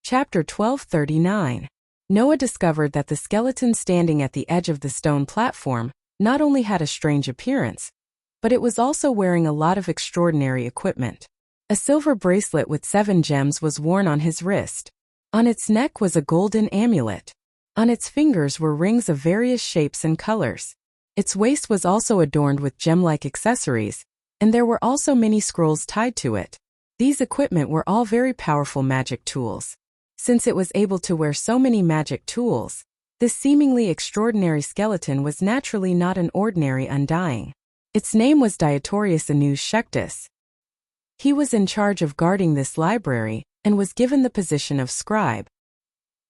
Chapter 1239. Noah discovered that the skeleton standing at the edge of the stone platform not only had a strange appearance, but it was also wearing a lot of extraordinary equipment. A silver bracelet with 7 gems was worn on his wrist. On its neck was a golden amulet. On its fingers were rings of various shapes and colors. Its waist was also adorned with gem-like accessories, and there were also many scrolls tied to it. These equipment were all very powerful magic tools. Since it was able to wear so many magic tools, this seemingly extraordinary skeleton was naturally not an ordinary undying. Its name was Dietorius Anus Shectus. He was in charge of guarding this library and was given the position of scribe.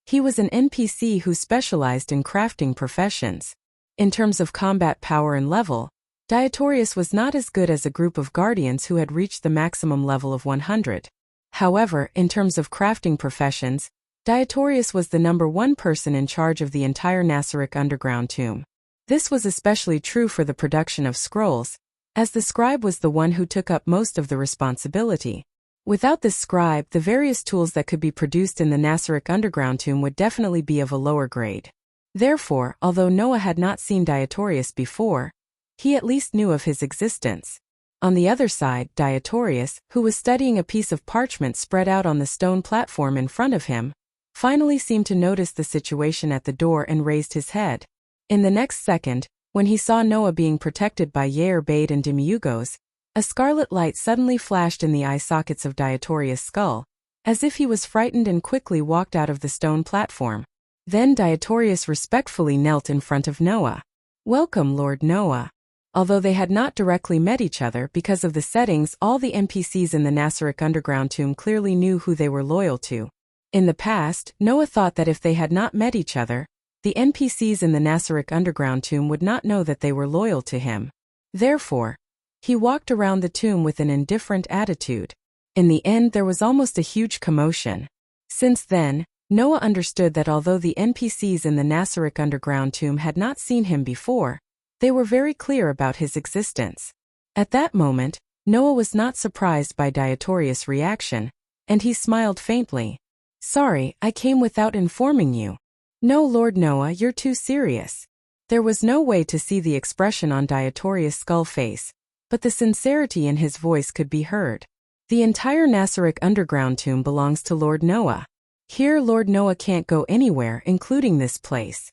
He was an NPC who specialized in crafting professions. In terms of combat power and level, Dietorius was not as good as a group of guardians who had reached the maximum level of 100. However, in terms of crafting professions, Dietorius was the #1 person in charge of the entire Nasaric underground tomb. This was especially true for the production of scrolls, as the scribe was the one who took up most of the responsibility. Without this scribe, the various tools that could be produced in the Nasaric underground tomb would definitely be of a lower grade. Therefore, although Noah had not seen Dietorius before, he at least knew of his existence. On the other side, Dietorius, who was studying a piece of parchment spread out on the stone platform in front of him, finally seemed to notice the situation at the door and raised his head. In the next second, when he saw Noah being protected by Yair-Bade and Demiurgos, a scarlet light suddenly flashed in the eye sockets of Dietorius' skull, as if he was frightened, and quickly walked out of the stone platform. Then Dietorius respectfully knelt in front of Noah. "Welcome, Lord Noah." Although they had not directly met each other because of the settings, all the NPCs in the Nasaric underground tomb clearly knew who they were loyal to. In the past, Noah thought that if they had not met each other, the NPCs in the Nasaric underground tomb would not know that they were loyal to him. Therefore, he walked around the tomb with an indifferent attitude. In the end, there was almost a huge commotion. Since then, Noah understood that although the NPCs in the Nasaric underground tomb had not seen him before, they were very clear about his existence. At that moment, Noah was not surprised by Dietorius' reaction, and he smiled faintly. "Sorry, I came without informing you." "No, Lord Noah, you're too serious." There was no way to see the expression on Dietorius' skull face, but the sincerity in his voice could be heard. "The entire Nasaric underground tomb belongs to Lord Noah. Here Lord Noah can't go anywhere, including this place."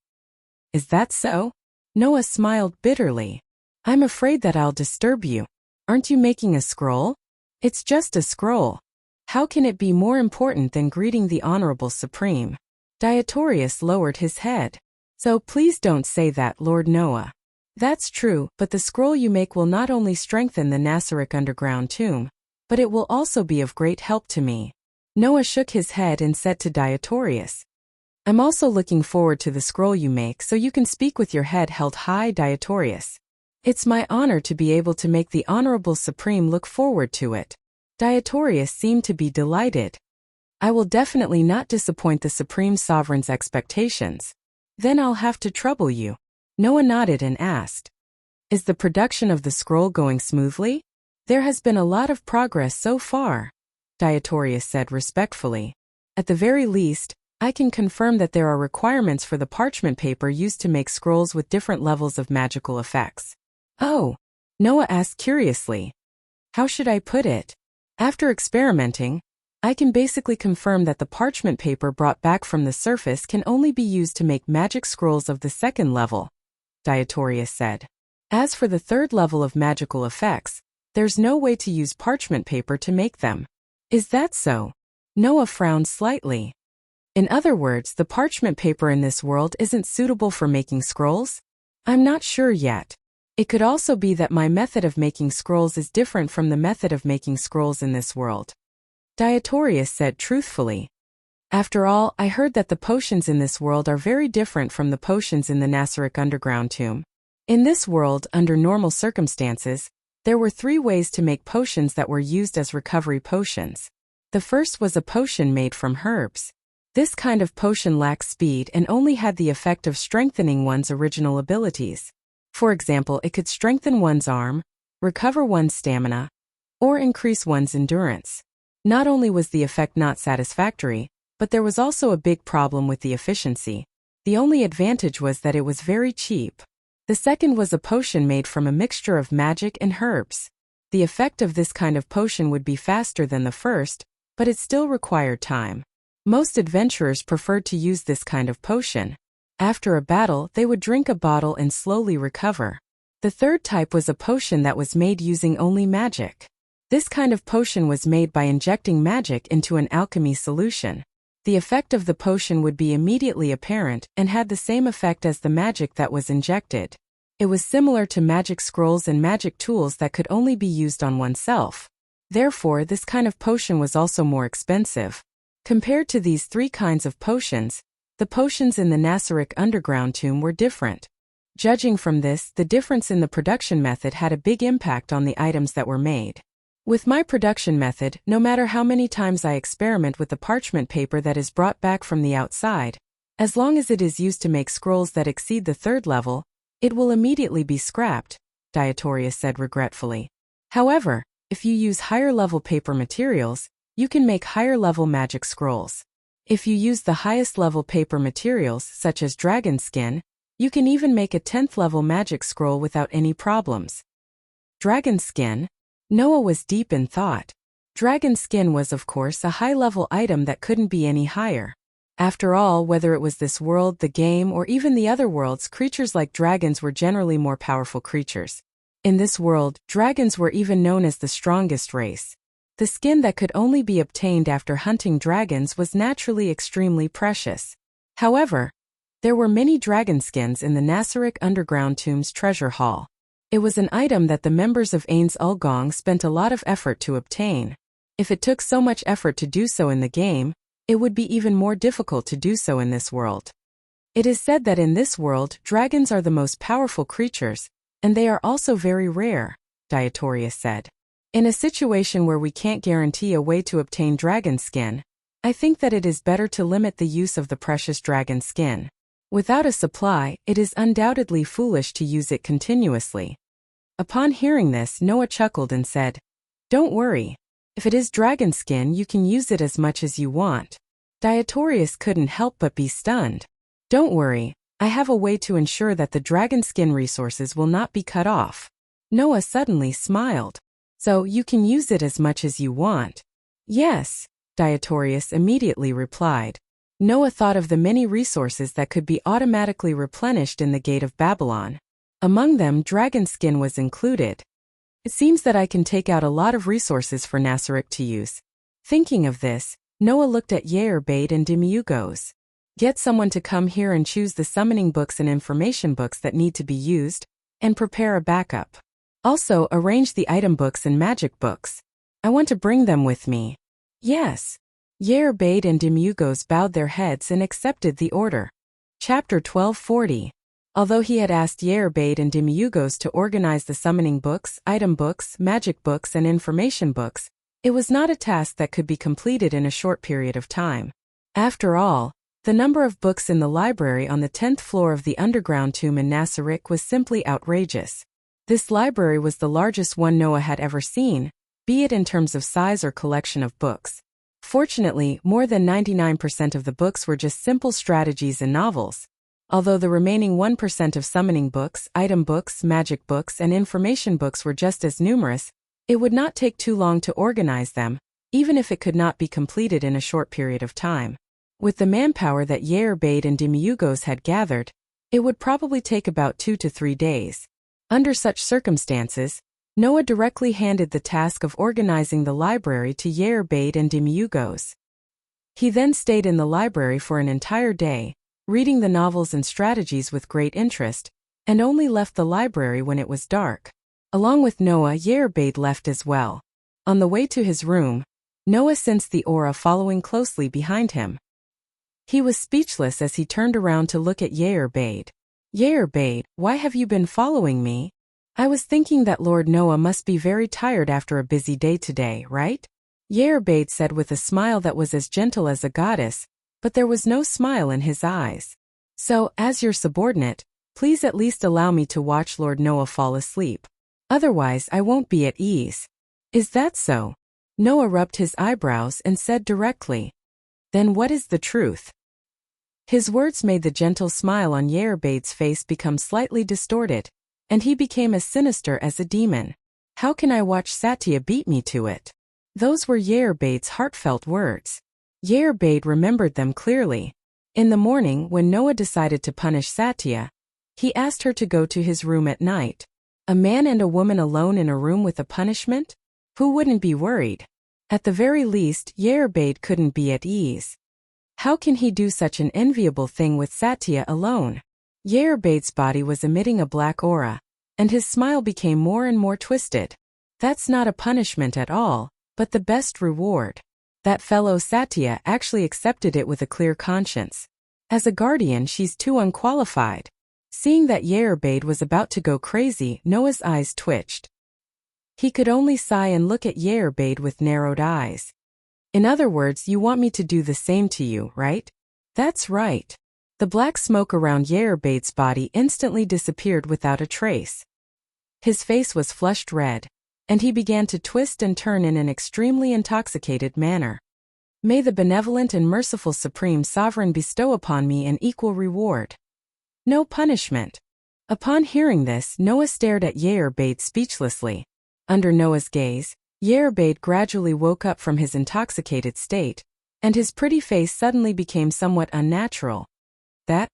"Is that so?" Noah smiled bitterly. "I'm afraid that I'll disturb you. Aren't you making a scroll?" "It's just a scroll. How can it be more important than greeting the Honorable Supreme?" Dietorius lowered his head. "So please don't say that, Lord Noah. That's true, but the scroll you make will not only strengthen the Nasaric underground tomb, but it will also be of great help to me." Noah shook his head and said to Dietorius, "I'm also looking forward to the scroll you make so you can speak with your head held high, Dietorius. It's my honor to be able to make the Honorable Supreme look forward to it." Dietorius seemed to be delighted. "I will definitely not disappoint the Supreme Sovereign's expectations. Then I'll have to trouble you." Noah nodded and asked, "Is the production of the scroll going smoothly?" "There has been a lot of progress so far," Dietorius said respectfully. "At the very least, I can confirm that there are requirements for the parchment paper used to make scrolls with different levels of magical effects." "Oh," Noah asked curiously. "How should I put it?" "After experimenting, I can basically confirm that the parchment paper brought back from the surface can only be used to make magic scrolls of the 2nd level," Dietorius said. "As for the 3rd level of magical effects, there's no way to use parchment paper to make them." "Is that so?" Noah frowned slightly. "In other words, the parchment paper in this world isn't suitable for making scrolls?" "I'm not sure yet. It could also be that my method of making scrolls is different from the method of making scrolls in this world," Dietorius said truthfully. "After all, I heard that the potions in this world are very different from the potions in the Nasaric underground tomb. In this world, under normal circumstances, there were 3 ways to make potions that were used as recovery potions. The first was a potion made from herbs. This kind of potion lacked speed and only had the effect of strengthening one's original abilities. For example, it could strengthen one's arm, recover one's stamina, or increase one's endurance. Not only was the effect not satisfactory, But there was also a big problem with the efficiency. The only advantage was that it was very cheap. The second was a potion made from a mixture of magic and herbs. The effect of this kind of potion would be faster than the first, but it still required time. Most adventurers preferred to use this kind of potion. After a battle, they would drink a bottle and slowly recover. The third type was a potion that was made using only magic. This kind of potion was made by injecting magic into an alchemy solution. The effect of the potion would be immediately apparent and had the same effect as the magic that was injected. It was similar to magic scrolls and magic tools that could only be used on oneself. Therefore, this kind of potion was also more expensive. Compared to these three kinds of potions, the potions in the Nasaric underground tomb were different. Judging from this, the difference in the production method had a big impact on the items that were made. With my production method, no matter how many times I experiment with the parchment paper that is brought back from the outside, as long as it is used to make scrolls that exceed the third level, it will immediately be scrapped, Dietorius said regretfully. However, if you use higher-level paper materials, you can make higher-level magic scrolls. If you use the highest-level paper materials, such as dragon skin, you can even make a 10th-level magic scroll without any problems. Dragon skin? Noah was deep in thought. Dragon skin was of course a high-level item that couldn't be any higher. After all, whether it was this world, the game, or even the other worlds, creatures like dragons were generally more powerful creatures. In this world, dragons were even known as the strongest race. The skin that could only be obtained after hunting dragons was naturally extremely precious. However, there were many dragon skins in the Nasaric underground tomb's treasure hall. It was an item that the members of Ains Ulgong spent a lot of effort to obtain. If it took so much effort to do so in the game, it would be even more difficult to do so in this world. It is said that in this world, dragons are the most powerful creatures, and they are also very rare, Dietorius said. In a situation where we can't guarantee a way to obtain dragon skin, I think that it is better to limit the use of the precious dragon skin. Without a supply, it is undoubtedly foolish to use it continuously. Upon hearing this, Noah chuckled and said, "Don't worry. If it is dragon skin, you can use it as much as you want." Dietorius couldn't help but be stunned. "Don't worry, I have a way to ensure that the dragon skin resources will not be cut off." Noah suddenly smiled. "So you can use it as much as you want?" "Yes," Dietorius immediately replied. Noah thought of the many resources that could be automatically replenished in the Gate of Babylon. Among them, dragon skin was included. "It seems that I can take out a lot of resources for Nasaric to use." Thinking of this, Noah looked at Yerbade and Demiugos. "Get someone to come here and choose the summoning books and information books that need to be used, and prepare a backup. Also, arrange the item books and magic books. I want to bring them with me." "Yes." Yerbade and Demiugos bowed their heads and accepted the order. Chapter 1240. Although he had asked Yerbade and Demiugos to organize the summoning books, item books, magic books, and information books, it was not a task that could be completed in a short period of time. After all, the number of books in the library on the 10th floor of the underground tomb in Nasaric was simply outrageous. This library was the largest one Noah had ever seen, be it in terms of size or collection of books. Fortunately, more than 99% of the books were just simple strategies and novels. Although the remaining 1% of summoning books, item books, magic books, and information books were just as numerous, it would not take too long to organize them, even if it could not be completed in a short period of time. With the manpower that Yerbade and Demiugos had gathered, it would probably take about 2 to 3 days. Under such circumstances, Noah directly handed the task of organizing the library to Yerbade and Demiugos. He then stayed in the library for an entire day, reading the novels and strategies with great interest, and only left the library when it was dark. Along with Noah, Yerbade left as well. On the way to his room, Noah sensed the aura following closely behind him. He was speechless as he turned around to look at Yerbade. "Yerbade, why have you been following me?" "I was thinking that Lord Noah must be very tired after a busy day today, right?" Yerbade said with a smile that was as gentle as a goddess, but there was no smile in his eyes. "So, as your subordinate, please at least allow me to watch Lord Noah fall asleep. Otherwise, I won't be at ease." "Is that so?" Noah rubbed his eyebrows and said directly. Then what is the truth? His words made the gentle smile on Yearbade's face become slightly distorted, and he became as sinister as a demon. How can I watch Satya beat me to it? Those were Yearbade's heartfelt words. Yearbade remembered them clearly. In the morning, when Noah decided to punish Satya, he asked her to go to his room at night. A man and a woman alone in a room with a punishment? Who wouldn't be worried? At the very least, Yearbade couldn't be at ease. How can he do such an enviable thing with Satya alone? Yearbade's body was emitting a black aura, and his smile became more and more twisted. That's not a punishment at all, but the best reward. That fellow Satya actually accepted it with a clear conscience. As a guardian, she's too unqualified. Seeing that Yearbade was about to go crazy, Noah's eyes twitched. He could only sigh and look at Yearbade with narrowed eyes. In other words, you want me to do the same to you, right? That's right. The black smoke around Yearbade's body instantly disappeared without a trace. His face was flushed red, and he began to twist and turn in an extremely intoxicated manner. May the benevolent and merciful Supreme Sovereign bestow upon me an equal reward. No punishment. Upon hearing this, Noah stared at Yearbade speechlessly. Under Noah's gaze, Yearbade gradually woke up from his intoxicated state, and his pretty face suddenly became somewhat unnatural. That?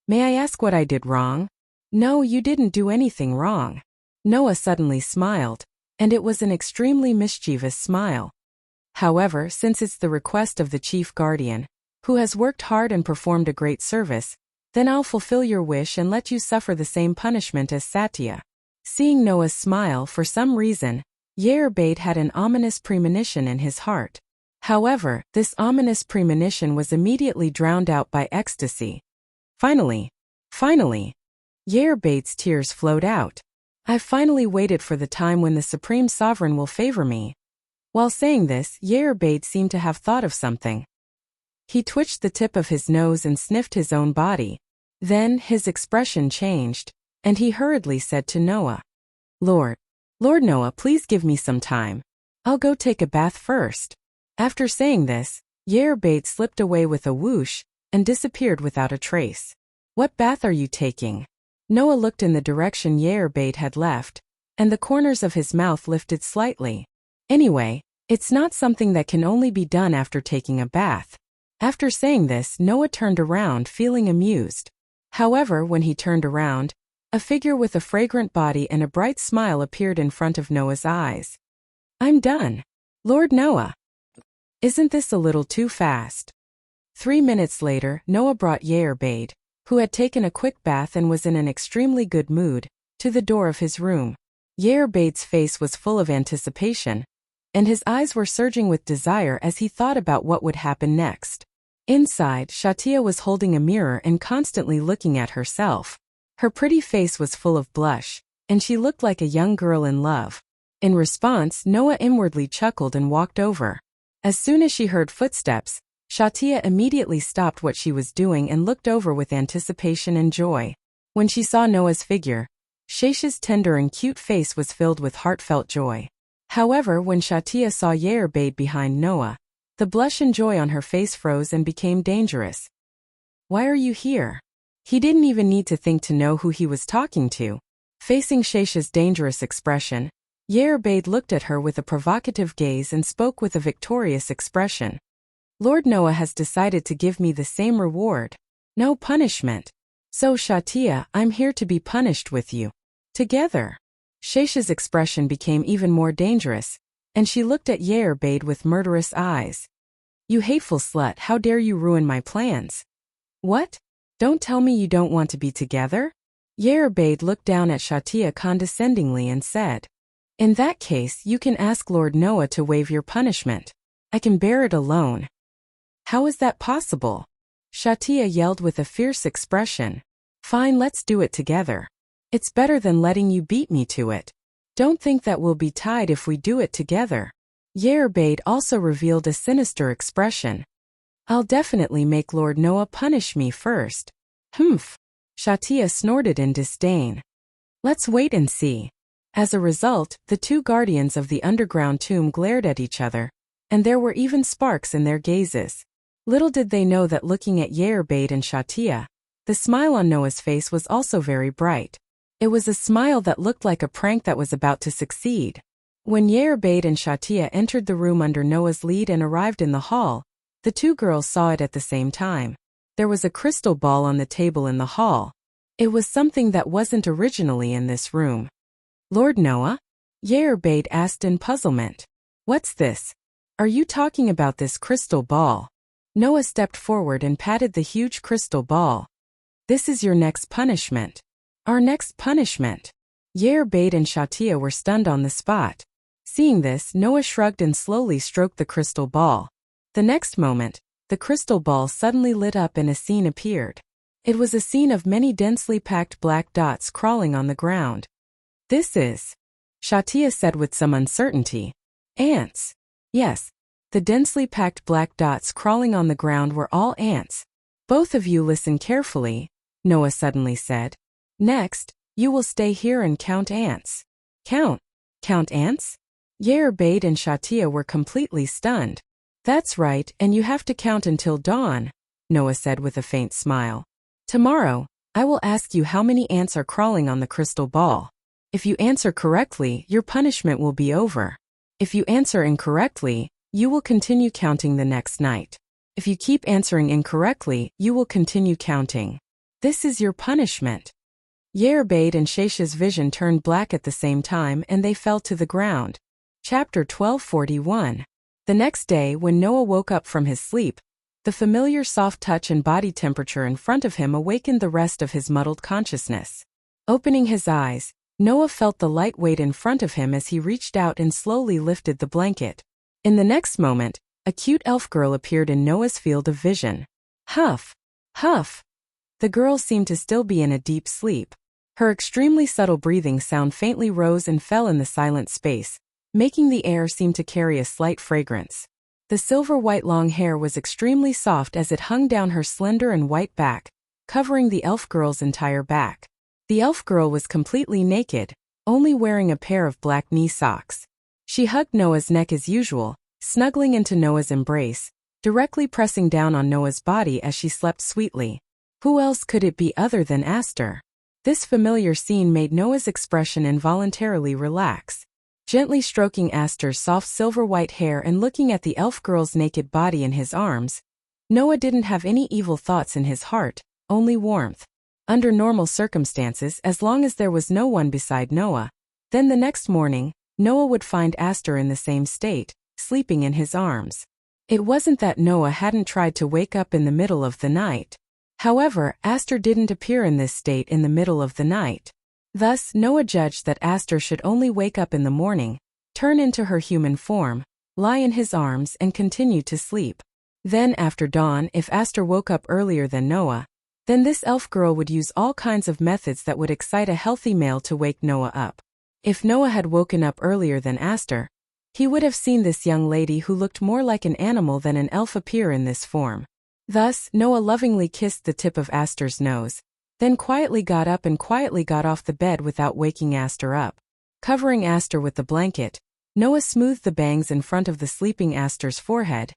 May I ask what I did wrong? No, you didn't do anything wrong. Noah suddenly smiled, and it was an extremely mischievous smile. However, since it's the request of the Chief Guardian, who has worked hard and performed a great service, then I'll fulfill your wish and let you suffer the same punishment as Satya. Seeing Noah's smile, for some reason, Yearbade had an ominous premonition in his heart. However, this ominous premonition was immediately drowned out by ecstasy. Finally, Yearbade's tears flowed out. I've finally waited for the time when the Supreme Sovereign will favor me. While saying this, Yearbade seemed to have thought of something. He twitched the tip of his nose and sniffed his own body. Then, his expression changed, and he hurriedly said to Noah, Lord Noah, please give me some time. I'll go take a bath first. After saying this, Yearbade slipped away with a whoosh and disappeared without a trace. What bath are you taking? Noah looked in the direction Yearbade had left, and the corners of his mouth lifted slightly. Anyway, it's not something that can only be done after taking a bath. After saying this, Noah turned around feeling amused. However, when he turned around, a figure with a fragrant body and a bright smile appeared in front of Noah's eyes. I'm done. Lord Noah. Isn't this a little too fast? 3 minutes later, Noah brought Yearbade, who had taken a quick bath and was in an extremely good mood, to the door of his room. Yearbade's face was full of anticipation, and his eyes were surging with desire as he thought about what would happen next. Inside, Satya was holding a mirror and constantly looking at herself. Her pretty face was full of blush, and she looked like a young girl in love. In response, Noah inwardly chuckled and walked over. As soon as she heard footsteps, Satya immediately stopped what she was doing and looked over with anticipation and joy. When she saw Noah's figure, Shesha's tender and cute face was filled with heartfelt joy. However, when Satya saw Yearbade behind Noah, the blush and joy on her face froze and became dangerous. Why are you here? He didn't even need to think to know who he was talking to. Facing Shesha's dangerous expression, Yearbade looked at her with a provocative gaze and spoke with a victorious expression. Lord Noah has decided to give me the same reward. No punishment. So Satya, I'm here to be punished with you. Together. Shesha's expression became even more dangerous, and she looked at Yearbade with murderous eyes. You hateful slut, how dare you ruin my plans? What? Don't tell me you don't want to be together? Yearbade looked down at Satya condescendingly and said, In that case, you can ask Lord Noah to waive your punishment. I can bear it alone. How is that possible? Satya yelled with a fierce expression. Fine, let's do it together. It's better than letting you beat me to it. Don't think that we'll be tied if we do it together. Yearbade also revealed a sinister expression. I'll definitely make Lord Noah punish me first. Humph. Satya snorted in disdain. Let's wait and see. As a result, the two guardians of the underground tomb glared at each other, and there were even sparks in their gazes. Little did they know that looking at Yerbade and Shatia, the smile on Noah's face was also very bright. It was a smile that looked like a prank that was about to succeed. When Yerbade and Shatia entered the room under Noah's lead and arrived in the hall, the two girls saw it at the same time. There was a crystal ball on the table in the hall. It was something that wasn't originally in this room. Lord Noah? Yerbade asked in puzzlement. What's this? Are you talking about this crystal ball? Noah stepped forward and patted the huge crystal ball. This is your next punishment. Our next punishment. Yerbade and Shatia were stunned on the spot. Seeing this, Noah shrugged and slowly stroked the crystal ball. The next moment, the crystal ball suddenly lit up and a scene appeared. It was a scene of many densely packed black dots crawling on the ground. This is, Shatia said with some uncertainty. Ants. Yes, the densely packed black dots crawling on the ground were all ants. Both of you listen carefully, Noah suddenly said. Next, you will stay here and count ants. Count? Count ants? Yerbade and Shatia were completely stunned. That's right, and you have to count until dawn, Noah said with a faint smile. Tomorrow, I will ask you how many ants are crawling on the crystal ball. If you answer correctly, your punishment will be over. If you answer incorrectly, you will continue counting the next night. If you keep answering incorrectly, you will continue counting. This is your punishment. Yerbade and Shasha's vision turned black at the same time and they fell to the ground. Chapter 1241. The next day, when Noah woke up from his sleep, the familiar soft touch and body temperature in front of him awakened the rest of his muddled consciousness. Opening his eyes, Noah felt the light weight in front of him as he reached out and slowly lifted the blanket. In the next moment, a cute elf girl appeared in Noah's field of vision. Huff! Huff! The girl seemed to still be in a deep sleep. Her extremely subtle breathing sound faintly rose and fell in the silent space, making the air seem to carry a slight fragrance. The silver-white long hair was extremely soft as it hung down her slender and white back, covering the elf girl's entire back. The elf girl was completely naked, only wearing a pair of black knee socks. She hugged Noah's neck as usual, snuggling into Noah's embrace, directly pressing down on Noah's body as she slept sweetly. Who else could it be other than Aster? This familiar scene made Noah's expression involuntarily relax. Gently stroking Aster's soft silver-white hair and looking at the elf girl's naked body in his arms, Noah didn't have any evil thoughts in his heart, only warmth. Under normal circumstances, as long as there was no one beside Noah, then the next morning, Noah would find Aster in the same state, sleeping in his arms. It wasn't that Noah hadn't tried to wake up in the middle of the night. However, Aster didn't appear in this state in the middle of the night. Thus, Noah judged that Aster should only wake up in the morning, turn into her human form, lie in his arms and continue to sleep. Then after dawn, if Aster woke up earlier than Noah, then this elf girl would use all kinds of methods that would excite a healthy male to wake Noah up. If Noah had woken up earlier than Aster, he would have seen this young lady who looked more like an animal than an elf appear in this form. Thus, Noah lovingly kissed the tip of Aster's nose, then quietly got up and quietly got off the bed without waking Aster up. Covering Aster with the blanket, Noah smoothed the bangs in front of the sleeping Aster's forehead,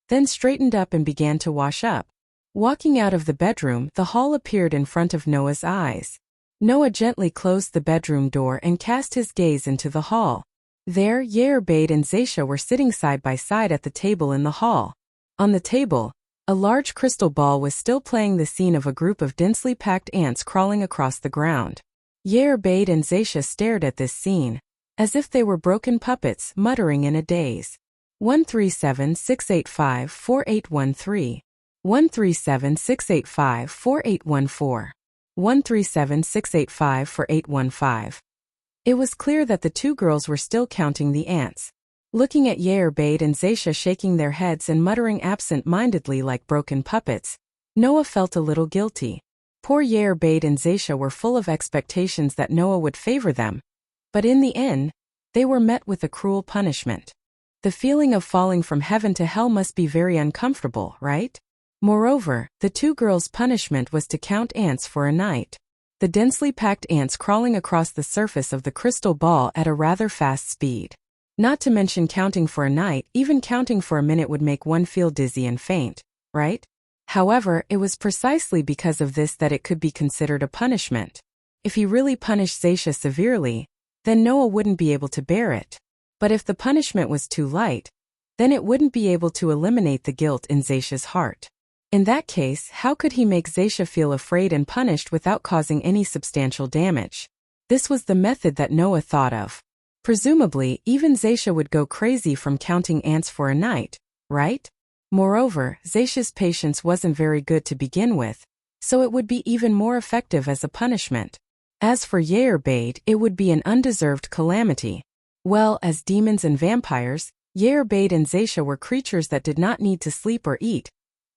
then straightened up and began to wash up. Walking out of the bedroom, the hall appeared in front of Noah's eyes. Noah gently closed the bedroom door and cast his gaze into the hall. There, Yerbade and Zaisha were sitting side by side at the table in the hall. On the table, a large crystal ball was still playing the scene of a group of densely packed ants crawling across the ground. Yerbade and Zaisha stared at this scene, as if they were broken puppets muttering in a daze. 137-685-4813. 137-685-4814. 137-685-4815. It was clear that the two girls were still counting the ants. Looking at Yerbade and Zaisha shaking their heads and muttering absent-mindedly like broken puppets, Noah felt a little guilty. Poor Yerbade and Zaisha were full of expectations that Noah would favor them, but in the end, they were met with a cruel punishment. The feeling of falling from heaven to hell must be very uncomfortable, right? Moreover, the two girls' punishment was to count ants for a night. The densely packed ants crawling across the surface of the crystal ball at a rather fast speed. Not to mention counting for a night, even counting for a minute would make one feel dizzy and faint. right? However, it was precisely because of this that it could be considered a punishment. If he really punished Zaisha severely, then Noah wouldn't be able to bear it. But if the punishment was too light, then it wouldn't be able to eliminate the guilt in Zaisha's heart. In that case, how could he make Zaisha feel afraid and punished without causing any substantial damage? This was the method that Noah thought of. Presumably, even Zaisha would go crazy from counting ants for a night, right? Moreover, Zaisha's patience wasn't very good to begin with, so it would be even more effective as a punishment. As for Yerbade, it would be an undeserved calamity. Well, as demons and vampires, Yerbade and Zaisha were creatures that did not need to sleep or eat,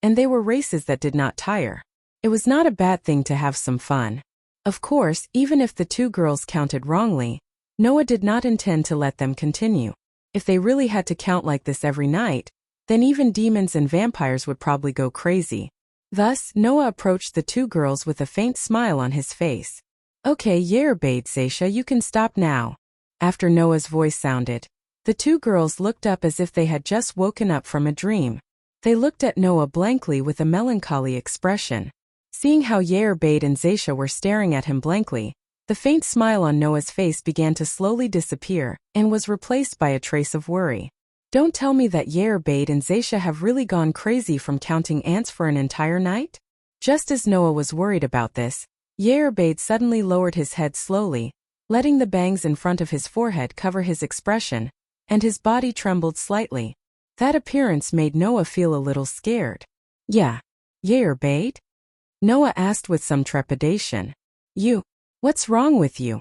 and they were races that did not tire. It was not a bad thing to have some fun. Of course, even if the two girls counted wrongly, Noah did not intend to let them continue. If they really had to count like this every night, then even demons and vampires would probably go crazy. Thus, Noah approached the two girls with a faint smile on his face. Okay, Yerbade, Zaisha, you can stop now. After Noah's voice sounded, the two girls looked up as if they had just woken up from a dream. They looked at Noah blankly with a melancholy expression. Seeing how Yerbade and Zaisha were staring at him blankly, the faint smile on Noah's face began to slowly disappear and was replaced by a trace of worry. Don't tell me that Yerbade and Zaisha have really gone crazy from counting ants for an entire night? Just as Noah was worried about this, Yerbade suddenly lowered his head slowly, letting the bangs in front of his forehead cover his expression, and his body trembled slightly. That appearance made Noah feel a little scared. Yeah, Yerbade? Noah asked with some trepidation. What's wrong with you?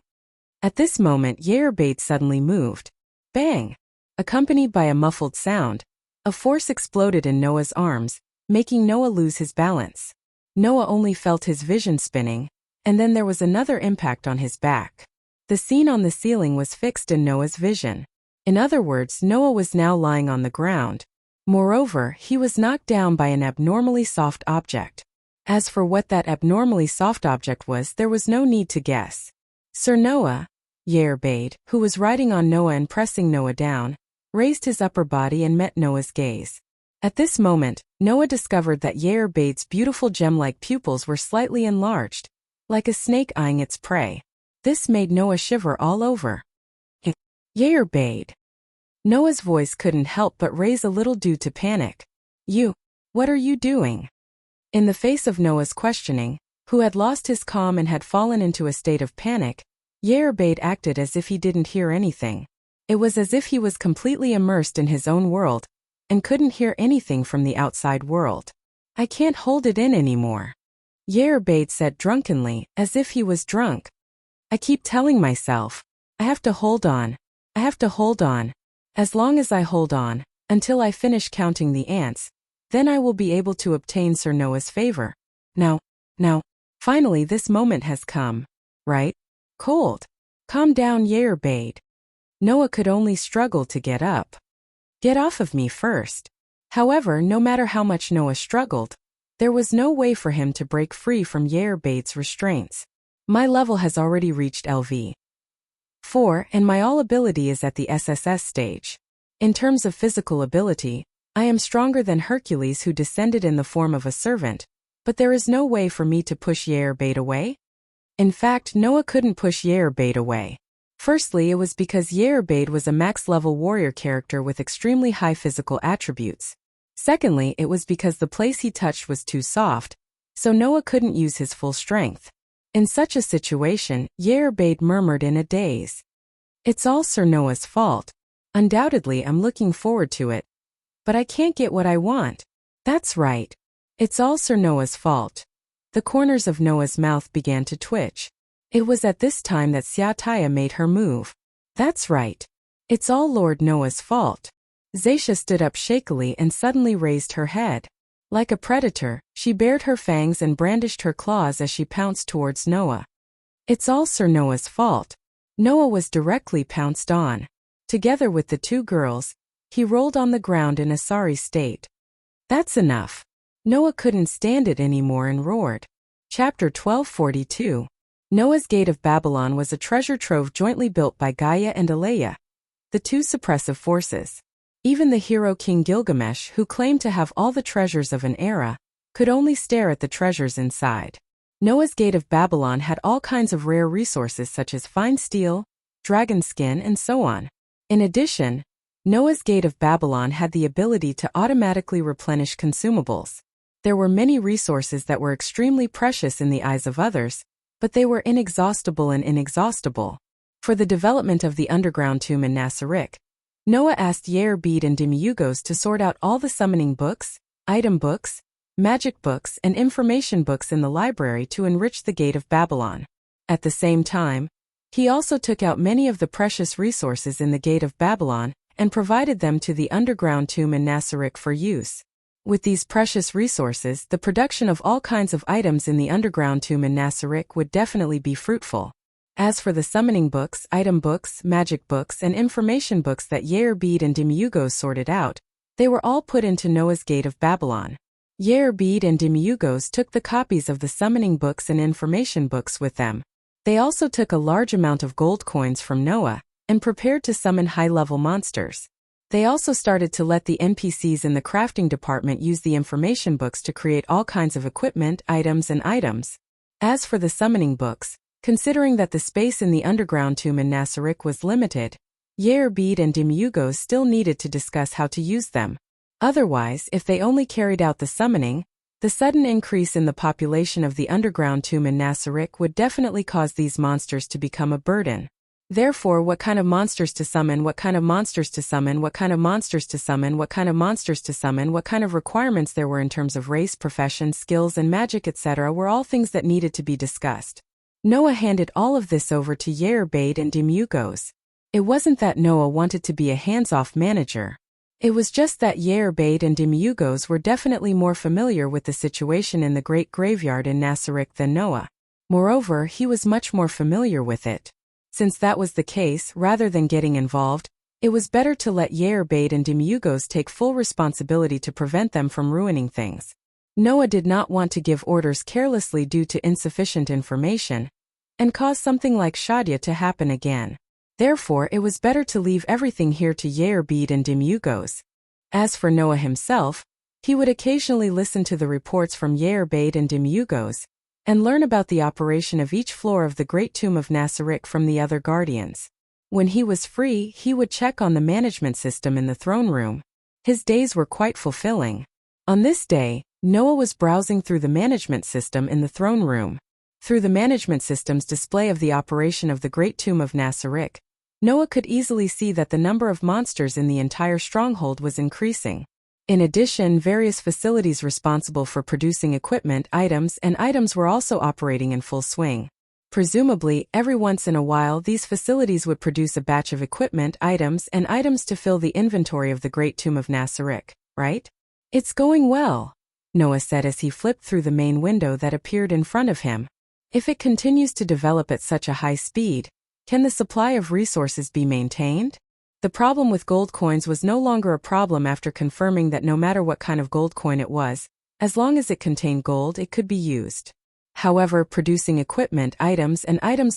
At this moment, Yerbade suddenly moved. Bang! Accompanied by a muffled sound, a force exploded in Noah's arms, making Noah lose his balance. Noah only felt his vision spinning, and then there was another impact on his back. The scene on the ceiling was fixed in Noah's vision. In other words, Noah was now lying on the ground. Moreover, he was knocked down by an abnormally soft object. As for what that abnormally soft object was, there was no need to guess. Sir Noah, Yerbade, who was riding on Noah and pressing Noah down, raised his upper body and met Noah's gaze. At this moment, Noah discovered that Yerbade's beautiful gem-like pupils were slightly enlarged, like a snake eyeing its prey. This made Noah shiver all over. Yerbade. Noah's voice couldn't help but raise a little due to panic. What are you doing? In the face of Noah's questioning, who had lost his calm and had fallen into a state of panic, Yerbade acted as if he didn't hear anything. It was as if he was completely immersed in his own world, and couldn't hear anything from the outside world. I can't hold it in anymore. Yerbade said drunkenly, as if he was drunk. I keep telling myself, I have to hold on. I have to hold on. As long as I hold on, until I finish counting the ants, then I will be able to obtain Sir Noah's favor. Now, finally this moment has come, right? Cold. Calm down, Yerbade. Noah could only struggle to get up. Get off of me first. However, no matter how much Noah struggled, there was no way for him to break free from Yerbade's restraints. My level has already reached LV 4 and my all ability is at the SSS stage. In terms of physical ability, I am stronger than Hercules, who descended in the form of a servant, but there is no way for me to push Yerbade away. In fact, Noah couldn't push Yerbade away. Firstly, it was because Yerbade was a max-level warrior character with extremely high physical attributes. Secondly, it was because the place he touched was too soft, so Noah couldn't use his full strength. In such a situation, Yerbade murmured in a daze. It's all Sir Noah's fault. Undoubtedly, I'm looking forward to it. But I can't get what I want. That's right. It's all Sir Noah's fault. The corners of Noah's mouth began to twitch. It was at this time that Xiaotaya made her move. That's right. It's all Lord Noah's fault. Zaisha stood up shakily and suddenly raised her head. Like a predator, she bared her fangs and brandished her claws as she pounced towards Noah. It's all Sir Noah's fault. Noah was directly pounced on. Together with the two girls, he rolled on the ground in a sorry state. That's enough. Noah couldn't stand it anymore and roared. Chapter 1242. Noah's Gate of Babylon was a treasure trove jointly built by Gaia and Aleia, the two suppressive forces. Even the hero King Gilgamesh, who claimed to have all the treasures of an era, could only stare at the treasures inside. Noah's Gate of Babylon had all kinds of rare resources such as fine steel, dragon skin, and so on. In addition, Noah's Gate of Babylon had the ability to automatically replenish consumables. There were many resources that were extremely precious in the eyes of others, but they were inexhaustible and inexhaustible. For the development of the underground tomb in Nasariq, Noah asked Yair-Bede and Demiurgos to sort out all the summoning books, item books, magic books, and information books in the library to enrich the Gate of Babylon. At the same time, he also took out many of the precious resources in the Gate of Babylon and provided them to the underground tomb in Nasariq for use. With these precious resources, the production of all kinds of items in the underground tomb in Nasariq would definitely be fruitful. As for the summoning books, item books, magic books, and information books that Yair-Bede and Demiurgos sorted out, they were all put into Noah's Gate of Babylon. Yair-Bede and Demiurgos took the copies of the summoning books and information books with them. They also took a large amount of gold coins from Noah and prepared to summon high-level monsters. They also started to let the NPCs in the crafting department use the information books to create all kinds of equipment, items. As for the summoning books, considering that the space in the underground tomb in Nasariq was limited, Yair-Bede and Demiurgos still needed to discuss how to use them. Otherwise, if they only carried out the summoning, the sudden increase in the population of the underground tomb in Nasariq would definitely cause these monsters to become a burden. Therefore, what kind of monsters to summon, what kind of monsters to summon, what kind of monsters to summon, what kind of monsters to summon, what kind of requirements there were in terms of race, profession, skills, and magic, etc. were all things that needed to be discussed. Noah handed all of this over to Yair-Bede and Demiurgos. It wasn't that Noah wanted to be a hands-off manager. It was just that Yair-Bede and Demiurgos were definitely more familiar with the situation in the Great Graveyard in Nasariq than Noah. Moreover, he was much more familiar with it. Since that was the case, rather than getting involved, it was better to let Yair-Bede and Demiurgos take full responsibility to prevent them from ruining things. Noah did not want to give orders carelessly due to insufficient information and cause something like Shadia to happen again. Therefore, it was better to leave everything here to Yair-Bede and Demiurgos. As for Noah himself, he would occasionally listen to the reports from Yair-Bede and Demiurgos and learn about the operation of each floor of the Great Tomb of Nasariq from the other guardians. When he was free, he would check on the management system in the throne room. His days were quite fulfilling. On this day, Noah was browsing through the management system in the throne room. Through the management system's display of the operation of the Great Tomb of Nasariq, Noah could easily see that the number of monsters in the entire stronghold was increasing. In addition, various facilities responsible for producing equipment, items were also operating in full swing. Presumably, every once in a while these facilities would produce a batch of equipment, items to fill the inventory of the Great Tomb of Nasariq, right? It's going well, Noah said as he flipped through the main window that appeared in front of him. If it continues to develop at such a high speed, can the supply of resources be maintained? The problem with gold coins was no longer a problem after confirming that no matter what kind of gold coin it was, as long as it contained gold, it could be used. However, producing equipment, items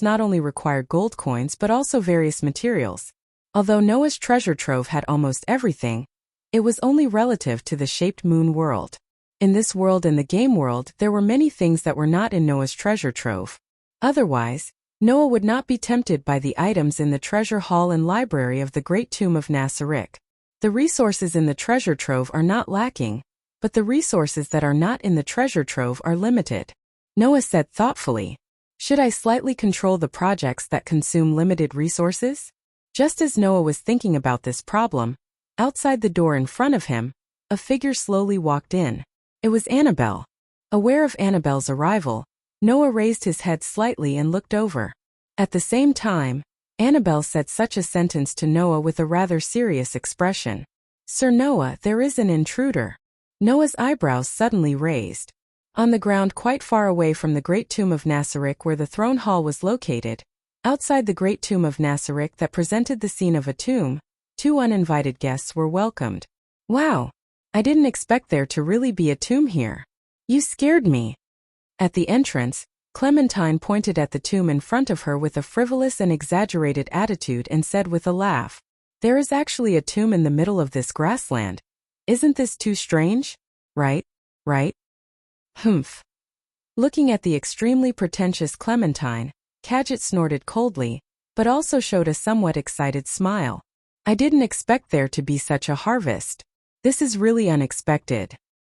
not only required gold coins but also various materials. Although Noah's treasure trove had almost everything, it was only relative to the shaped moon world. In this world and the game world, there were many things that were not in Noah's treasure trove. Otherwise, Noah would not be tempted by the items in the treasure hall and library of the Great Tomb of Nasariq. The resources in the treasure trove are not lacking, but the resources that are not in the treasure trove are limited. Noah said thoughtfully, "Should I slightly control the projects that consume limited resources?" Just as Noah was thinking about this problem, outside the door in front of him, a figure slowly walked in. It was Annabelle. Aware of Annabelle's arrival, Noah raised his head slightly and looked over. At the same time, Annabelle said such a sentence to Noah with a rather serious expression. "Sir Noah, there is an intruder." Noah's eyebrows suddenly raised. On the ground quite far away from the Great Tomb of Nasariq where the throne hall was located, outside the Great Tomb of Nasariq that presented the scene of a tomb, two uninvited guests were welcomed. "Wow! I didn't expect there to really be a tomb here. You scared me." At the entrance, Clementine pointed at the tomb in front of her with a frivolous and exaggerated attitude and said with a laugh, There is actually a tomb in the middle of this grassland. Isn't this too strange? Right? Right? Humph. Looking at the extremely pretentious Clementine, Cadget snorted coldly, but also showed a somewhat excited smile. I didn't expect there to be such a harvest. This is really unexpected.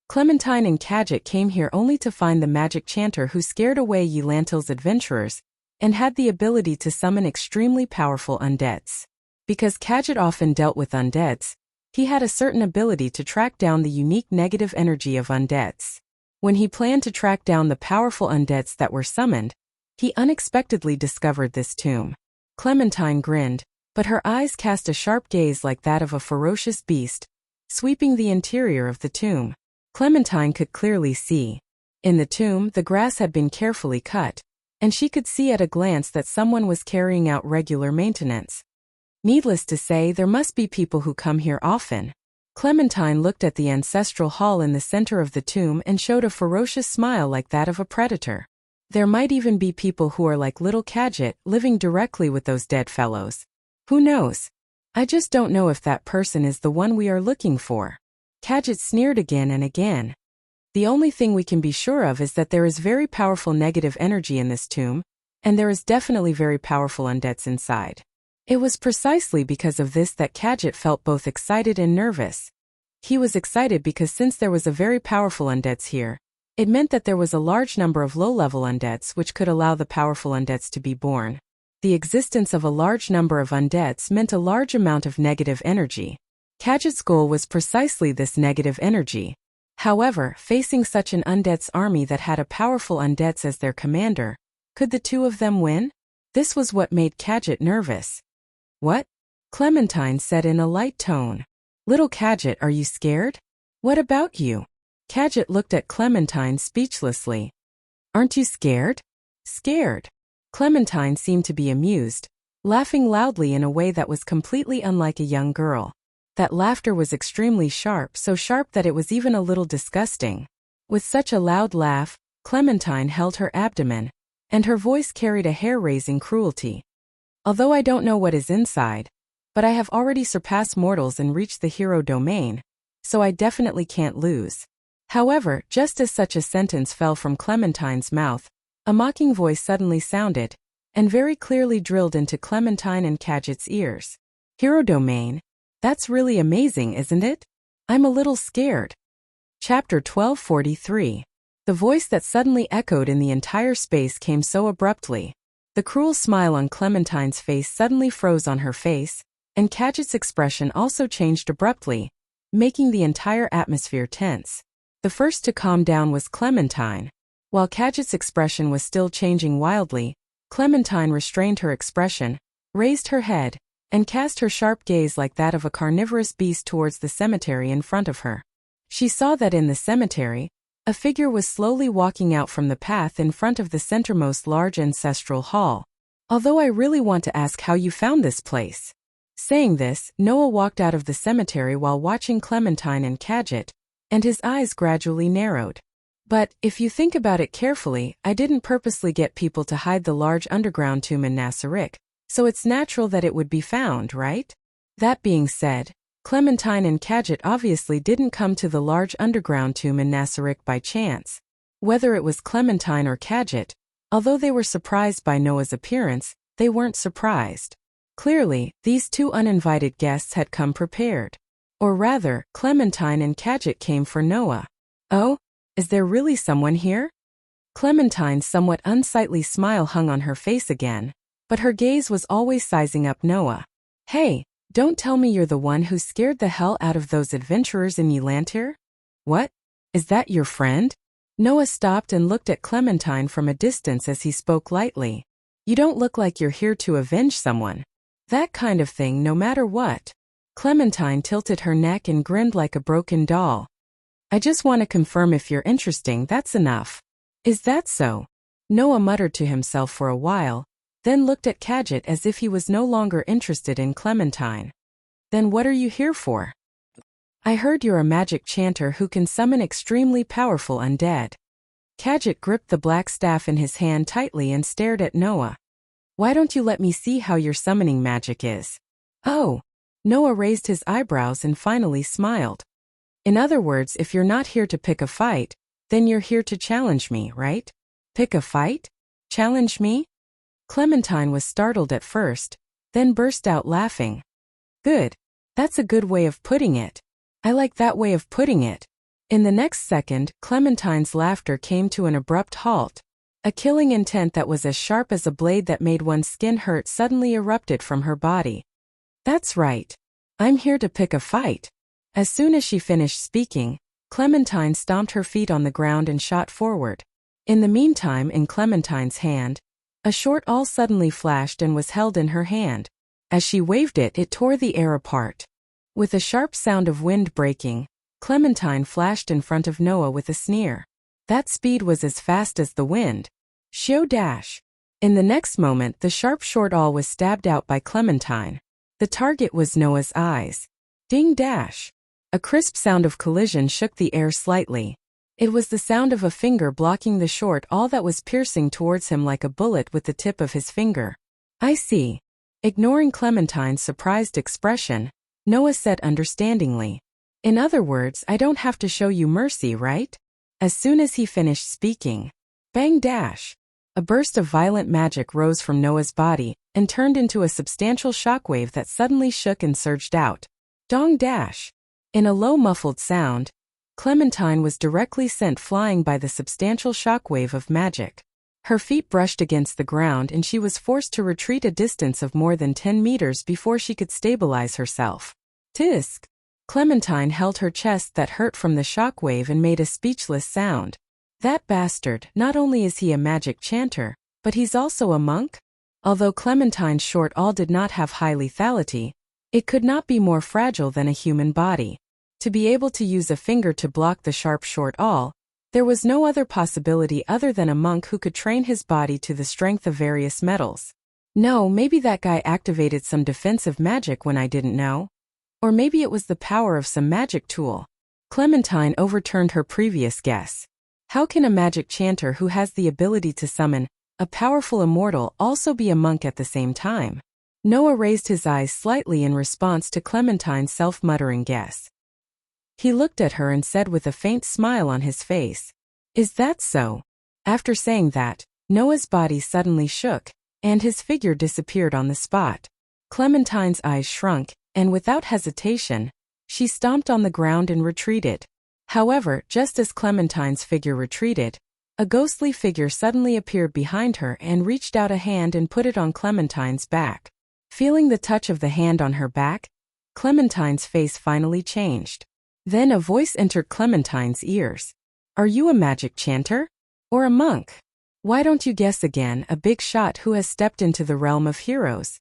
Clementine and Cadget came here only to find the magic chanter who scared away Ylantil's adventurers, and had the ability to summon extremely powerful undeads. Because Cadget often dealt with undeads, he had a certain ability to track down the unique negative energy of undeads. When he planned to track down the powerful undeads that were summoned, he unexpectedly discovered this tomb. Clementine grinned, but her eyes cast a sharp gaze like that of a ferocious beast, sweeping the interior of the tomb. Clementine could clearly see. In the tomb, the grass had been carefully cut, and she could see at a glance that someone was carrying out regular maintenance. Needless to say, there must be people who come here often. Clementine looked at the ancestral hall in the center of the tomb and showed a ferocious smile like that of a predator. There might even be people who are like little Cadget, living directly with those dead fellows. Who knows? I just don't know if that person is the one we are looking for. Cadget sneered again and again. The only thing we can be sure of is that there is very powerful negative energy in this tomb, and there is definitely very powerful undeads inside. It was precisely because of this that Cadget felt both excited and nervous. He was excited because since there was a very powerful undeads here, it meant that there was a large number of low-level undeads which could allow the powerful undeads to be born. The existence of a large number of undeads meant a large amount of negative energy. Cadget's goal was precisely this negative energy. However, facing such an undeads army that had a powerful undeads as their commander, could the two of them win? This was what made Cadget nervous. What? Clementine said in a light tone. Little Cadget, are you scared? What about you? Cadget looked at Clementine speechlessly. Aren't you scared? Scared. Clementine seemed to be amused, laughing loudly in a way that was completely unlike a young girl. That laughter was extremely sharp, so sharp that it was even a little disgusting. With such a loud laugh, Clementine held her abdomen, and her voice carried a hair-raising cruelty. Although I don't know what is inside, but I have already surpassed mortals and reached the hero domain, so I definitely can't lose. However, just as such a sentence fell from Clementine's mouth, a mocking voice suddenly sounded, and very clearly drilled into Clementine and Cadget's ears. Hero domain? That's really amazing, isn't it? I'm a little scared. Chapter 1243. The voice that suddenly echoed in the entire space came so abruptly. The cruel smile on Clementine's face suddenly froze on her face, and Cadget's expression also changed abruptly, making the entire atmosphere tense. The first to calm down was Clementine. While Cadget's expression was still changing wildly, Clementine restrained her expression, raised her head, and cast her sharp gaze like that of a carnivorous beast towards the cemetery in front of her. She saw that in the cemetery, a figure was slowly walking out from the path in front of the centermost large ancestral hall. Although I really want to ask how you found this place. Saying this, Noah walked out of the cemetery while watching Clementine and Cadget, and his eyes gradually narrowed. But, if you think about it carefully, I didn't purposely get people to hide the large underground tomb in Nasarick, so it's natural that it would be found, right? That being said, Clementine and Cadget obviously didn't come to the large underground tomb in Nasarick by chance. Whether it was Clementine or Cadget, although they were surprised by Noah's appearance, they weren't surprised. Clearly, these two uninvited guests had come prepared. Or rather, Clementine and Cadget came for Noah. Oh? Is there really someone here? Clementine's somewhat unsightly smile hung on her face again, but her gaze was always sizing up Noah. Hey, don't tell me you're the one who scared the hell out of those adventurers in Ylantir? What? Is that your friend? Noah stopped and looked at Clementine from a distance as he spoke lightly. You don't look like you're here to avenge someone. That kind of thing no matter what. Clementine tilted her neck and grinned like a broken doll. I just want to confirm if you're interesting, that's enough. Is that so? Noah muttered to himself for a while, then looked at Cadget as if he was no longer interested in Clementine. Then what are you here for? I heard you're a magic chanter who can summon extremely powerful undead. Cadget gripped the black staff in his hand tightly and stared at Noah. Why don't you let me see how your summoning magic is? Oh, Noah raised his eyebrows and finally smiled. In other words, if you're not here to pick a fight, then you're here to challenge me, right? Pick a fight? Challenge me? Clementine was startled at first, then burst out laughing. Good. That's a good way of putting it. I like that way of putting it. In the next second, Clementine's laughter came to an abrupt halt. A killing intent that was as sharp as a blade that made one's skin hurt suddenly erupted from her body. That's right. I'm here to pick a fight. As soon as she finished speaking, Clementine stomped her feet on the ground and shot forward. In the meantime, in Clementine's hand, a short awl suddenly flashed and was held in her hand. As she waved it, it tore the air apart. With a sharp sound of wind breaking, Clementine flashed in front of Noah with a sneer. That speed was as fast as the wind. Shoo dash. In the next moment, the sharp short awl was stabbed out by Clementine. The target was Noah's eyes. Ding dash. A crisp sound of collision shook the air slightly. It was the sound of a finger blocking the short awl that was piercing towards him like a bullet with the tip of his finger. I see. Ignoring Clementine's surprised expression, Noah said understandingly. In other words, I don't have to show you mercy, right? As soon as he finished speaking, bang dash. A burst of violent magic rose from Noah's body and turned into a substantial shockwave that suddenly shook and surged out. Dong dash. In a low muffled sound, Clementine was directly sent flying by the substantial shockwave of magic. Her feet brushed against the ground and she was forced to retreat a distance of more than 10 meters before she could stabilize herself. Tisk! Clementine held her chest that hurt from the shockwave and made a speechless sound. That bastard, not only is he a magic chanter, but he's also a monk? Although Clementine's short awl did not have high lethality, it could not be more fragile than a human body. To be able to use a finger to block the sharp short awl, there was no other possibility other than a monk who could train his body to the strength of various metals. No, maybe that guy activated some defensive magic when I didn't know. Or maybe it was the power of some magic tool. Clementine overturned her previous guess. How can a magic chanter who has the ability to summon a powerful immortal also be a monk at the same time? Noah raised his eyes slightly in response to Clementine's self-muttering guess. He looked at her and said with a faint smile on his face, "Is that so?" After saying that, Noah's body suddenly shook, and his figure disappeared on the spot. Clementine's eyes shrunk, and without hesitation, she stomped on the ground and retreated. However, just as Clementine's figure retreated, a ghostly figure suddenly appeared behind her and reached out a hand and put it on Clementine's back. Feeling the touch of the hand on her back, Clementine's face finally changed. Then a voice entered Clementine's ears. "Are you a magic chanter? Or a monk? Why don't you guess again, a big shot who has stepped into the realm of heroes?"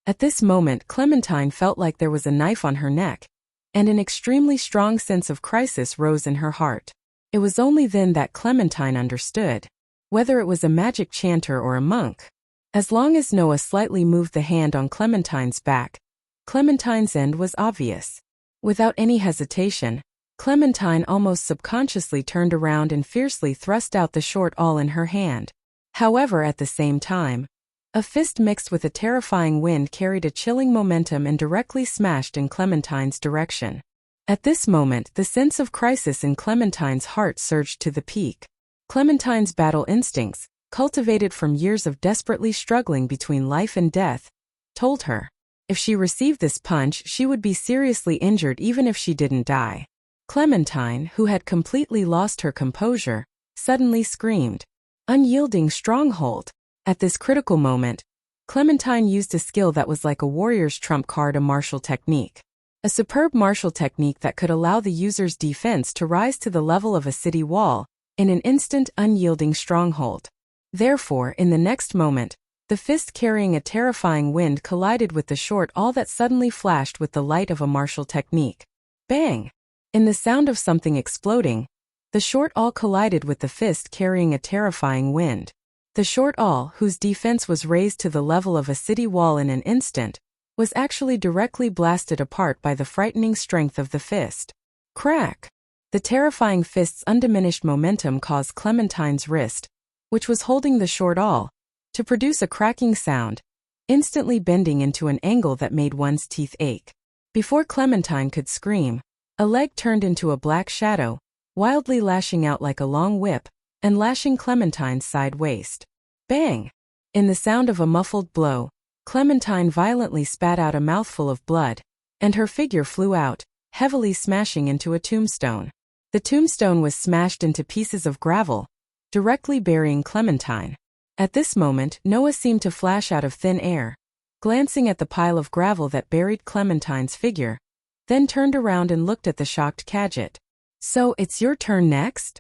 At this moment, Clementine felt like there was a knife on her neck, and an extremely strong sense of crisis rose in her heart. It was only then that Clementine understood, whether it was a magic chanter or a monk. As long as Noah slightly moved the hand on Clementine's back, Clementine's end was obvious. Without any hesitation, Clementine almost subconsciously turned around and fiercely thrust out the short awl in her hand. However, at the same time, a fist mixed with a terrifying wind carried a chilling momentum and directly smashed in Clementine's direction. At this moment, the sense of crisis in Clementine's heart surged to the peak. Clementine's battle instincts, cultivated from years of desperately struggling between life and death, told her, if she received this punch, she would be seriously injured even if she didn't die. Clementine, who had completely lost her composure, suddenly screamed, "Unyielding stronghold!" At this critical moment, Clementine used a skill that was like a warrior's trump card, a martial technique. A superb martial technique that could allow the user's defense to rise to the level of a city wall, in an instant. Unyielding stronghold. Therefore, in the next moment, the fist carrying a terrifying wind collided with the short awl that suddenly flashed with the light of a martial technique. Bang! In the sound of something exploding, the short awl collided with the fist carrying a terrifying wind. The short awl, whose defense was raised to the level of a city wall in an instant, was actually directly blasted apart by the frightening strength of the fist. Crack! The terrifying fist's undiminished momentum caused Clementine's wrist, which was holding the short awl, to produce a cracking sound, instantly bending into an angle that made one's teeth ache. Before Clementine could scream, a leg turned into a black shadow, wildly lashing out like a long whip, and lashing Clementine's side waist. Bang! In the sound of a muffled blow, Clementine violently spat out a mouthful of blood, and her figure flew out, heavily smashing into a tombstone. The tombstone was smashed into pieces of gravel, directly burying Clementine. At this moment, Noah seemed to flash out of thin air, glancing at the pile of gravel that buried Clementine's figure, then turned around and looked at the shocked Kadjit. "So it's your turn next?"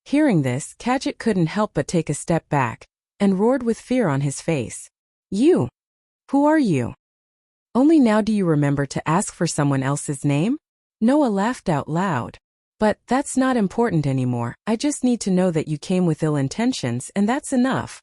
Hearing this, Kadjit couldn't help but take a step back, and roared with fear on his face. "You? Who are you? Only now do you remember to ask for someone else's name?" Noah laughed out loud. "But that's not important anymore. I just need to know that you came with ill intentions, and that's enough."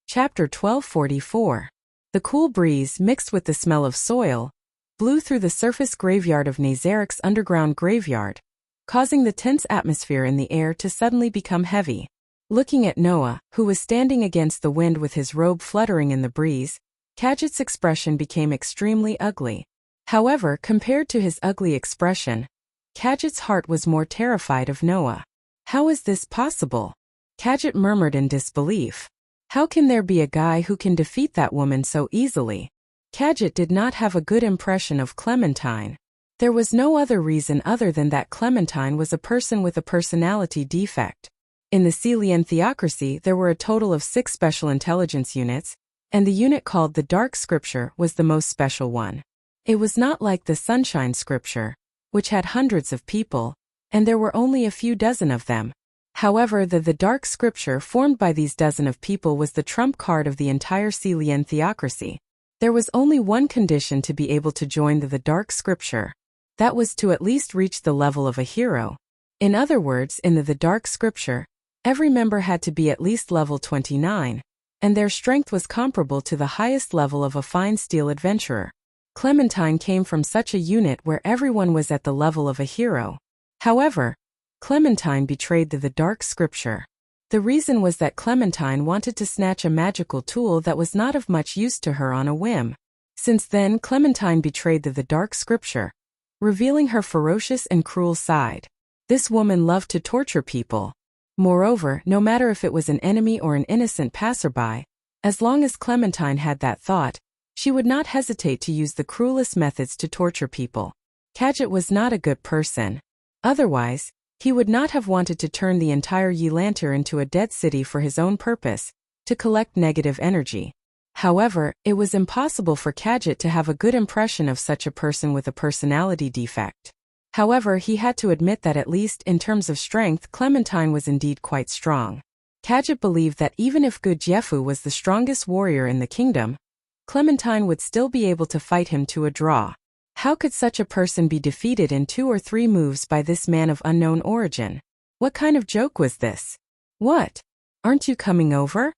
Chapter 1244. The cool breeze, mixed with the smell of soil, blew through the surface graveyard of Nazarik's underground graveyard, causing the tense atmosphere in the air to suddenly become heavy. Looking at Noah, who was standing against the wind with his robe fluttering in the breeze, Kadjit's expression became extremely ugly. However, compared to his ugly expression, Kadjit's heart was more terrified of Noah. "How is this possible?" Kadjit murmured in disbelief. "How can there be a guy who can defeat that woman so easily?" Kadjit did not have a good impression of Clementine. There was no other reason other than that Clementine was a person with a personality defect. In the Celian theocracy there were a total of 6 special intelligence units, and the unit called the Dark Scripture was the most special one. It was not like the Sunshine Scripture, which had hundreds of people, and there were only a few dozen of them. However, the Dark Scripture formed by these dozen of people was the trump card of the entire Celian theocracy. There was only one condition to be able to join the Dark Scripture. That was to at least reach the level of a hero. In other words, in the Dark Scripture, every member had to be at least level 29, and their strength was comparable to the highest level of a fine steel adventurer. Clementine came from such a unit where everyone was at the level of a hero. However, Clementine betrayed the Dark Scripture. The reason was that Clementine wanted to snatch a magical tool that was not of much use to her on a whim. Since then, Clementine betrayed the Dark Scripture, revealing her ferocious and cruel side. This woman loved to torture people. Moreover, no matter if it was an enemy or an innocent passerby, as long as Clementine had that thought, she would not hesitate to use the cruelest methods to torture people. Kadjit was not a good person. Otherwise, he would not have wanted to turn the entire Yelantir into a dead city for his own purpose, to collect negative energy. However, it was impossible for Kadjit to have a good impression of such a person with a personality defect. However, he had to admit that at least in terms of strength, Clementine was indeed quite strong. Kadjit believed that even if Good Jefu was the strongest warrior in the kingdom, Clementine would still be able to fight him to a draw. How could such a person be defeated in 2 or 3 moves by this man of unknown origin? What kind of joke was this? "What? Aren't you coming over?"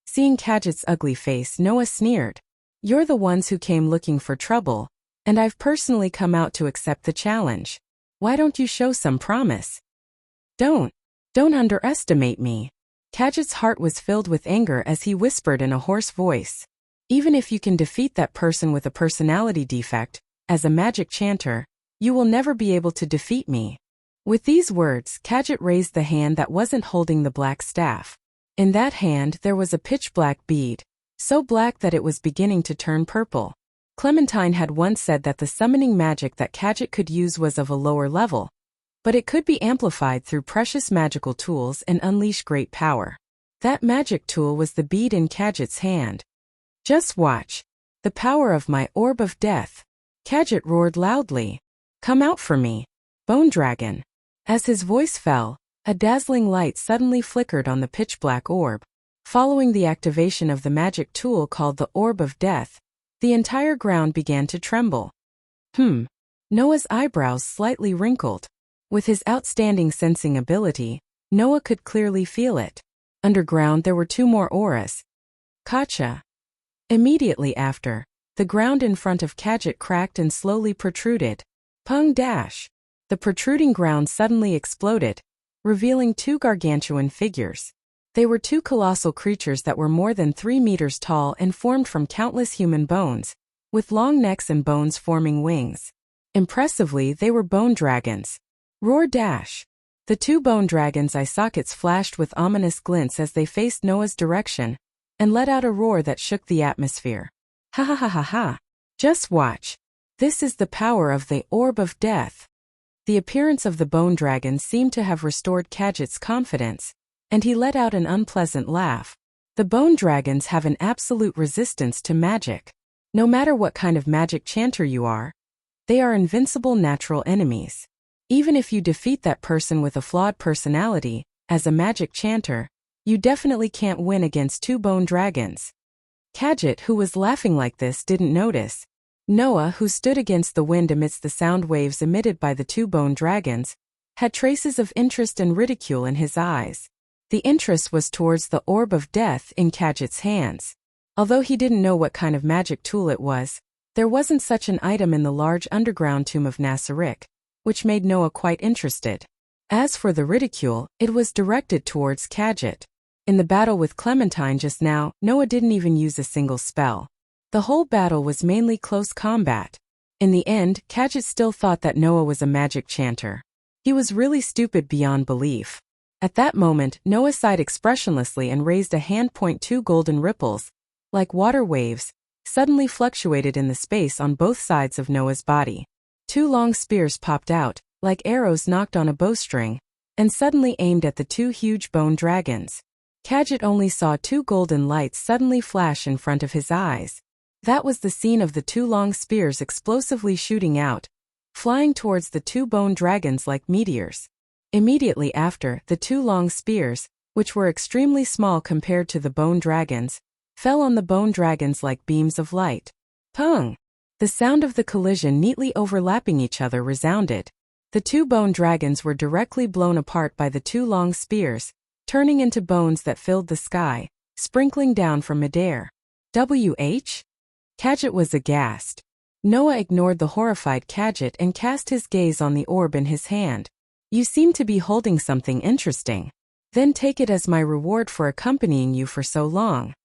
Seeing Kadjit's ugly face, Noah sneered. "You're the ones who came looking for trouble, and I've personally come out to accept the challenge. Why don't you show some promise?" Don't underestimate me." Kadjit's heart was filled with anger as he whispered in a hoarse voice. "Even if you can defeat that person with a personality defect, as a magic chanter, you will never be able to defeat me." With these words, Kadjit raised the hand that wasn't holding the black staff. In that hand there was a pitch-black bead, so black that it was beginning to turn purple. Clementine had once said that the summoning magic that Kadjit could use was of a lower level, but it could be amplified through precious magical tools and unleash great power. That magic tool was the bead in Kadjit's hand. "Just watch. The power of my orb of death." Kadjit roared loudly. "Come out for me, Bone Dragon." As his voice fell, a dazzling light suddenly flickered on the pitch-black orb. Following the activation of the magic tool called the Orb of Death, the entire ground began to tremble. Noah's eyebrows slightly wrinkled. With his outstanding sensing ability, Noah could clearly feel it. Underground there were 2 more auras. Kacha. Immediately after, the ground in front of Kadjit cracked and slowly protruded. Pung dash! The protruding ground suddenly exploded, revealing 2 gargantuan figures. They were 2 colossal creatures that were more than 3 meters tall and formed from countless human bones, with long necks and bones forming wings. Impressively, they were bone dragons. Roar dash. The two bone dragons' eye sockets flashed with ominous glints as they faced Noah's direction, and let out a roar that shook the atmosphere. Ha ha ha ha ha. Just watch. This is the power of the Orb of Death. The appearance of the bone dragon seemed to have restored Kadget's confidence, and he let out an unpleasant laugh. The bone dragons have an absolute resistance to magic. No matter what kind of magic chanter you are, they are invincible natural enemies. Even if you defeat that person with a flawed personality, as a magic chanter, you definitely can't win against two bone dragons. Kadget, who was laughing like this, didn't notice. Noah, who stood against the wind amidst the sound waves emitted by the two bone dragons, had traces of interest and ridicule in his eyes. The interest was towards the Orb of Death in Kadget's hands. Although he didn't know what kind of magic tool it was, there wasn't such an item in the large underground tomb of Nassarik, which made Noah quite interested. As for the ridicule, it was directed towards Kadget. In the battle with Clementine just now, Noah didn't even use a single spell. The whole battle was mainly close combat. In the end, Kadget still thought that Noah was a magic chanter. He was really stupid beyond belief. At that moment, Noah sighed expressionlessly and raised a hand. Two golden ripples, like water waves, suddenly fluctuated in the space on both sides of Noah's body. Two long spears popped out, like arrows knocked on a bowstring, and suddenly aimed at the two huge bone dragons. Kadget only saw two golden lights suddenly flash in front of his eyes. That was the scene of the two long spears explosively shooting out, flying towards the two bone dragons like meteors. Immediately after, the two long spears, which were extremely small compared to the bone dragons, fell on the bone dragons like beams of light. Pung! The sound of the collision neatly overlapping each other resounded. The two bone dragons were directly blown apart by the two long spears, turning into bones that filled the sky, sprinkling down from midair. WH? Kadget was aghast. Noah ignored the horrified Kadget and cast his gaze on the orb in his hand. You seem to be holding something interesting. Then take it as my reward for accompanying you for so long.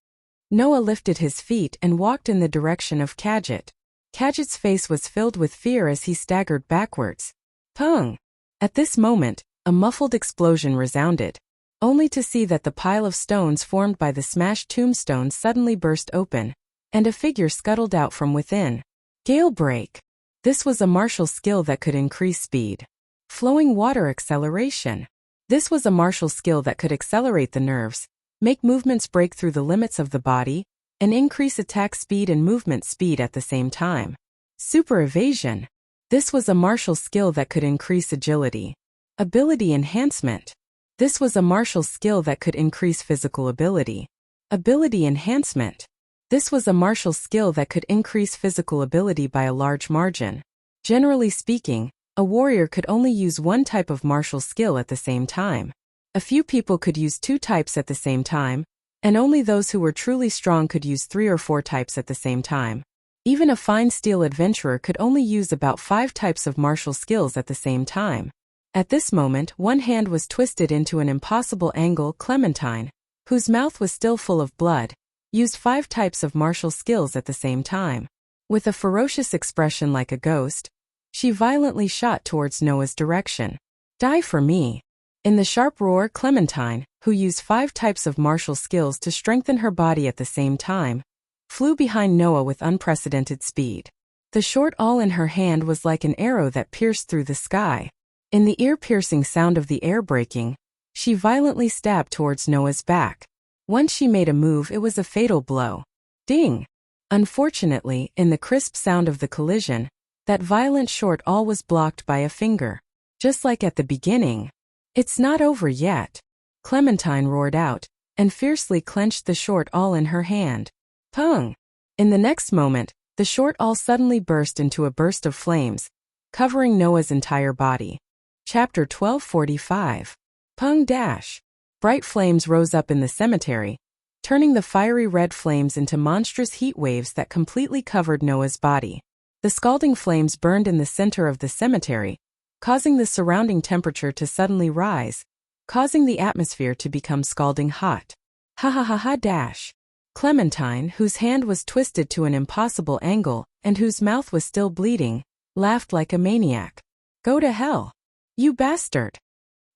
Noah lifted his feet and walked in the direction of Kadget. Kadget's face was filled with fear as he staggered backwards. Pung! At this moment, a muffled explosion resounded, only to see that the pile of stones formed by the smashed tombstones suddenly burst open, and a figure scuttled out from within. Gale break! This was a martial skill that could increase speed. Flowing water acceleration. This was a martial skill that could accelerate the nerves, make movements break through the limits of the body, and increase attack speed and movement speed at the same time. Super evasion. This was a martial skill that could increase agility. Ability enhancement. This was a martial skill that could increase physical ability. Ability enhancement. This was a martial skill that could increase physical ability by a large margin. Generally speaking, a warrior could only use one type of martial skill at the same time. A few people could use two types at the same time, and only those who were truly strong could use 3 or 4 types at the same time. Even a fine steel adventurer could only use about 5 types of martial skills at the same time. At this moment, one hand was twisted into an impossible angle. Clementine, whose mouth was still full of blood, used 5 types of martial skills at the same time. With a ferocious expression like a ghost, she violently shot towards Noah's direction. Die for me! In the sharp roar, Clementine, who used 5 types of martial skills to strengthen her body at the same time, flew behind Noah with unprecedented speed. The short awl in her hand was like an arrow that pierced through the sky. In the ear-piercing sound of the air breaking, she violently stabbed towards Noah's back. Once she made a move, it was a fatal blow. Ding! Unfortunately, in the crisp sound of the collision, that violent short awl was blocked by a finger. Just like at the beginning. It's not over yet. Clementine roared out, and fiercely clenched the short awl in her hand. Pung! In the next moment, the short awl suddenly burst into a burst of flames, covering Noah's entire body. Chapter 1245. Pung dash! Bright flames rose up in the cemetery, turning the fiery red flames into monstrous heat waves that completely covered Noah's body. The scalding flames burned in the center of the cemetery, causing the surrounding temperature to suddenly rise, causing the atmosphere to become scalding hot. Ha ha ha ha dash! Clementine, whose hand was twisted to an impossible angle and whose mouth was still bleeding, laughed like a maniac. "Go to hell, you bastard."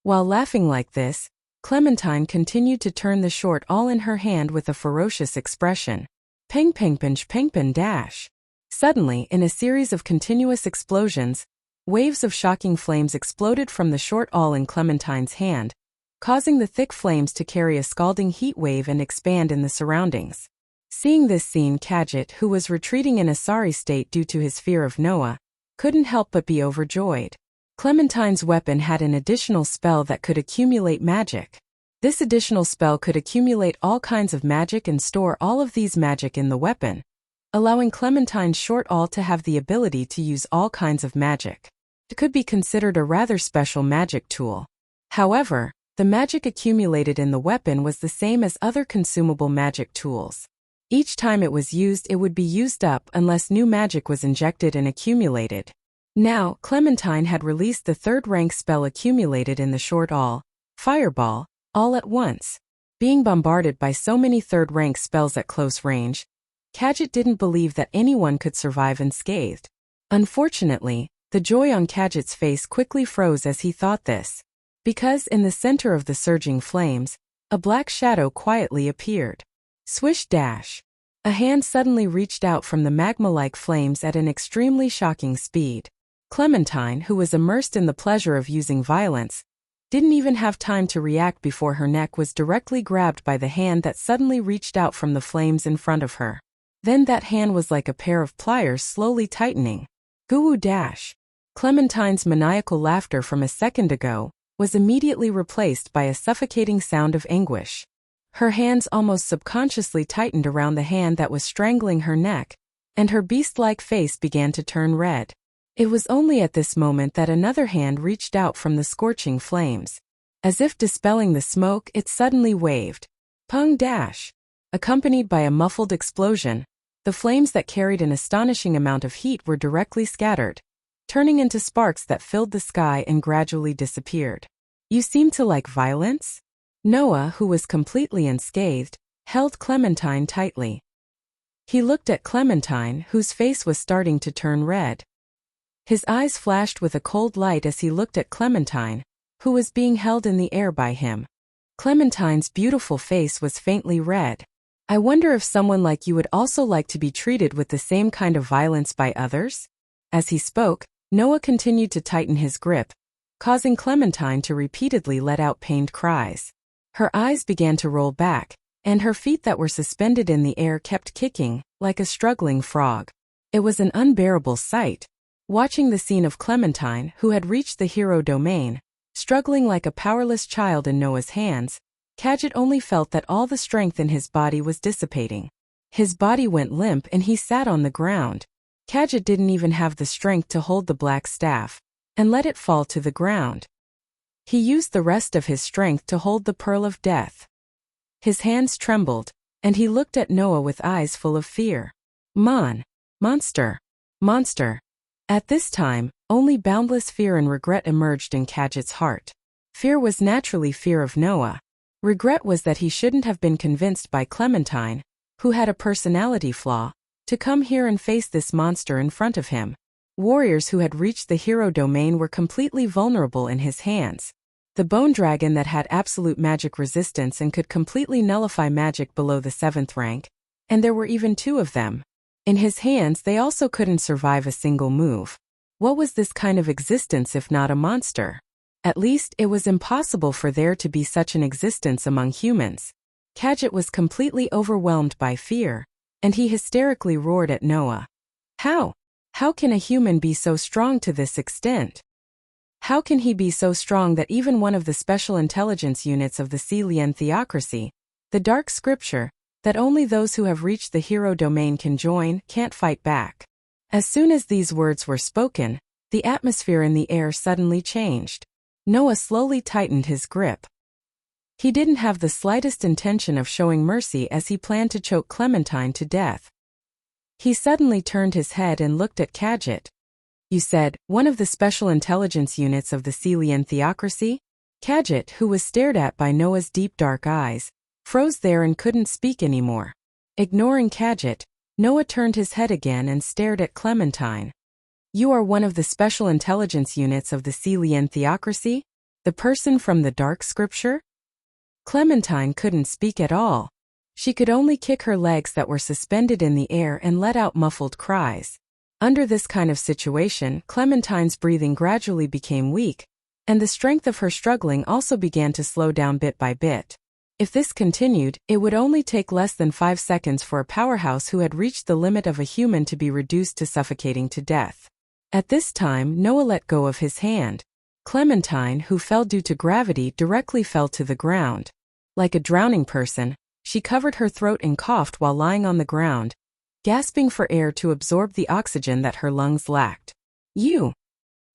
While laughing like this, Clementine continued to turn the short awl in her hand with a ferocious expression. Ping ping pinch ping ping dash. Suddenly, in a series of continuous explosions, waves of shocking flames exploded from the short awl in Clementine's hand, causing the thick flames to carry a scalding heat wave and expand in the surroundings. Seeing this scene, Kadjit, who was retreating in a sorry state due to his fear of Noah, couldn't help but be overjoyed. Clementine's weapon had an additional spell that could accumulate magic. This additional spell could accumulate all kinds of magic and store all of these magic in the weapon, allowing Clementine's short awl to have the ability to use all kinds of magic. It could be considered a rather special magic tool. However, the magic accumulated in the weapon was the same as other consumable magic tools. Each time it was used, it would be used up unless new magic was injected and accumulated. Now, Clementine had released the third-rank spell accumulated in the short awl, Fireball, all at once. Being bombarded by so many third-rank spells at close range, Kadjit didn't believe that anyone could survive unscathed. Unfortunately, the joy on Kadjit's face quickly froze as he thought this. Because in the center of the surging flames, a black shadow quietly appeared. Swish dash. A hand suddenly reached out from the magma-like flames at an extremely shocking speed. Clementine, who was immersed in the pleasure of using violence, didn't even have time to react before her neck was directly grabbed by the hand that suddenly reached out from the flames in front of her. Then that hand was like a pair of pliers slowly tightening. Goo dash. Clementine's maniacal laughter from a second ago was immediately replaced by a suffocating sound of anguish. Her hands almost subconsciously tightened around the hand that was strangling her neck, and her beast-like face began to turn red. It was only at this moment that another hand reached out from the scorching flames. As if dispelling the smoke, it suddenly waved. Pung dash. Accompanied by a muffled explosion, the flames that carried an astonishing amount of heat were directly scattered, turning into sparks that filled the sky and gradually disappeared. You seem to like violence? Noah, who was completely unscathed, held Clementine tightly. He looked at Clementine, whose face was starting to turn red. His eyes flashed with a cold light as he looked at Clementine, who was being held in the air by him. Clementine's beautiful face was faintly red. I wonder if someone like you would also like to be treated with the same kind of violence by others? As he spoke, Noah continued to tighten his grip, causing Clementine to repeatedly let out pained cries. Her eyes began to roll back, and her feet that were suspended in the air kept kicking, like a struggling frog. It was an unbearable sight. Watching the scene of Clementine, who had reached the hero domain, struggling like a powerless child in Noah's hands, Kadjit only felt that all the strength in his body was dissipating. His body went limp and he sat on the ground. Kadjit didn't even have the strength to hold the black staff and let it fall to the ground. He used the rest of his strength to hold the pearl of death. His hands trembled, and he looked at Noah with eyes full of fear. Monster. At this time, only boundless fear and regret emerged in Kadjit's heart. Fear was naturally fear of Noah. Regret was that he shouldn't have been convinced by Clementine, who had a personality flaw, to come here and face this monster in front of him. Warriors who had reached the hero domain were completely vulnerable in his hands. The bone dragon that had absolute magic resistance and could completely nullify magic below the 7th rank, and there were even 2 of them. In his hands they also couldn't survive a single move. What was this kind of existence if not a monster? At least it was impossible for there to be such an existence among humans. Kadjit was completely overwhelmed by fear, and he hysterically roared at Noah. How can a human be so strong to this extent? How can he be so strong that even one of the special intelligence units of the Celian theocracy, the dark scripture, that only those who have reached the hero domain can join, can't fight back? As soon as these words were spoken, the atmosphere in the air suddenly changed. Noah slowly tightened his grip. He didn't have the slightest intention of showing mercy as he planned to choke Clementine to death. He suddenly turned his head and looked at Kadjit. You said, one of the special intelligence units of the Celian theocracy? Kadjit, who was stared at by Noah's deep dark eyes, froze there and couldn't speak anymore. Ignoring Kadjit, Noah turned his head again and stared at Clementine. You are one of the special intelligence units of the Celian theocracy? The person from the dark scripture? Clementine couldn't speak at all. She could only kick her legs that were suspended in the air and let out muffled cries. Under this kind of situation, Clementine's breathing gradually became weak, and the strength of her struggling also began to slow down bit by bit. If this continued, it would only take less than 5 seconds for a powerhouse who had reached the limit of a human to be reduced to suffocating to death. At this time, Noah let go of his hand. Clementine, who fell due to gravity, directly fell to the ground. Like a drowning person, she covered her throat and coughed while lying on the ground, gasping for air to absorb the oxygen that her lungs lacked. You!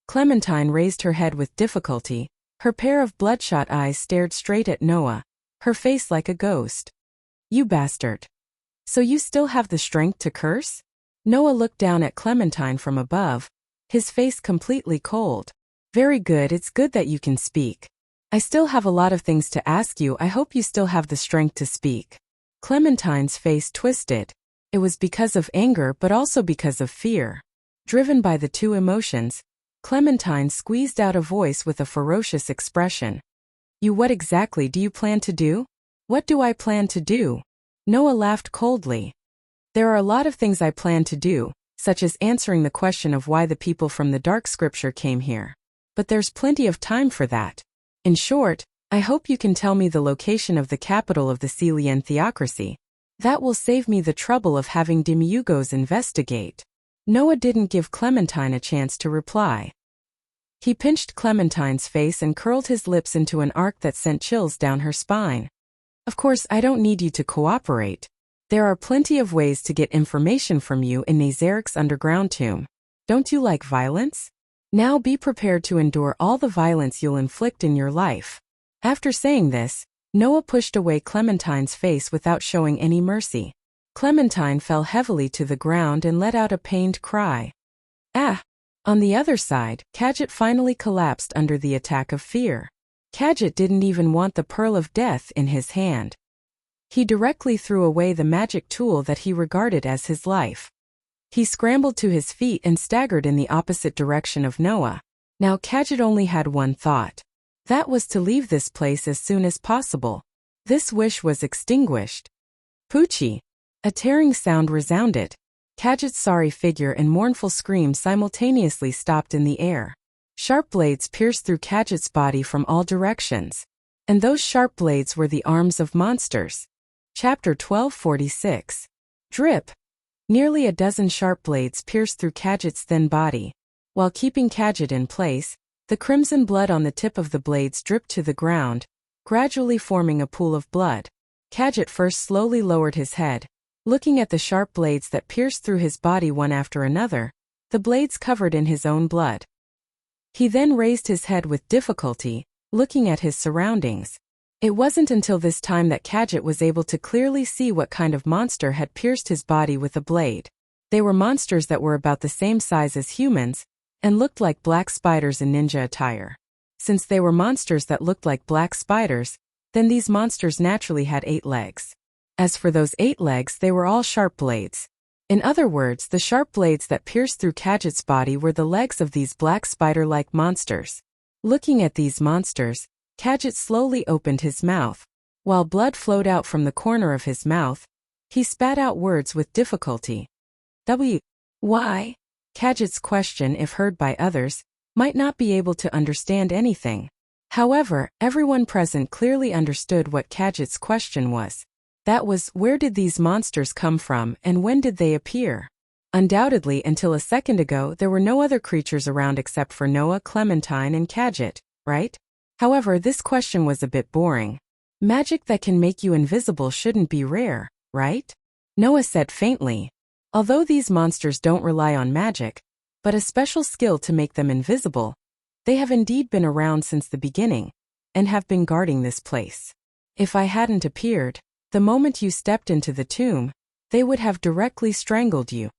Clementine raised her head with difficulty. Her pair of bloodshot eyes stared straight at Noah, her face like a ghost. You bastard! So you still have the strength to curse? Noah looked down at Clementine from above, his face completely cold. Very good, it's good that you can speak. I still have a lot of things to ask you. I hope you still have the strength to speak. Clementine's face twisted. It was because of anger but also because of fear. Driven by the two emotions, Clementine squeezed out a voice with a ferocious expression. What exactly do you plan to do? What do I plan to do? Noah laughed coldly. There are a lot of things I plan to do, such as answering the question of why the people from the dark scripture came here. But there's plenty of time for that. In short, I hope you can tell me the location of the capital of the Celian theocracy. That will save me the trouble of having Demiurgos investigate. Noah didn't give Clementine a chance to reply. He pinched Clementine's face and curled his lips into an arc that sent chills down her spine. Of course, I don't need you to cooperate. There are plenty of ways to get information from you in Nazarik's underground tomb. Don't you like violence? Now be prepared to endure all the violence you'll inflict in your life. After saying this, Noah pushed away Clementine's face without showing any mercy. Clementine fell heavily to the ground and let out a pained cry. Ah! On the other side, Kadjit finally collapsed under the attack of fear. Kadjit didn't even want the pearl of death in his hand. He directly threw away the magic tool that he regarded as his life. He scrambled to his feet and staggered in the opposite direction of Noah. Now Kadjit only had one thought. That was to leave this place as soon as possible. This wish was extinguished. Poochie! A tearing sound resounded. Kadjit's sorry figure and mournful scream simultaneously stopped in the air. Sharp blades pierced through Kadjit's body from all directions. And those sharp blades were the arms of monsters. Chapter 1246. Drip! Nearly a dozen sharp blades pierced through Kadjit's thin body. While keeping Kadjit in place, the crimson blood on the tip of the blades dripped to the ground, gradually forming a pool of blood. Kadjit first slowly lowered his head, looking at the sharp blades that pierced through his body one after another, the blades covered in his own blood. He then raised his head with difficulty, looking at his surroundings. It wasn't until this time that Kadjit was able to clearly see what kind of monster had pierced his body with a blade. They were monsters that were about the same size as humans, and looked like black spiders in ninja attire. Since they were monsters that looked like black spiders, then these monsters naturally had 8 legs. As for those 8 legs, they were all sharp blades. In other words, the sharp blades that pierced through Kadjit's body were the legs of these black spider-like monsters. Looking at these monsters, Kadjit slowly opened his mouth. While blood flowed out from the corner of his mouth, he spat out words with difficulty. Why? Kadjit's question, if heard by others, might not be able to understand anything. However, everyone present clearly understood what Kadjit's question was. That was, where did these monsters come from and when did they appear? Undoubtedly, until a second ago, there were no other creatures around except for Noah, Clementine, and Kadjit, right? However, this question was a bit boring. Magic that can make you invisible shouldn't be rare, right? Noah said faintly. Although these monsters don't rely on magic, but a special skill to make them invisible, they have indeed been around since the beginning, and have been guarding this place. If I hadn't appeared, the moment you stepped into the tomb, they would have directly strangled you.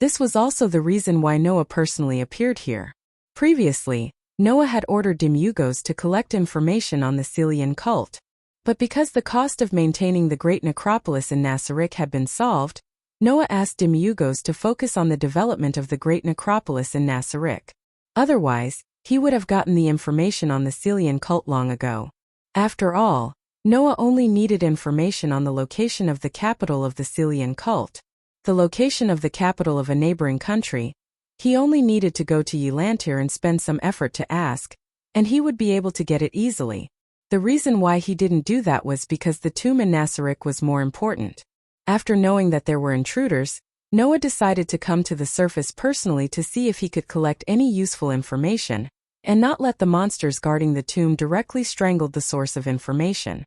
This was also the reason why Noah personally appeared here. Previously, Noah had ordered Demiurgos to collect information on the Celian cult. But because the cost of maintaining the great necropolis in Nazarik had been solved, Noah asked Demyugos to focus on the development of the great necropolis in Nasariq. Otherwise, he would have gotten the information on the Celian cult long ago. After all, Noah only needed information on the location of the capital of the Celian cult, the location of the capital of a neighboring country. He only needed to go to Elantir and spend some effort to ask, and he would be able to get it easily. The reason why he didn't do that was because the tomb in Nasariq was more important. After knowing that there were intruders, Noah decided to come to the surface personally to see if he could collect any useful information, and not let the monsters guarding the tomb directly strangle the source of information.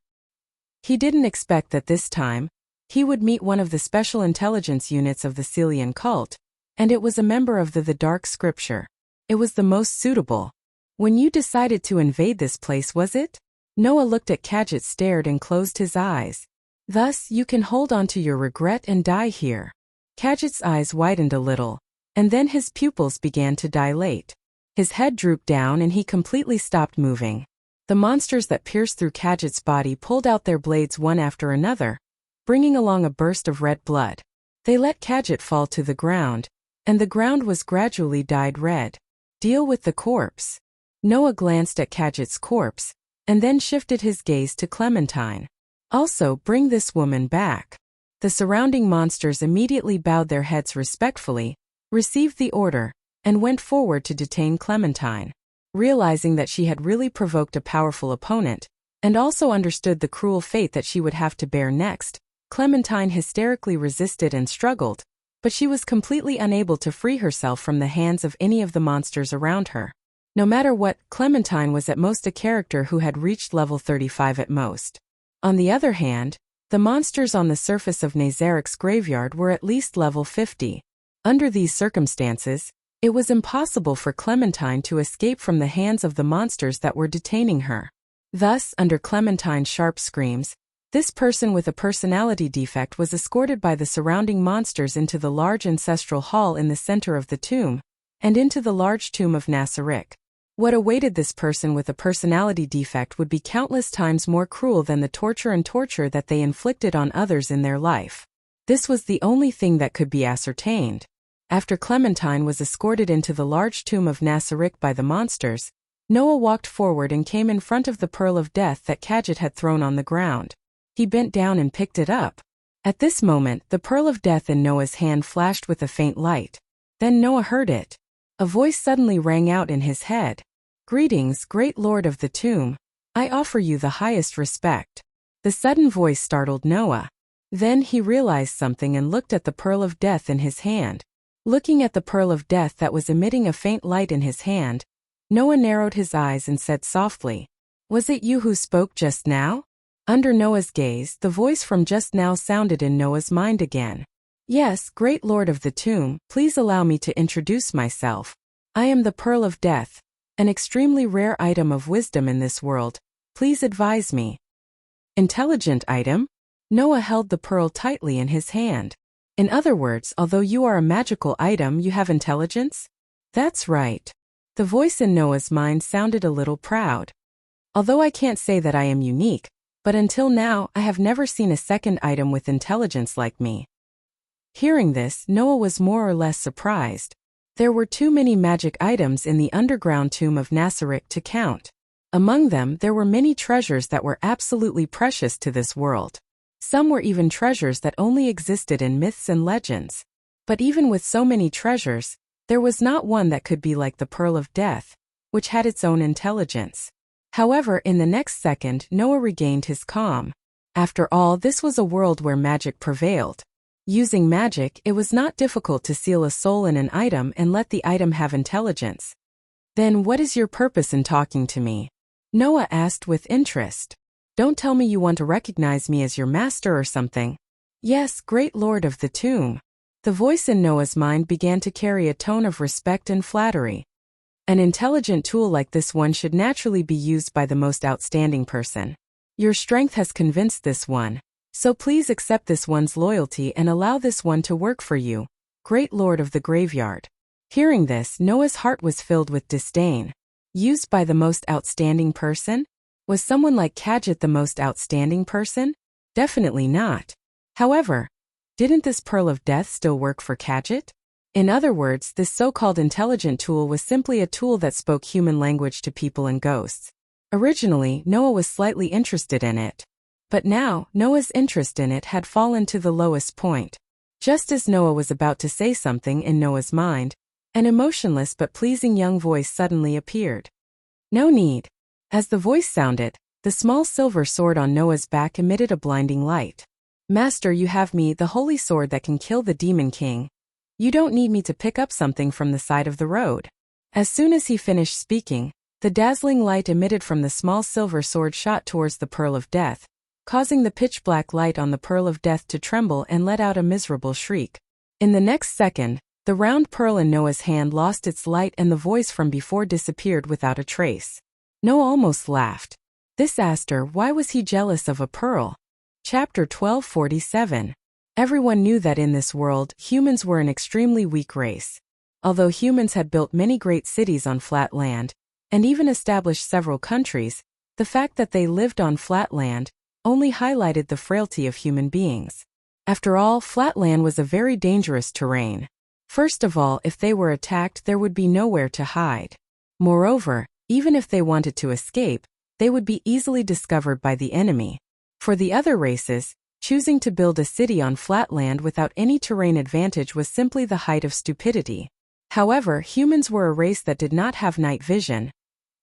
He didn't expect that this time, he would meet one of the special intelligence units of the Celian cult, and it was a member of the Dark Scripture. It was the most suitable. When you decided to invade this place, was it? Noah looked at Kadjit, stared and closed his eyes. Thus, you can hold on to your regret and die here. Kadjit's eyes widened a little, and then his pupils began to dilate. His head drooped down and he completely stopped moving. The monsters that pierced through Kadjit's body pulled out their blades one after another, bringing along a burst of red blood. They let Kadjit fall to the ground, and the ground was gradually dyed red. Deal with the corpse. Noah glanced at Kadjit's corpse, and then shifted his gaze to Clementine. Also, bring this woman back. The surrounding monsters immediately bowed their heads respectfully, received the order, and went forward to detain Clementine. Realizing that she had really provoked a powerful opponent, and also understood the cruel fate that she would have to bear next, Clementine hysterically resisted and struggled, but she was completely unable to free herself from the hands of any of the monsters around her. No matter what, Clementine was at most a character who had reached level 35 at most. On the other hand, the monsters on the surface of Nazarick's graveyard were at least level 50. Under these circumstances, it was impossible for Clementine to escape from the hands of the monsters that were detaining her. Thus, under Clementine's sharp screams, this person with a personality defect was escorted by the surrounding monsters into the large ancestral hall in the center of the tomb, and into the large tomb of Nasarick. What awaited this person with a personality defect would be countless times more cruel than the torture that they inflicted on others in their life. This was the only thing that could be ascertained. After Clementine was escorted into the large tomb of Nasarick by the monsters, Noah walked forward and came in front of the Pearl of Death that Kadjit had thrown on the ground. He bent down and picked it up. At this moment, the Pearl of Death in Noah's hand flashed with a faint light. Then Noah heard it. A voice suddenly rang out in his head. "Greetings, great lord of the tomb. I offer you the highest respect." The sudden voice startled Noah. Then he realized something and looked at the Pearl of Death in his hand. Looking at the Pearl of Death that was emitting a faint light in his hand, Noah narrowed his eyes and said softly, "Was it you who spoke just now?" Under Noah's gaze, the voice from just now sounded in Noah's mind again. "Yes, great lord of the tomb, please allow me to introduce myself. I am the Pearl of Death, an extremely rare item of wisdom in this world. Please advise me." Intelligent item? Noah held the pearl tightly in his hand. In other words, although you are a magical item, you have intelligence? That's right. The voice in Noah's mind sounded a little proud. Although I can't say that I am unique, but until now I have never seen a second item with intelligence like me. Hearing this, Noah was more or less surprised. There were too many magic items in the underground tomb of Nasarick to count. Among them, there were many treasures that were absolutely precious to this world. Some were even treasures that only existed in myths and legends. But even with so many treasures, there was not one that could be like the Pearl of Death, which had its own intelligence. However, in the next second, Noah regained his calm. After all, this was a world where magic prevailed. Using magic, it was not difficult to seal a soul in an item and let the item have intelligence. "Then what is your purpose in talking to me?" Noah asked with interest. "Don't tell me you want to recognize me as your master or something." "Yes, great lord of the tomb." The voice in Noah's mind began to carry a tone of respect and flattery. An intelligent tool like this one should naturally be used by the most outstanding person. Your strength has convinced this one. So please accept this one's loyalty and allow this one to work for you, great lord of the graveyard. Hearing this, Noah's heart was filled with disdain. Used by the most outstanding person? Was someone like Kadjit the most outstanding person? Definitely not. However, Didn't this pearl of death still work for Kadjit? In other words, this so-called intelligent tool was simply a tool that spoke human language to people and ghosts. Originally, Noah was slightly interested in it. But now, Noah's interest in it had fallen to the lowest point. Just as Noah was about to say something in Noah's mind, an emotionless but pleasing young voice suddenly appeared. No need. As the voice sounded, the small silver sword on Noah's back emitted a blinding light. Master, you have me, the holy sword that can kill the demon king. You don't need me to pick up something from the side of the road. As soon as he finished speaking, the dazzling light emitted from the small silver sword shot towards the pearl of death, causing the pitch-black light on the pearl of death to tremble and let out a miserable shriek. In the next second, the round pearl in Noah's hand lost its light and the voice from before disappeared without a trace. Noah almost laughed. This aster, why was he jealous of a pearl? Chapter 1247. Everyone knew that in this world, humans were an extremely weak race. Although humans had built many great cities on flat land, and even established several countries, the fact that they lived on flat land only highlighted the frailty of human beings. After all, flat land was a very dangerous terrain. First of all, if they were attacked, there would be nowhere to hide. Moreover, even if they wanted to escape, they would be easily discovered by the enemy. For the other races, choosing to build a city on flat land without any terrain advantage was simply the height of stupidity. However, humans were a race that did not have night vision,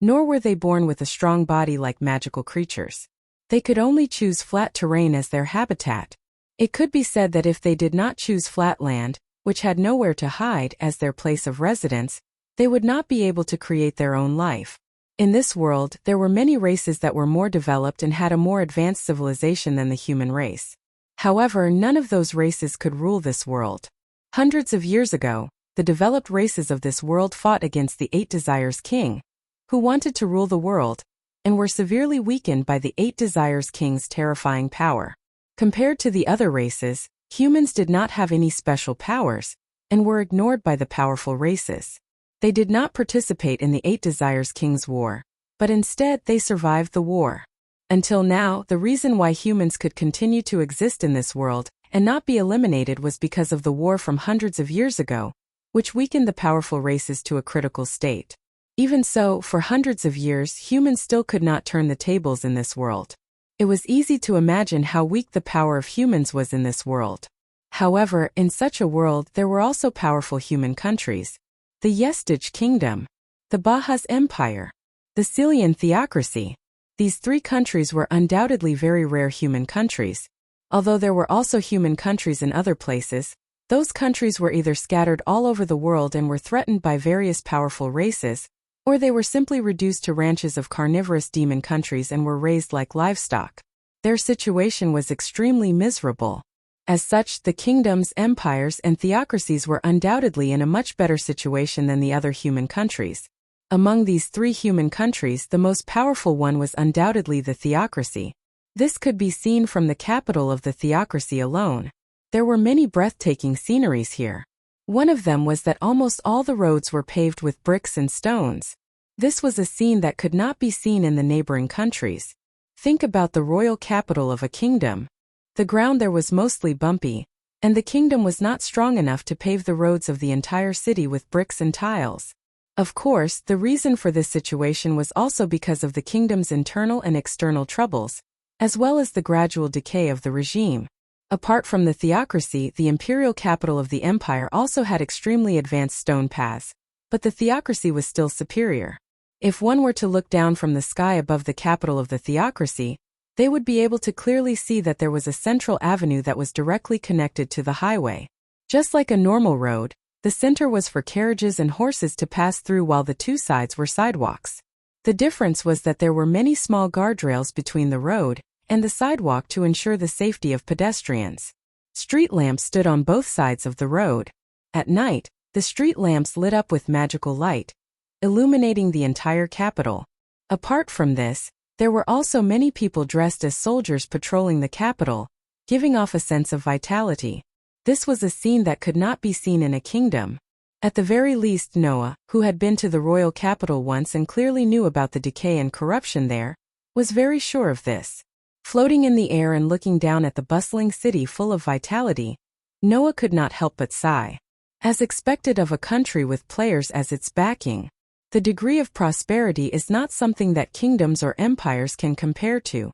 nor were they born with a strong body like magical creatures. They could only choose flat terrain as their habitat. It could be said that if they did not choose flat land, which had nowhere to hide as their place of residence, they would not be able to create their own life. In this world, there were many races that were more developed and had a more advanced civilization than the human race. However, none of those races could rule this world. Hundreds of years ago, the developed races of this world fought against the Eight Desires King, who wanted to rule the world, and were severely weakened by the Eight Desires King's terrifying power. Compared to the other races, humans did not have any special powers, and were ignored by the powerful races. They did not participate in the Eight Desires King's war, but instead they survived the war. Until now, the reason why humans could continue to exist in this world and not be eliminated was because of the war from hundreds of years ago, which weakened the powerful races to a critical state. Even so, for hundreds of years, humans still could not turn the tables in this world. It was easy to imagine how weak the power of humans was in this world. However, in such a world, there were also powerful human countries. The Yestage Kingdom, the Bahas Empire, the Celian Theocracy. These three countries were undoubtedly very rare human countries. Although there were also human countries in other places, those countries were either scattered all over the world and were threatened by various powerful races, or they were simply reduced to ranches of carnivorous demon countries and were raised like livestock. Their situation was extremely miserable. As such, the kingdoms, empires, and theocracies were undoubtedly in a much better situation than the other human countries. Among these three human countries, the most powerful one was undoubtedly the theocracy. This could be seen from the capital of the theocracy alone. There were many breathtaking sceneries here. One of them was that almost all the roads were paved with bricks and stones. This was a scene that could not be seen in the neighboring countries. Think about the royal capital of a kingdom. The ground there was mostly bumpy, and the kingdom was not strong enough to pave the roads of the entire city with bricks and tiles. Of course, the reason for this situation was also because of the kingdom's internal and external troubles, as well as the gradual decay of the regime. Apart from the theocracy, the imperial capital of the empire also had extremely advanced stone paths, but the theocracy was still superior. If one were to look down from the sky above the capital of the theocracy, they would be able to clearly see that there was a central avenue that was directly connected to the highway. Just like a normal road, the center was for carriages and horses to pass through while the two sides were sidewalks. The difference was that there were many small guardrails between the road and the sidewalk to ensure the safety of pedestrians. Street lamps stood on both sides of the road. At night, the street lamps lit up with magical light, illuminating the entire capital. Apart from this, there were also many people dressed as soldiers patrolling the capital, giving off a sense of vitality. This was a scene that could not be seen in a kingdom. At the very least, Noah, who had been to the royal capital once and clearly knew about the decay and corruption there, was very sure of this. Floating in the air and looking down at the bustling city full of vitality, Noah could not help but sigh. As expected of a country with players as its backing, the degree of prosperity is not something that kingdoms or empires can compare to.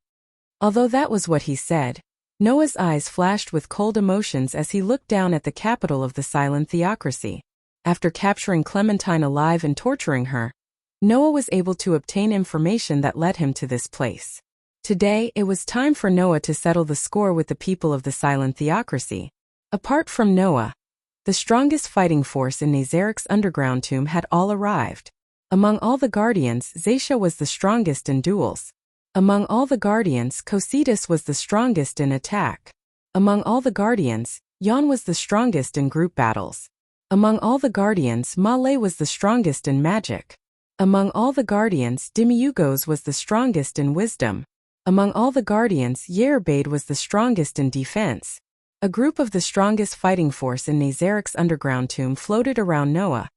Although that was what he said, Noah's eyes flashed with cold emotions as he looked down at the capital of the silent theocracy. After capturing Clementine alive and torturing her, Noah was able to obtain information that led him to this place. Today, it was time for Noah to settle the score with the people of the silent theocracy. Apart from Noah, the strongest fighting force in Nazarik's underground tomb had all arrived. Among all the guardians, Zaisha was the strongest in duels. Among all the guardians, Cositas was the strongest in attack. Among all the guardians, Yan was the strongest in group battles. Among all the guardians, Malay was the strongest in magic. Among all the guardians, Demiugos was the strongest in wisdom. Among all the guardians, Yerbade was the strongest in defense. A group of the strongest fighting force in Nazarik's underground tomb floated around Noah,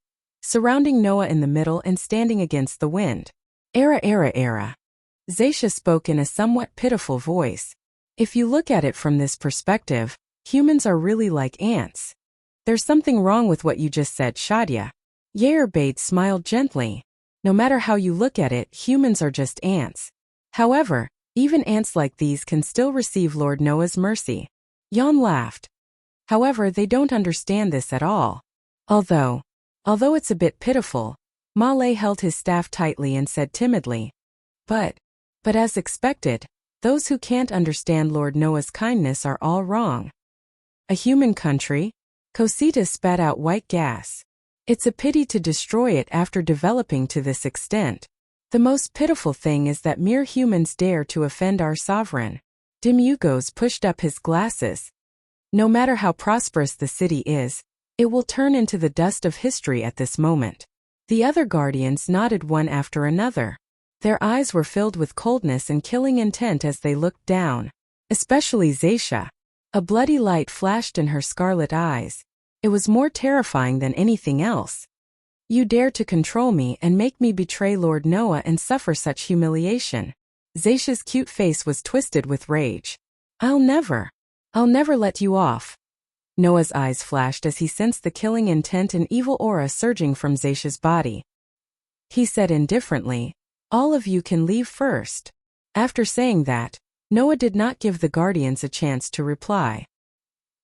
surrounding Noah in the middle and standing against the wind. Era. Zaisha spoke in a somewhat pitiful voice. If you look at it from this perspective, humans are really like ants. There's something wrong with what you just said, Shadia. Yerbade smiled gently. No matter how you look at it, humans are just ants. However, even ants like these can still receive Lord Noah's mercy. Yan laughed. However, they don't understand this at all. Although it's a bit pitiful, Malay held his staff tightly and said timidly, But as expected, those who can't understand Lord Noah's kindness are all wrong. A human country? Cositas spat out white gas. It's a pity to destroy it after developing to this extent. The most pitiful thing is that mere humans dare to offend our sovereign. Demiugos pushed up his glasses. No matter how prosperous the city is, it will turn into the dust of history at this moment. The other guardians nodded one after another. Their eyes were filled with coldness and killing intent as they looked down. Especially Zaisha. A bloody light flashed in her scarlet eyes. It was more terrifying than anything else. You dare to control me and make me betray Lord Noah and suffer such humiliation. Zaisha's cute face was twisted with rage. I'll never let you off. Noah's eyes flashed as he sensed the killing intent and evil aura surging from Zaisha's body. He said indifferently, all of you can leave first. After saying that, Noah did not give the guardians a chance to reply.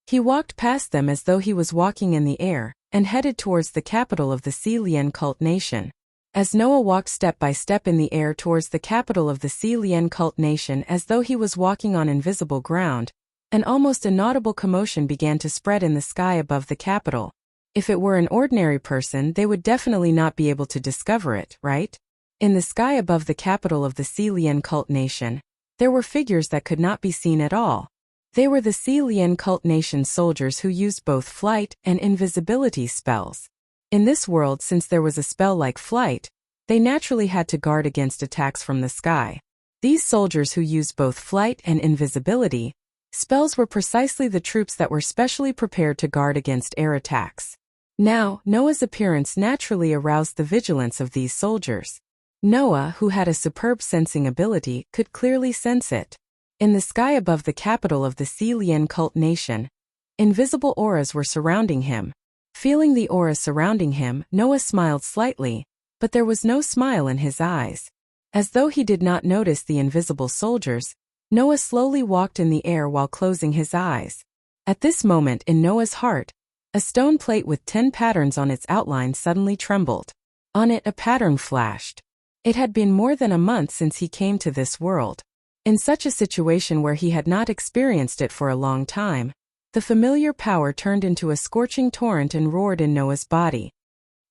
He walked past them as though he was walking in the air, and headed towards the capital of the Sea Lien cult nation. As Noah walked step by step in the air towards the capital of the Sea Lien cult nation as though he was walking on invisible ground, an almost inaudible commotion began to spread in the sky above the capital. If it were an ordinary person, they would definitely not be able to discover it, right? In the sky above the capital of the Sea Lien cult nation, there were figures that could not be seen at all. They were the Sea Lien cult nation soldiers who used both flight and invisibility spells. In this world, since there was a spell like flight, they naturally had to guard against attacks from the sky. These soldiers who used both flight and invisibility spells were precisely the troops that were specially prepared to guard against air attacks. Now, Noah's appearance naturally aroused the vigilance of these soldiers. Noah, who had a superb sensing ability, could clearly sense it. In the sky above the capital of the Sea Lien cult nation, invisible auras were surrounding him. Feeling the aura surrounding him, Noah smiled slightly, but there was no smile in his eyes. As though he did not notice the invisible soldiers, Noah slowly walked in the air while closing his eyes. At this moment in Noah's heart, a stone plate with 10 patterns on its outline suddenly trembled. On it a pattern flashed. It had been more than a month since he came to this world. In such a situation where he had not experienced it for a long time, the familiar power turned into a scorching torrent and roared in Noah's body.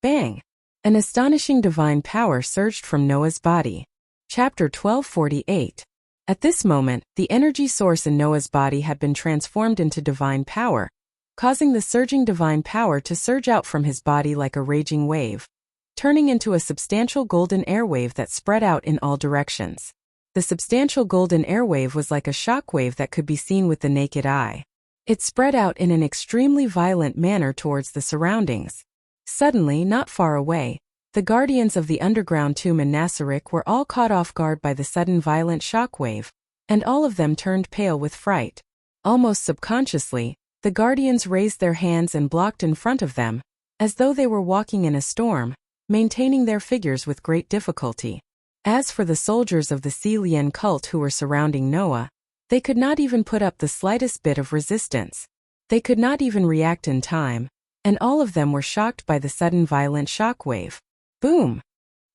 Bang! An astonishing divine power surged from Noah's body. Chapter 1248. At this moment, the energy source in Noah's body had been transformed into divine power, causing the surging divine power to surge out from his body like a raging wave, turning into a substantial golden airwave that spread out in all directions. The substantial golden airwave was like a shockwave that could be seen with the naked eye. It spread out in an extremely violent manner towards the surroundings. Suddenly, not far away, the guardians of the underground tomb in Nasarik were all caught off guard by the sudden violent shockwave, and all of them turned pale with fright. Almost subconsciously, The guardians raised their hands and blocked in front of them, as though they were walking in a storm, maintaining their figures with great difficulty. As for the soldiers of the Celian cult who were surrounding Noah, they could not even put up the slightest bit of resistance. They could not even react in time, and all of them were shocked by the sudden violent shockwave. Boom!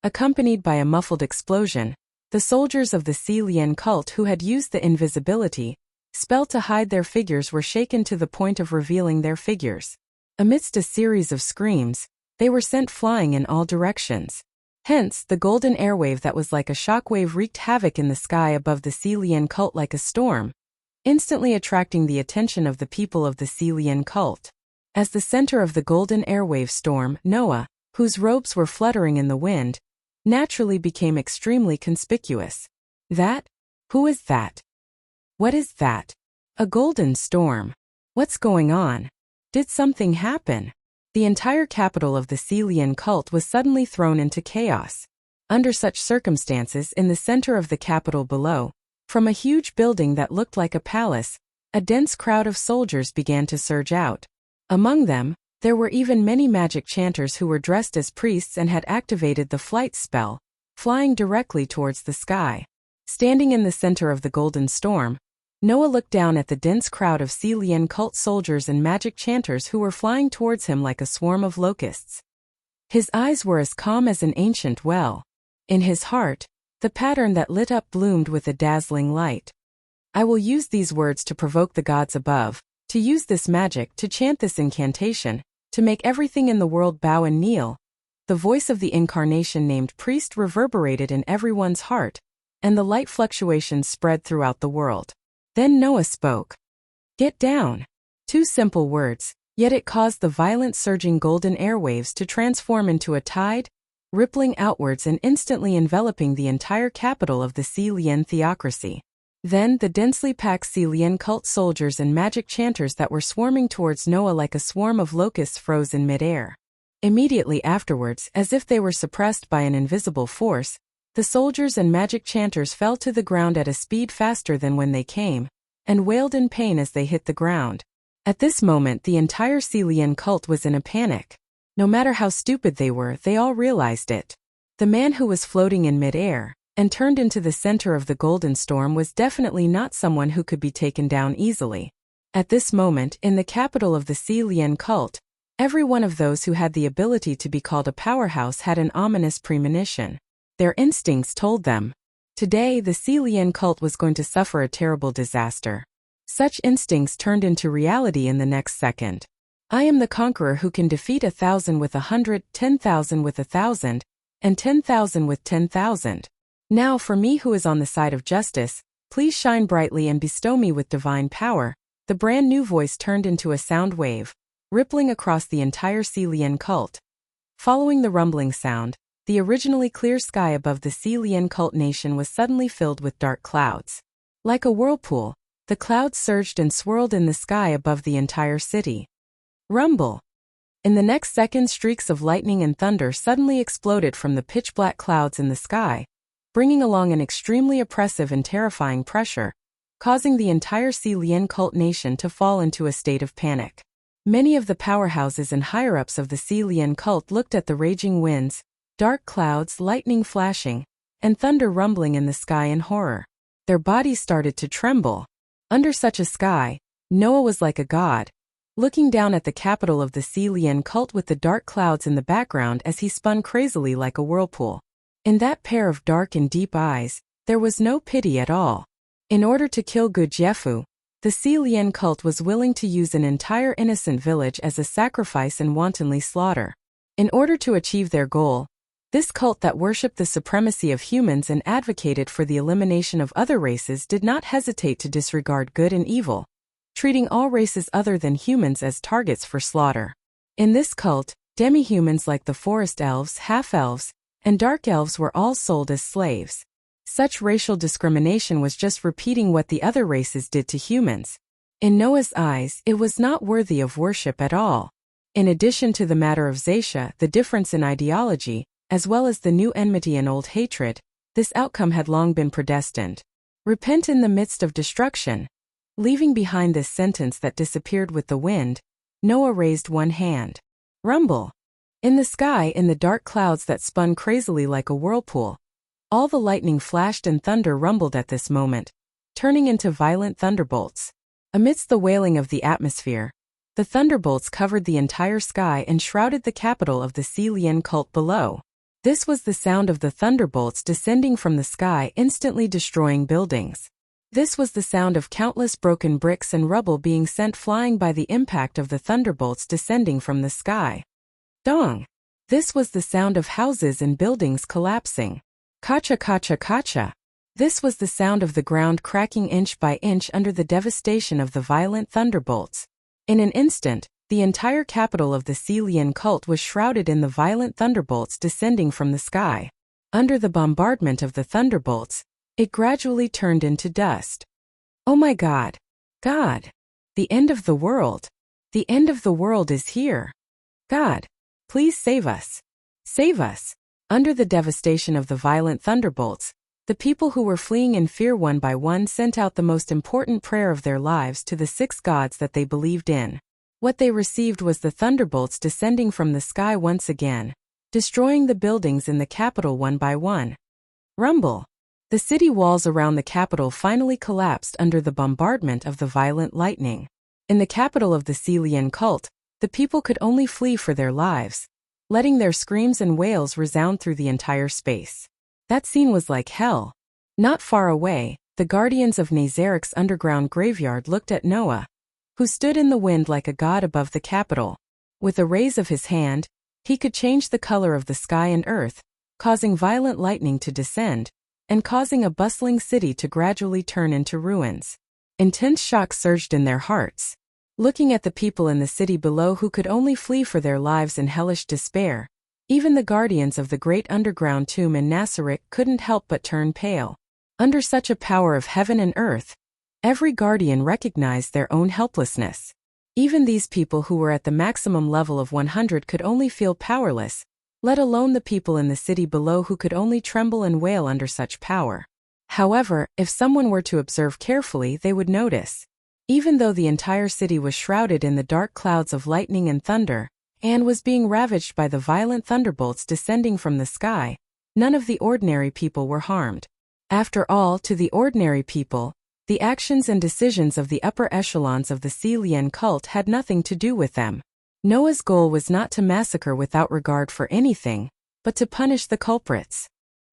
Accompanied by a muffled explosion, the soldiers of the Celian cult who had used the invisibility spell to hide their figures were shaken to the point of revealing their figures. Amidst a series of screams, they were sent flying in all directions. Hence, the golden airwave that was like a shockwave wreaked havoc in the sky above the Celian cult like a storm, instantly attracting the attention of the people of the Celian cult. As the center of the golden airwave storm, Noah, whose robes were fluttering in the wind, naturally became extremely conspicuous. That? Who is that? What is that? A golden storm. What's going on? Did something happen? The entire capital of the Celian cult was suddenly thrown into chaos. Under such circumstances, in the center of the capital below, from a huge building that looked like a palace, a dense crowd of soldiers began to surge out. Among them, there were even many magic chanters who were dressed as priests and had activated the flight spell, flying directly towards the sky. Standing in the center of the golden storm, Noah looked down at the dense crowd of Celian cult soldiers and magic chanters who were flying towards him like a swarm of locusts. His eyes were as calm as an ancient well. In his heart, the pattern that lit up bloomed with a dazzling light. I will use these words to provoke the gods above, to use this magic to chant this incantation, to make everything in the world bow and kneel. The voice of the incarnation named priest reverberated in everyone's heart, and the light fluctuations spread throughout the world. Then Noah spoke. Get down. 2 simple words, yet it caused the violent surging golden airwaves to transform into a tide, rippling outwards and instantly enveloping the entire capital of the Celian theocracy. Then the densely packed Celian cult soldiers and magic chanters that were swarming towards Noah like a swarm of locusts froze in midair. Immediately afterwards, as if they were suppressed by an invisible force, the soldiers and magic chanters fell to the ground at a speed faster than when they came, and wailed in pain as they hit the ground. At this moment the entire Celian cult was in a panic. No matter how stupid they were, they all realized it. The man who was floating in midair, and turned into the center of the golden storm was definitely not someone who could be taken down easily. At this moment, in the capital of the Celian cult, every one of those who had the ability to be called a powerhouse had an ominous premonition. Their instincts told them. Today the Celian cult was going to suffer a terrible disaster. Such instincts turned into reality in the next second. I am the conqueror who can defeat 1,000 with 100, 10,000 with 1,000, and 10,000 with 10,000. Now for me who is on the side of justice, please shine brightly and bestow me with divine power. The brand new voice turned into a sound wave, rippling across the entire Celian cult. Following the rumbling sound, the originally clear sky above the Celian cult nation was suddenly filled with dark clouds. Like a whirlpool, the clouds surged and swirled in the sky above the entire city. Rumble! In the next second, streaks of lightning and thunder suddenly exploded from the pitch-black clouds in the sky, bringing along an extremely oppressive and terrifying pressure, causing the entire Celian cult nation to fall into a state of panic. Many of the powerhouses and higher-ups of the Celian cult looked at the raging winds, dark clouds, lightning flashing, and thunder rumbling in the sky in horror. Their bodies started to tremble. Under such a sky, Noah was like a god, looking down at the capital of the Celian cult with the dark clouds in the background as he spun crazily like a whirlpool. In that pair of dark and deep eyes, there was no pity at all. In order to kill Gudjefu, the Celian cult was willing to use an entire innocent village as a sacrifice and wantonly slaughter. In order to achieve their goal, this cult that worshipped the supremacy of humans and advocated for the elimination of other races did not hesitate to disregard good and evil, treating all races other than humans as targets for slaughter. In this cult, demi-humans like the forest elves, half-elves, and dark elves were all sold as slaves. Such racial discrimination was just repeating what the other races did to humans. In Noah's eyes, it was not worthy of worship at all. In addition to the matter of Zaisha, the difference in ideology, as well as the new enmity and old hatred, this outcome had long been predestined. Repent in the midst of destruction. Leaving behind this sentence that disappeared with the wind, Noah raised one hand. Rumble. In the sky, in the dark clouds that spun crazily like a whirlpool, all the lightning flashed and thunder rumbled at this moment, turning into violent thunderbolts. Amidst the wailing of the atmosphere, the thunderbolts covered the entire sky and shrouded the capital of the Lian cult below. This was the sound of the thunderbolts descending from the sky, instantly destroying buildings. This was the sound of countless broken bricks and rubble being sent flying by the impact of the thunderbolts descending from the sky. Dong! This was the sound of houses and buildings collapsing. Kacha kacha kacha! This was the sound of the ground cracking inch by inch under the devastation of the violent thunderbolts. In an instant, the entire capital of the Lian cult was shrouded in the violent thunderbolts descending from the sky. Under the bombardment of the thunderbolts, it gradually turned into dust. Oh my God! God! The end of the world! The end of the world is here! God! Please save us! Save us! Under the devastation of the violent thunderbolts, the people who were fleeing in fear one by one sent out the most important prayer of their lives to the 6 gods that they believed in. What they received was the thunderbolts descending from the sky once again, destroying the buildings in the capital one by one. Rumble! The city walls around the capital finally collapsed under the bombardment of the violent lightning. In the capital of the Lian cult, the people could only flee for their lives, letting their screams and wails resound through the entire space. That scene was like hell. Not far away, the guardians of Nazarik's underground graveyard looked at Noah, who stood in the wind like a god above the capital. With a raise of his hand, he could change the color of the sky and earth, causing violent lightning to descend, and causing a bustling city to gradually turn into ruins. Intense shock surged in their hearts. Looking at the people in the city below who could only flee for their lives in hellish despair, even the guardians of the great underground tomb in Nasarik couldn't help but turn pale. Under such a power of heaven and earth, every guardian recognized their own helplessness. Even these people who were at the maximum level of 100 could only feel powerless, let alone the people in the city below who could only tremble and wail under such power. However, if someone were to observe carefully, they would notice. Even though the entire city was shrouded in the dark clouds of lightning and thunder, and was being ravaged by the violent thunderbolts descending from the sky, none of the ordinary people were harmed. After all, to the ordinary people, the actions and decisions of the upper echelons of the Lian cult had nothing to do with them. Noah's goal was not to massacre without regard for anything, but to punish the culprits.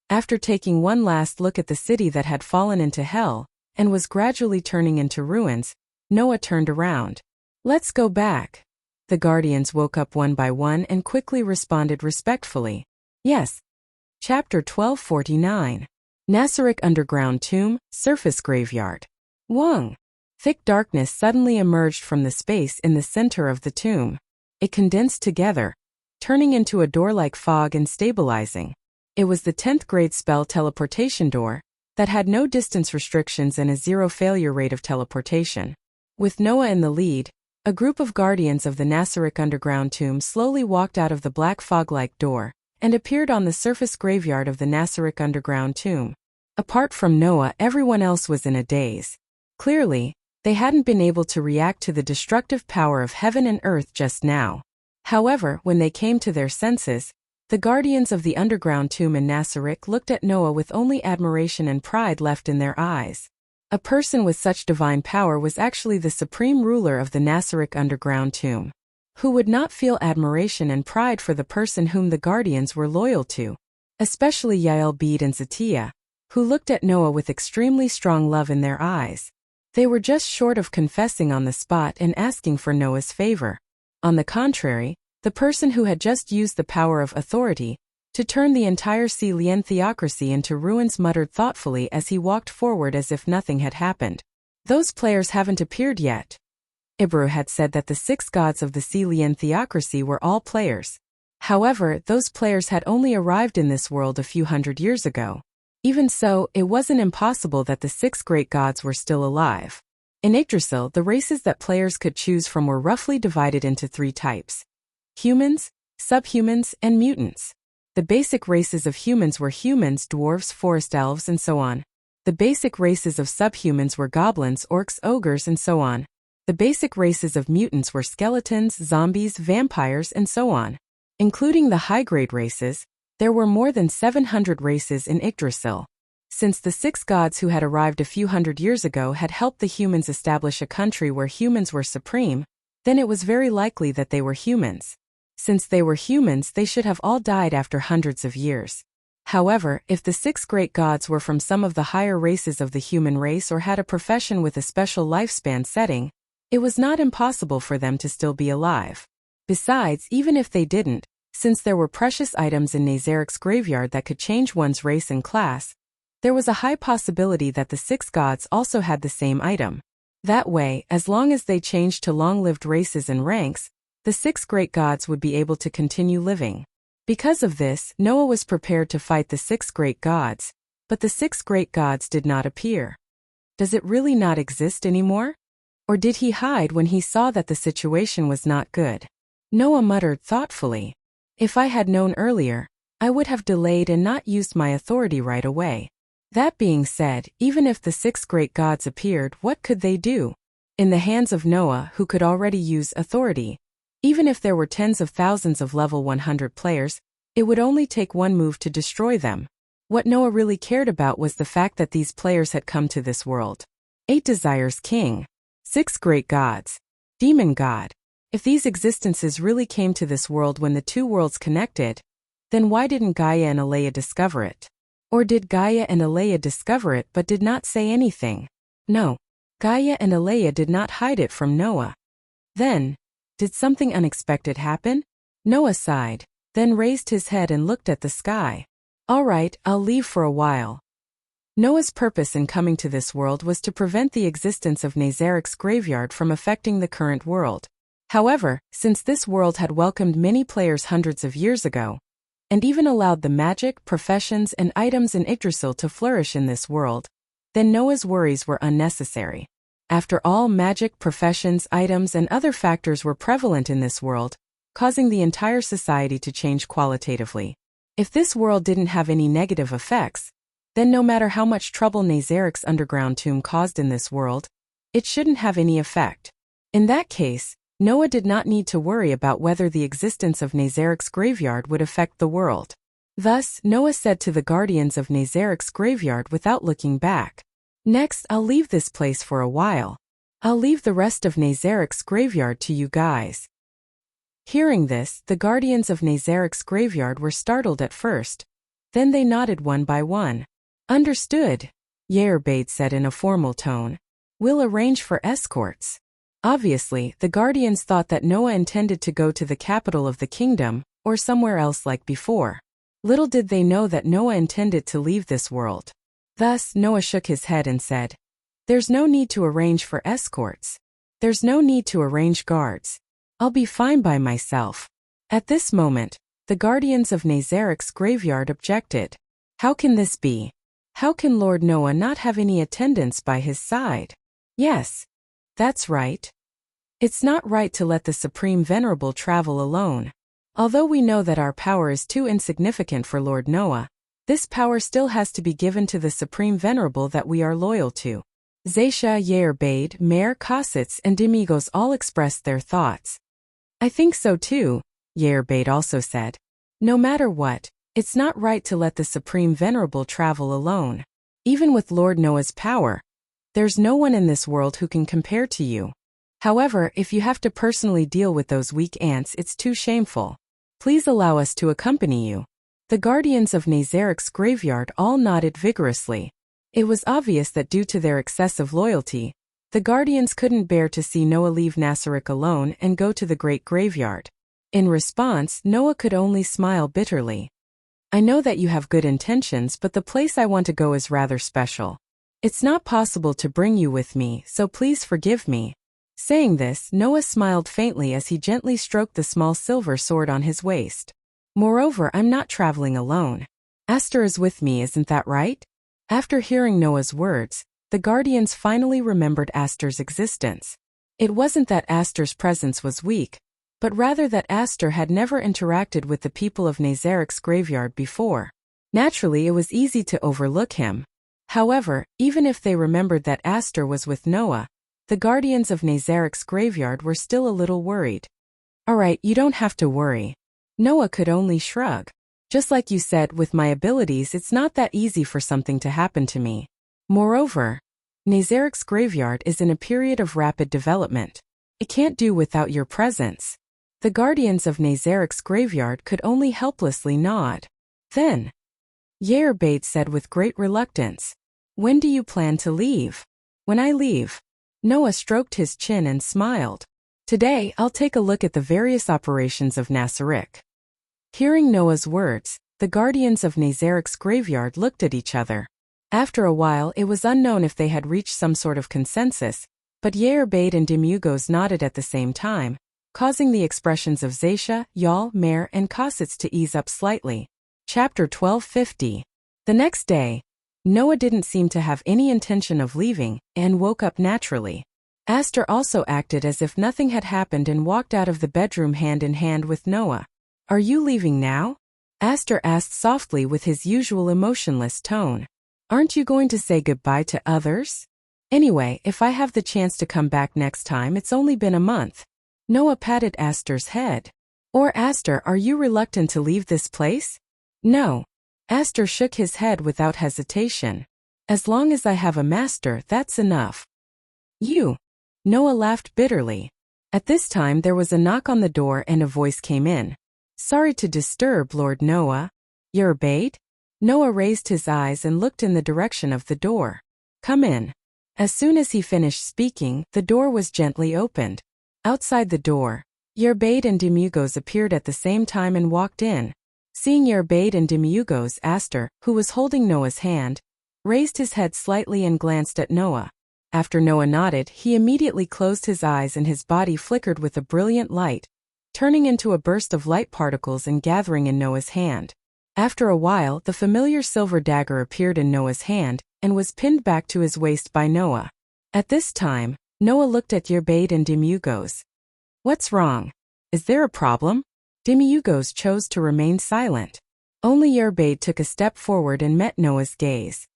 After taking one last look at the city that had fallen into hell, and was gradually turning into ruins, Noah turned around. Let's go back. The guardians woke up one by one and quickly responded respectfully. Yes. Chapter 1249. Nasarik Underground Tomb, Surface Graveyard. Wang. Thick darkness suddenly emerged from the space in the center of the tomb. It condensed together, turning into a door-like fog and stabilizing. It was the 10th grade spell teleportation door that had no distance restrictions and a 0 failure rate of teleportation. With Noah in the lead, a group of guardians of the Nasarik Underground Tomb slowly walked out of the black fog-like door and appeared on the surface graveyard of the Nasarik Underground Tomb. Apart from Noah, everyone else was in a daze. Clearly, they hadn't been able to react to the destructive power of heaven and earth just now. However, when they came to their senses, the guardians of the underground tomb in Nasarik looked at Noah with only admiration and pride left in their eyes. A person with such divine power was actually the supreme ruler of the Nasarik underground tomb. Who would not feel admiration and pride for the person whom the guardians were loyal to? Especially Yael Bede and Zatia, who looked at Noah with extremely strong love in their eyes. They were just short of confessing on the spot and asking for Noah's favor. On the contrary, the person who had just used the power of authority to turn the entire Lian theocracy into ruins muttered thoughtfully as he walked forward as if nothing had happened. Those players haven't appeared yet. Ibru had said that the 6 gods of the Lian theocracy were all players. However, those players had only arrived in this world a few hundred years ago. Even so, it wasn't impossible that the 6 great gods were still alive. In Yggdrasil, the races that players could choose from were roughly divided into 3 types: humans, subhumans, and mutants. The basic races of humans were humans, dwarves, forest elves, and so on. The basic races of subhumans were goblins, orcs, ogres, and so on. The basic races of mutants were skeletons, zombies, vampires, and so on. Including the high-grade races, there were more than 700 races in Yggdrasil. Since the 6 gods who had arrived a few hundred years ago had helped the humans establish a country where humans were supreme, then it was very likely that they were humans. Since they were humans, they should have all died after hundreds of years. However, if the 6 great gods were from some of the higher races of the human race or had a profession with a special lifespan setting, it was not impossible for them to still be alive. Besides, even if they didn't, since there were precious items in Nazarik's graveyard that could change one's race and class, there was a high possibility that the 6 gods also had the same item. That way, as long as they changed to long-lived races and ranks, the 6 great gods would be able to continue living. Because of this, Noah was prepared to fight the 6 great gods, but the 6 great gods did not appear. Does it really not exist anymore? Or did he hide when he saw that the situation was not good? Noah muttered thoughtfully. If I had known earlier, I would have delayed and not used my authority right away. That being said, even if the 6 great gods appeared, what could they do? In the hands of Noah, who could already use authority, even if there were tens of thousands of level 100 players, it would only take one move to destroy them. What Noah really cared about was the fact that these players had come to this world. 8 desires king. 6 great gods. Demon god. If these existences really came to this world when the 2 worlds connected, then why didn't Gaia and Alea discover it? Or did Gaia and Alea discover it but did not say anything? No. Gaia and Alea did not hide it from Noah. Then, did something unexpected happen? Noah sighed, then raised his head and looked at the sky. All right, I'll leave for a while. Noah's purpose in coming to this world was to prevent the existence of Nazarik's graveyard from affecting the current world. However, since this world had welcomed many players hundreds of years ago, and even allowed the magic, professions, and items in Yggdrasil to flourish in this world, then Noah's worries were unnecessary. After all, magic, professions, items, and other factors were prevalent in this world, causing the entire society to change qualitatively. If this world didn't have any negative effects, then no matter how much trouble Nazarik's underground tomb caused in this world, it shouldn't have any effect. In that case, Noah did not need to worry about whether the existence of Nazarik's graveyard would affect the world. Thus, Noah said to the guardians of Nazarik's graveyard without looking back, "Next, I'll leave this place for a while. I'll leave the rest of Nazarik's graveyard to you guys." Hearing this, the guardians of Nazarik's graveyard were startled at first. Then they nodded one by one. "Understood," Yerbade said in a formal tone. "We'll arrange for escorts." Obviously, the guardians thought that Noah intended to go to the capital of the kingdom, or somewhere else like before. Little did they know that Noah intended to leave this world. Thus, Noah shook his head and said, "There's no need to arrange for escorts. There's no need to arrange guards. I'll be fine by myself." At this moment, the guardians of Nazarik's graveyard objected. How can this be? How can Lord Noah not have any attendants by his side? Yes. That's right. It's not right to let the Supreme Venerable travel alone. Although we know that our power is too insignificant for Lord Noah, this power still has to be given to the Supreme Venerable that we are loyal to. Zaisha, Yerbade, Mayor Kossitz, and Dimigos all expressed their thoughts. I think so too, Yerbade also said. No matter what, it's not right to let the Supreme Venerable travel alone. Even with Lord Noah's power, there's no one in this world who can compare to you. However, if you have to personally deal with those weak ants, it's too shameful. Please allow us to accompany you. The guardians of Nazarik's graveyard all nodded vigorously. It was obvious that due to their excessive loyalty, the guardians couldn't bear to see Noah leave Nazarik alone and go to the great graveyard. In response, Noah could only smile bitterly. I know that you have good intentions, but the place I want to go is rather special. It's not possible to bring you with me, so please forgive me. Saying this, Noah smiled faintly as he gently stroked the small silver sword on his waist. Moreover, I'm not traveling alone. Aster is with me, isn't that right? After hearing Noah's words, the guardians finally remembered Aster's existence. It wasn't that Aster's presence was weak, but rather that Aster had never interacted with the people of Nazarik's graveyard before. Naturally, it was easy to overlook him. However, even if they remembered that Aster was with Noah, the guardians of Nazarik's graveyard were still a little worried. "Alright, you don't have to worry." Noah could only shrug. "Just like you said, with my abilities it's not that easy for something to happen to me. Moreover, Nazarik's graveyard is in a period of rapid development. It can't do without your presence." The guardians of Nazarik's graveyard could only helplessly nod. Then, Yair Bate said with great reluctance, "When do you plan to leave?" "When I leave." Noah stroked his chin and smiled. "Today, I'll take a look at the various operations of Nasarik." Hearing Noah's words, the guardians of Nazarik's graveyard looked at each other. After a while, it was unknown if they had reached some sort of consensus, but Yair Bate and Demugos nodded at the same time, causing the expressions of Zaisha, Yal, Mer, and Kossitz to ease up slightly. Chapter 1250. The next day, Noah didn't seem to have any intention of leaving, and woke up naturally. Aster also acted as if nothing had happened and walked out of the bedroom hand in hand with Noah. "Are you leaving now?" Aster asked softly with his usual emotionless tone. "Aren't you going to say goodbye to others? Anyway, if I have the chance to come back next time, it's only been a month." Noah patted Aster's head. "Or Aster, are you reluctant to leave this place?" "No." Aster shook his head without hesitation. "As long as I have a master, that's enough." "You." Noah laughed bitterly. At this time there was a knock on the door and a voice came in. "Sorry to disturb, Lord Noah." "Yair Bate?" Noah raised his eyes and looked in the direction of the door. "Come in." As soon as he finished speaking, the door was gently opened. Outside the door, Yair Bate and Demugos appeared at the same time and walked in. Seeing Yair Bate and Demugos, Aster, who was holding Noah's hand, raised his head slightly and glanced at Noah. After Noah nodded, he immediately closed his eyes and his body flickered with a brilliant light, turning into a burst of light particles and gathering in Noah's hand. After a while, the familiar silver dagger appeared in Noah's hand and was pinned back to his waist by Noah. At this time, Noah looked at Yair Bate and Demugos. "What's wrong? Is there a problem?" Demugos chose to remain silent. Only Yair Bate took a step forward and met Noah's gaze.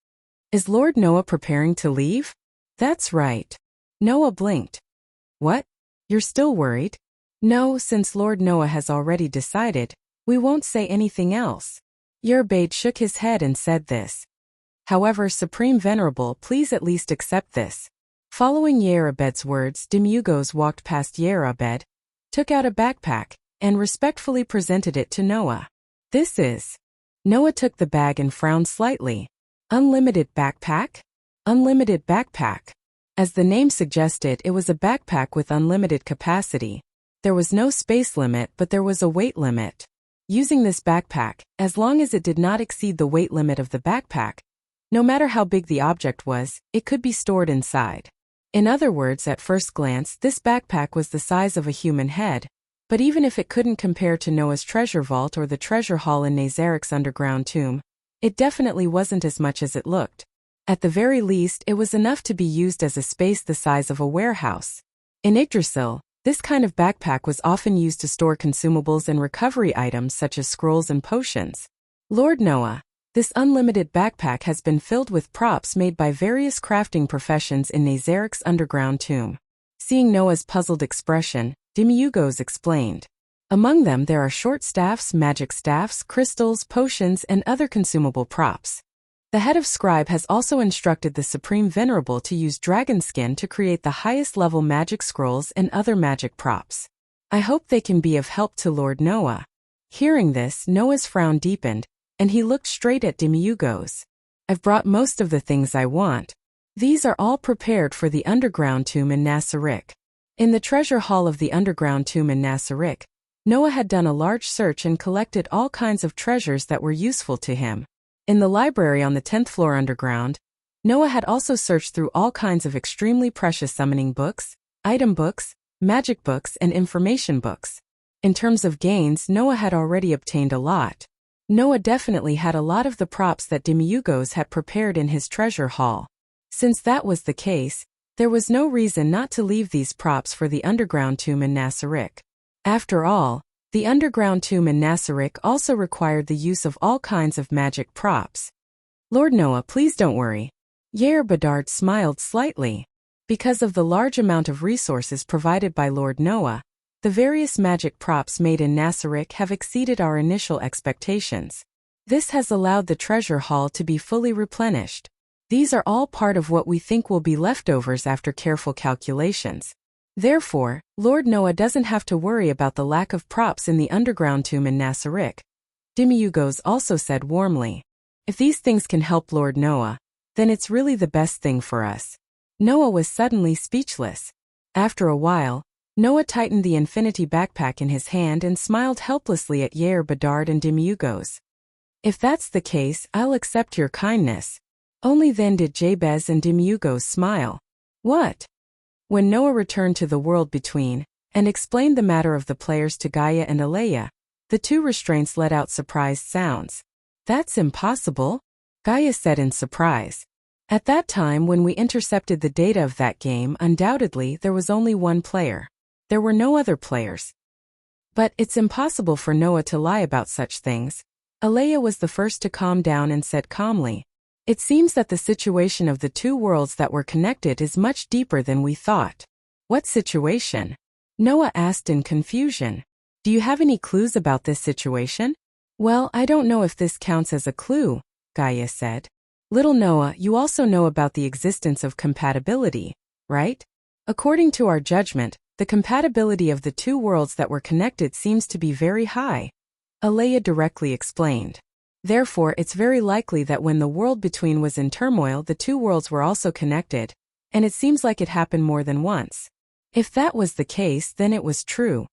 "Is Lord Noah preparing to leave?" "That's right." Noah blinked. "What? You're still worried?" "No, since Lord Noah has already decided, we won't say anything else." Yair Bate shook his head and said this. "However, Supreme Venerable, please at least accept this." Following Yair Abed's words, Demugos walked past Yair Abed, took out a backpack, and respectfully presented it to Noah. "This is..." Noah took the bag and frowned slightly. "Unlimited backpack?" "Unlimited backpack." As the name suggested, it was a backpack with unlimited capacity. There was no space limit, but there was a weight limit. Using this backpack, as long as it did not exceed the weight limit of the backpack, no matter how big the object was, it could be stored inside. In other words, at first glance, this backpack was the size of a human head, but even if it couldn't compare to Noah's treasure vault or the treasure hall in Nazarik's underground tomb, it definitely wasn't as much as it looked. At the very least, it was enough to be used as a space the size of a warehouse. In Yggdrasil, this kind of backpack was often used to store consumables and recovery items such as scrolls and potions. Lord Noah, this unlimited backpack has been filled with props made by various crafting professions in Nazarik's underground tomb. Seeing Noah's puzzled expression, Demugos explained. Among them there are short staffs, magic staffs, crystals, potions, and other consumable props. The head of scribe has also instructed the Supreme Venerable to use dragon skin to create the highest level magic scrolls and other magic props. I hope they can be of help to Lord Noah. Hearing this, Noah's frown deepened, and he looked straight at Demugos. I've brought most of the things I want. These are all prepared for the underground tomb in Nasarik. In the treasure hall of the underground tomb in Nasarik, Noah had done a large search and collected all kinds of treasures that were useful to him. In the library on the 10th floor underground, Noah had also searched through all kinds of extremely precious summoning books, item books, magic books, and information books. In terms of gains, Noah had already obtained a lot. Noah definitely had a lot of the props that Demugos had prepared in his treasure hall. Since that was the case, there was no reason not to leave these props for the underground tomb in Nasarik. After all, the underground tomb in Nasarik also required the use of all kinds of magic props. Lord Noah, please don't worry. Yair Bedard smiled slightly. Because of the large amount of resources provided by Lord Noah, the various magic props made in Nasariq have exceeded our initial expectations. This has allowed the treasure haul to be fully replenished. These are all part of what we think will be leftovers after careful calculations. Therefore, Lord Noah doesn't have to worry about the lack of props in the underground tomb in Nasariq. Demiugos also said warmly. If these things can help Lord Noah, then it's really the best thing for us. Noah was suddenly speechless. After a while, Noah tightened the infinity backpack in his hand and smiled helplessly at Yair Bedard and Demiugos. If that's the case, I'll accept your kindness. Only then did Jabez and Demiugos smile. What? When Noah returned to the world between, and explained the matter of the players to Gaia and Aleia, the two restraints let out surprised sounds. That's impossible, Gaia said in surprise. At that time when we intercepted the data of that game, undoubtedly there was only one player. There were no other players. But it's impossible for Noah to lie about such things. Aleia was the first to calm down and said calmly, "It seems that the situation of the two worlds that were connected is much deeper than we thought." What situation? Noah asked in confusion. Do you have any clues about this situation? Well, I don't know if this counts as a clue, Gaia said. Little Noah, you also know about the existence of compatibility, right? According to our judgment, the compatibility of the two worlds that were connected seems to be very high. Aleia directly explained. Therefore, it's very likely that when the world between was in turmoil, the two worlds were also connected, and it seems like it happened more than once. If that was the case, then it was true.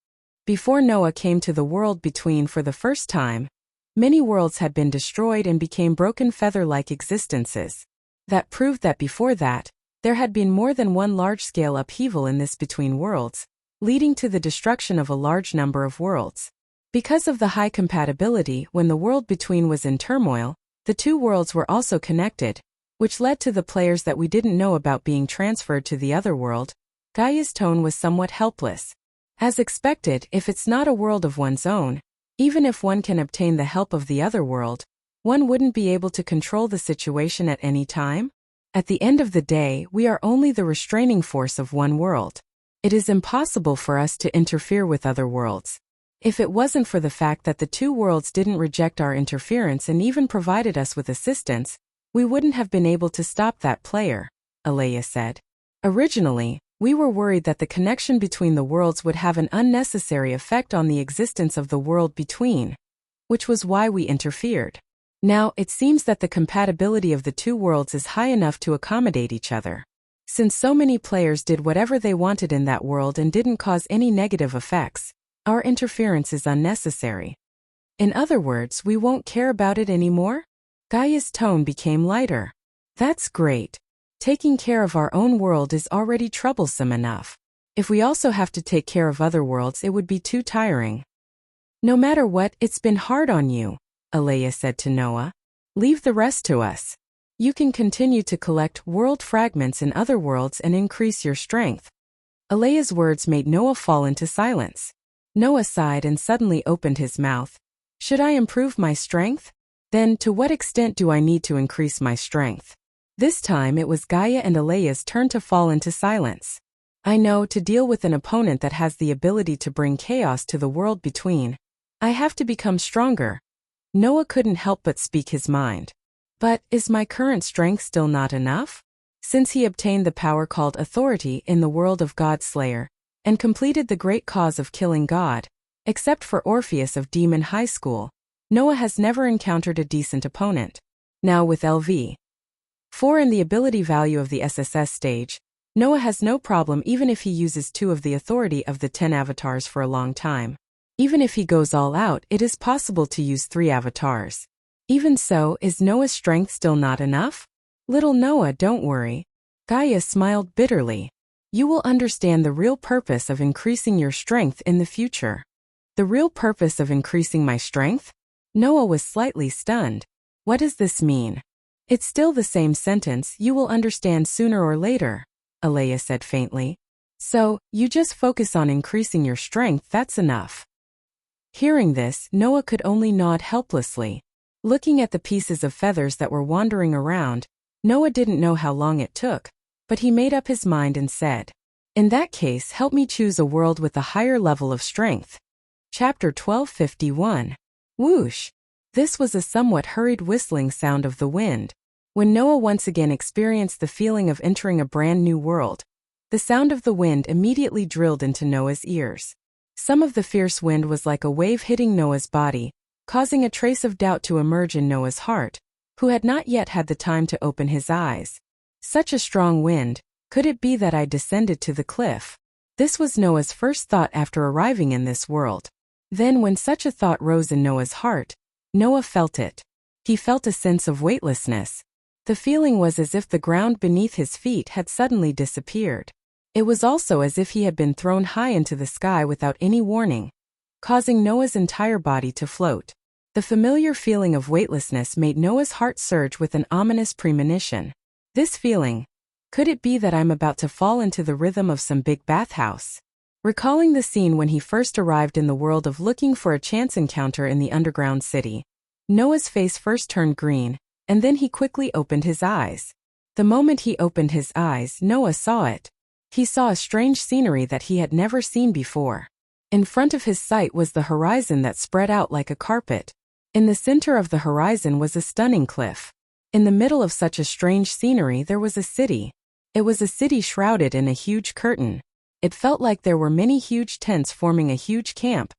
Before Noah came to the world between for the first time, many worlds had been destroyed and became broken feather-like existences. That proved that before that, there had been more than one large-scale upheaval in this between worlds, leading to the destruction of a large number of worlds. Because of the high compatibility, when the world between was in turmoil, the two worlds were also connected, which led to the players that we didn't know about being transferred to the other world. Gaia's tone was somewhat helpless. As expected, if it's not a world of one's own, even if one can obtain the help of the other world, one wouldn't be able to control the situation at any time. At the end of the day, we are only the restraining force of one world. It is impossible for us to interfere with other worlds. If it wasn't for the fact that the two worlds didn't reject our interference and even provided us with assistance, we wouldn't have been able to stop that player, Aleia said. Originally, we were worried that the connection between the worlds would have an unnecessary effect on the existence of the world between, which was why we interfered. Now, it seems that the compatibility of the two worlds is high enough to accommodate each other. Since so many players did whatever they wanted in that world and didn't cause any negative effects, our interference is unnecessary. In other words, we won't care about it anymore? Gaia's tone became lighter. That's great. Taking care of our own world is already troublesome enough. If we also have to take care of other worlds, it would be too tiring. No matter what, it's been hard on you, Aleia said to Noah. Leave the rest to us. You can continue to collect world fragments in other worlds and increase your strength. Aleia's words made Noah fall into silence. Noah sighed and suddenly opened his mouth. Should I improve my strength? Then, to what extent do I need to increase my strength? This time it was Gaia and Aleia's turn to fall into silence. I know, to deal with an opponent that has the ability to bring chaos to the world between, I have to become stronger. Noah couldn't help but speak his mind. But, is my current strength still not enough? Since he obtained the power called authority in the world of God Slayer, and completed the great cause of killing God, except for Orpheus of Demon High School, Noah has never encountered a decent opponent. Now with LV 4 in the ability value of the SSS stage, Noah has no problem even if he uses 2 of the authority of the 10 avatars for a long time. Even if he goes all out, it is possible to use 3 avatars. Even so, is Noah's strength still not enough? Little Noah, don't worry. Gaia smiled bitterly. You will understand the real purpose of increasing your strength in the future. The real purpose of increasing my strength? Noah was slightly stunned. What does this mean? It's still the same sentence, you will understand sooner or later, Aleia said faintly. So, you just focus on increasing your strength, that's enough. Hearing this, Noah could only nod helplessly. Looking at the pieces of feathers that were wandering around, Noah didn't know how long it took, but he made up his mind and said, "In that case, help me choose a world with a higher level of strength." Chapter 12:51. Whoosh! This was a somewhat hurried whistling sound of the wind. When Noah once again experienced the feeling of entering a brand new world, the sound of the wind immediately drilled into Noah's ears. Some of the fierce wind was like a wave hitting Noah's body, causing a trace of doubt to emerge in Noah's heart, who had not yet had the time to open his eyes. Such a strong wind, could it be that I descended to the cliff? This was Noah's first thought after arriving in this world. Then when such a thought rose in Noah's heart, Noah felt it. He felt a sense of weightlessness. The feeling was as if the ground beneath his feet had suddenly disappeared. It was also as if he had been thrown high into the sky without any warning, causing Noah's entire body to float. The familiar feeling of weightlessness made Noah's heart surge with an ominous premonition. This feeling, could it be that I'm about to fall into the rhythm of some big bathhouse? Recalling the scene when he first arrived in the world of looking for a chance encounter in the underground city, Noah's face first turned green, and then he quickly opened his eyes. The moment he opened his eyes, Noah saw it. He saw a strange scenery that he had never seen before. In front of his sight was the horizon that spread out like a carpet. In the center of the horizon was a stunning cliff. In the middle of such a strange scenery there was a city. It was a city shrouded in a huge curtain. It felt like there were many huge tents forming a huge camp,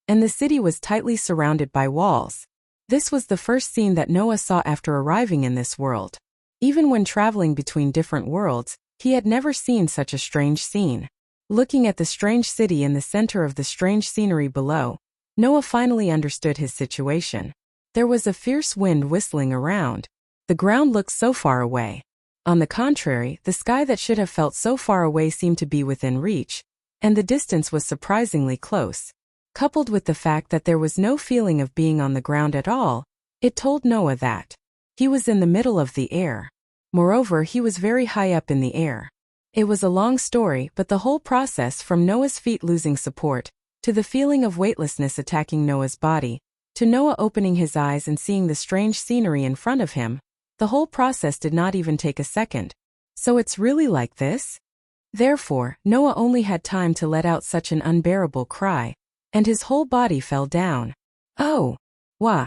and the city was tightly surrounded by walls. This was the first scene that Noah saw after arriving in this world. Even when traveling between different worlds, he had never seen such a strange scene. Looking at the strange city in the center of the strange scenery below, Noah finally understood his situation. There was a fierce wind whistling around. The ground looked so far away. On the contrary, the sky that should have felt so far away seemed to be within reach, and the distance was surprisingly close. Coupled with the fact that there was no feeling of being on the ground at all, it told Noah that he was in the middle of the air. Moreover, he was very high up in the air. It was a long story, but the whole process from Noah's feet losing support, to the feeling of weightlessness attacking Noah's body, to Noah opening his eyes and seeing the strange scenery in front of him, the whole process did not even take a second. So it's really like this? Therefore, Noah only had time to let out such an unbearable cry, and his whole body fell down. Oh! Wah!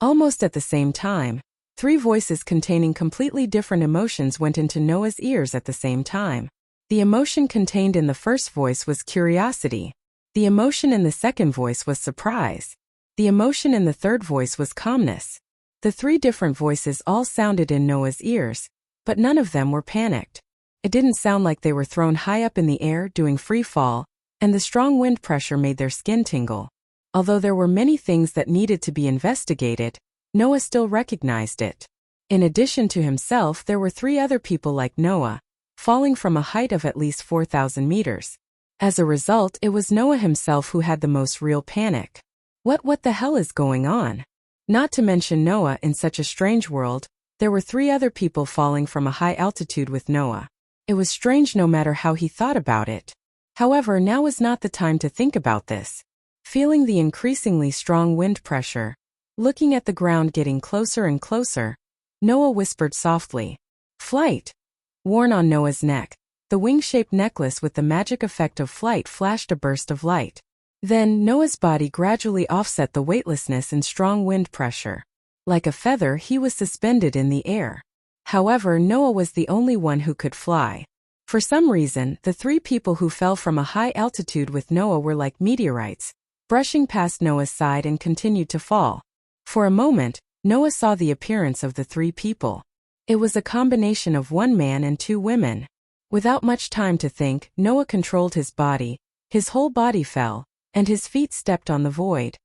Almost at the same time, three voices containing completely different emotions went into Noah's ears at the same time. The emotion contained in the first voice was curiosity. The emotion in the second voice was surprise. The emotion in the third voice was calmness. The three different voices all sounded in Noah's ears, but none of them were panicked. It didn't sound like they were thrown high up in the air doing free fall, and the strong wind pressure made their skin tingle. Although there were many things that needed to be investigated, Noah still recognized it. In addition to himself, there were three other people like Noah, falling from a height of at least 4,000 meters. As a result, it was Noah himself who had the most real panic. What the hell is going on? Not to mention Noah in such a strange world, there were three other people falling from a high altitude with Noah. It was strange no matter how he thought about it. However, now was not the time to think about this. Feeling the increasingly strong wind pressure, looking at the ground getting closer and closer, Noah whispered softly, "Flight!" Worn on Noah's neck, the wing-shaped necklace with the magic effect of flight flashed a burst of light. Then, Noah's body gradually offset the weightlessness and strong wind pressure. Like a feather, he was suspended in the air. However, Noah was the only one who could fly. For some reason, the three people who fell from a high altitude with Noah were like meteorites, brushing past Noah's side and continued to fall. For a moment, Noah saw the appearance of the three people. It was a combination of one man and two women. Without much time to think, Noah controlled his body, his whole body fell, and his feet stepped on the void.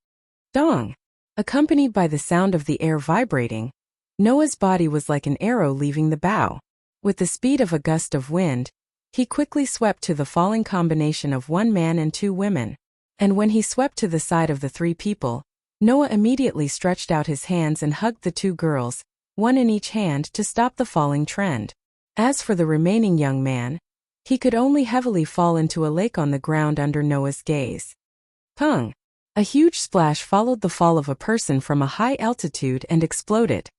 Dong! Accompanied by the sound of the air vibrating, Noah's body was like an arrow leaving the bow. With the speed of a gust of wind, he quickly swept to the falling combination of one man and two women. And when he swept to the side of the three people, Noah immediately stretched out his hands and hugged the two girls, one in each hand, to stop the falling trend. As for the remaining young man, he could only heavily fall into a lake on the ground under Noah's gaze. Pung! A huge splash followed the fall of a person from a high altitude and exploded.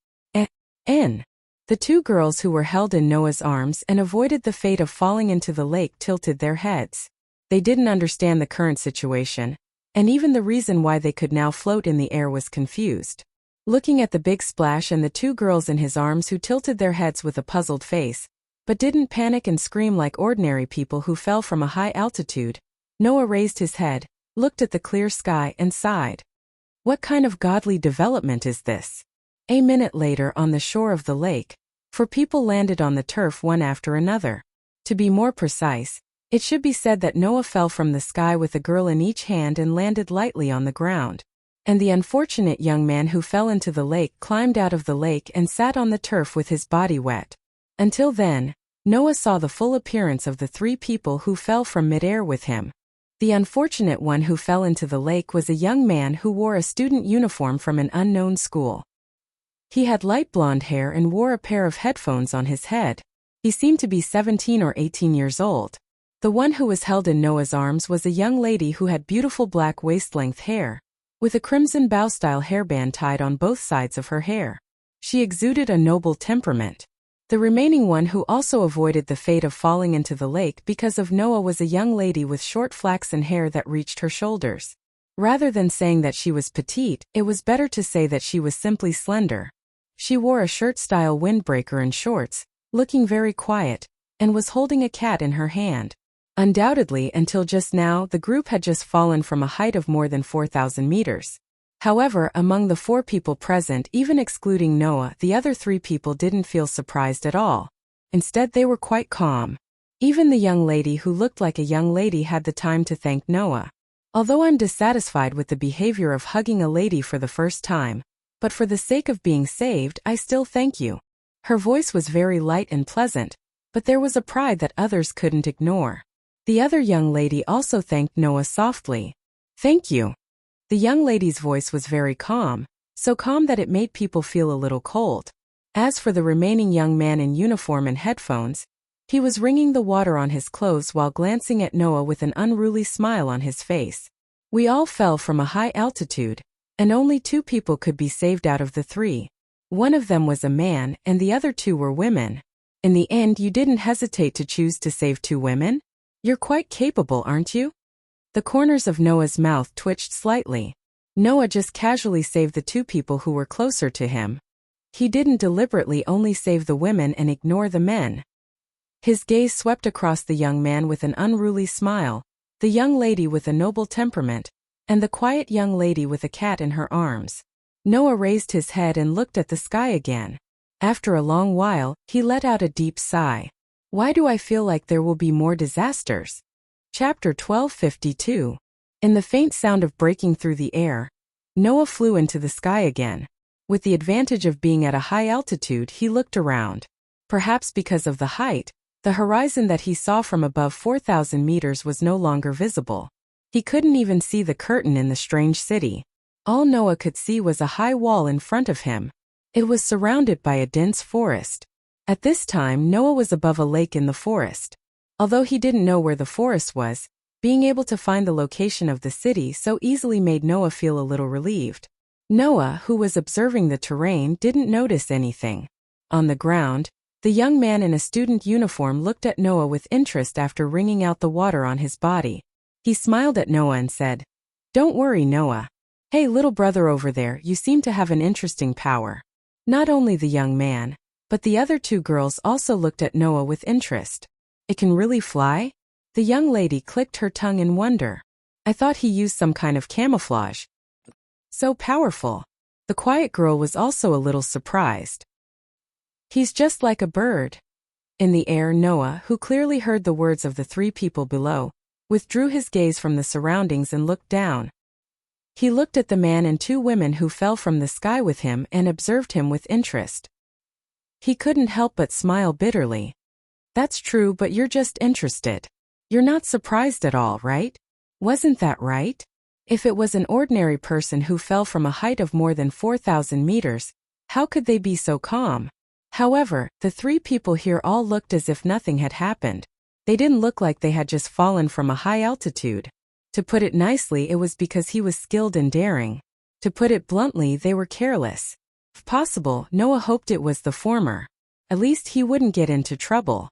The two girls who were held in Noah's arms and avoided the fate of falling into the lake tilted their heads. They didn't understand the current situation, and even the reason why they could now float in the air was confused. Looking at the big splash and the two girls in his arms who tilted their heads with a puzzled face, but didn't panic and scream like ordinary people who fell from a high altitude, Noah raised his head, looked at the clear sky and sighed. What kind of godly development is this? A minute later on the shore of the lake, 4 people landed on the turf one after another. To be more precise, it should be said that Noah fell from the sky with a girl in each hand and landed lightly on the ground. And the unfortunate young man who fell into the lake climbed out of the lake and sat on the turf with his body wet. Until then, Noah saw the full appearance of the 3 people who fell from midair with him. The unfortunate one who fell into the lake was a young man who wore a student uniform from an unknown school. He had light blonde hair and wore a pair of headphones on his head. He seemed to be 17 or 18 years old. The one who was held in Noah's arms was a young lady who had beautiful black waist-length hair, with a crimson bow-style hairband tied on both sides of her hair. She exuded a noble temperament. The remaining one who also avoided the fate of falling into the lake because of Noah was a young lady with short flaxen hair that reached her shoulders. Rather than saying that she was petite, it was better to say that she was simply slender. She wore a shirt-style windbreaker and shorts, looking very quiet, and was holding a cat in her hand. Undoubtedly, until just now, the group had just fallen from a height of more than 4,000 meters. However, among the 4 people present, even excluding Noah, the other 3 people didn't feel surprised at all. Instead, they were quite calm. Even the young lady who looked like a young lady had the time to thank Noah. Although I'm dissatisfied with the behavior of hugging a lady for the first time, but for the sake of being saved, I still thank you. Her voice was very light and pleasant, but there was a pride that others couldn't ignore. The other young lady also thanked Noah softly. Thank you. The young lady's voice was very calm, so calm that it made people feel a little cold. As for the remaining young man in uniform and headphones, he was wringing the water on his clothes while glancing at Noah with an unruly smile on his face. We all fell from a high altitude, and only 2 people could be saved out of the 3. One of them was a man, and the other 2 were women. In the end, you didn't hesitate to choose to save 2 women? You're quite capable, aren't you? The corners of Noah's mouth twitched slightly. Noah just casually saved the 2 people who were closer to him. He didn't deliberately only save the women and ignore the men. His gaze swept across the young man with an unruly smile, the young lady with a noble temperament, and the quiet young lady with a cat in her arms. Noah raised his head and looked at the sky again. After a long while, he let out a deep sigh. Why do I feel like there will be more disasters? Chapter 1252. In the faint sound of breaking through the air, Noah flew into the sky again. With the advantage of being at a high altitude, he looked around. Perhaps because of the height, the horizon that he saw from above 4,000 meters was no longer visible. He couldn't even see the curtain in the strange city. All Noah could see was a high wall in front of him. It was surrounded by a dense forest. At this time, Noah was above a lake in the forest. Although he didn't know where the forest was, being able to find the location of the city so easily made Noah feel a little relieved. Noah, who was observing the terrain, didn't notice anything. On the ground, the young man in a student uniform looked at Noah with interest after wringing out the water on his body. He smiled at Noah and said, "Don't worry, Noah. Hey, little brother over there, you seem to have an interesting power." Not only the young man, but the other 2 girls also looked at Noah with interest. "It can really fly?" The young lady clicked her tongue in wonder. "I thought he used some kind of camouflage. So powerful." The quiet girl was also a little surprised. "He's just like a bird." In the air, Noah, who clearly heard the words of the 3 people below, withdrew his gaze from the surroundings and looked down. He looked at the man and 2 women who fell from the sky with him and observed him with interest. He couldn't help but smile bitterly. "That's true, but you're just interested. You're not surprised at all, right? Wasn't that right? If it was an ordinary person who fell from a height of more than 4,000 meters, how could they be so calm?" However, the 3 people here all looked as if nothing had happened. They didn't look like they had just fallen from a high altitude. To put it nicely, it was because he was skilled and daring. To put it bluntly, they were careless. If possible, Noah hoped it was the former. At least he wouldn't get into trouble.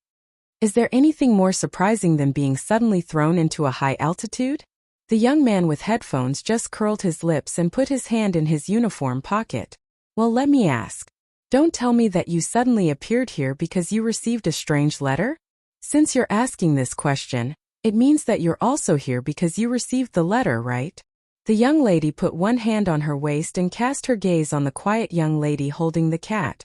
Is there anything more surprising than being suddenly thrown into a high altitude? The young man with headphones just curled his lips and put his hand in his uniform pocket. Well, let me ask. Don't tell me that you suddenly appeared here because you received a strange letter? Since you're asking this question, it means that you're also here because you received the letter, right? The young lady put one hand on her waist and cast her gaze on the quiet young lady holding the cat.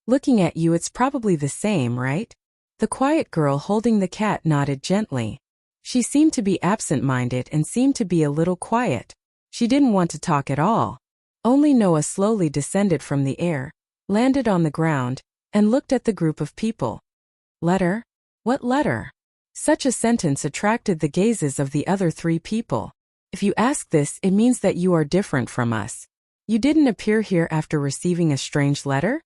Looking at you, it's probably the same, right? The quiet girl holding the cat nodded gently. She seemed to be absent-minded and seemed to be a little quiet. She didn't want to talk at all. Only Noah slowly descended from the air, landed on the ground, and looked at the group of people. Letter? What letter? Such a sentence attracted the gazes of the other three people. If you ask this, it means that you are different from us. You didn't appear here after receiving a strange letter?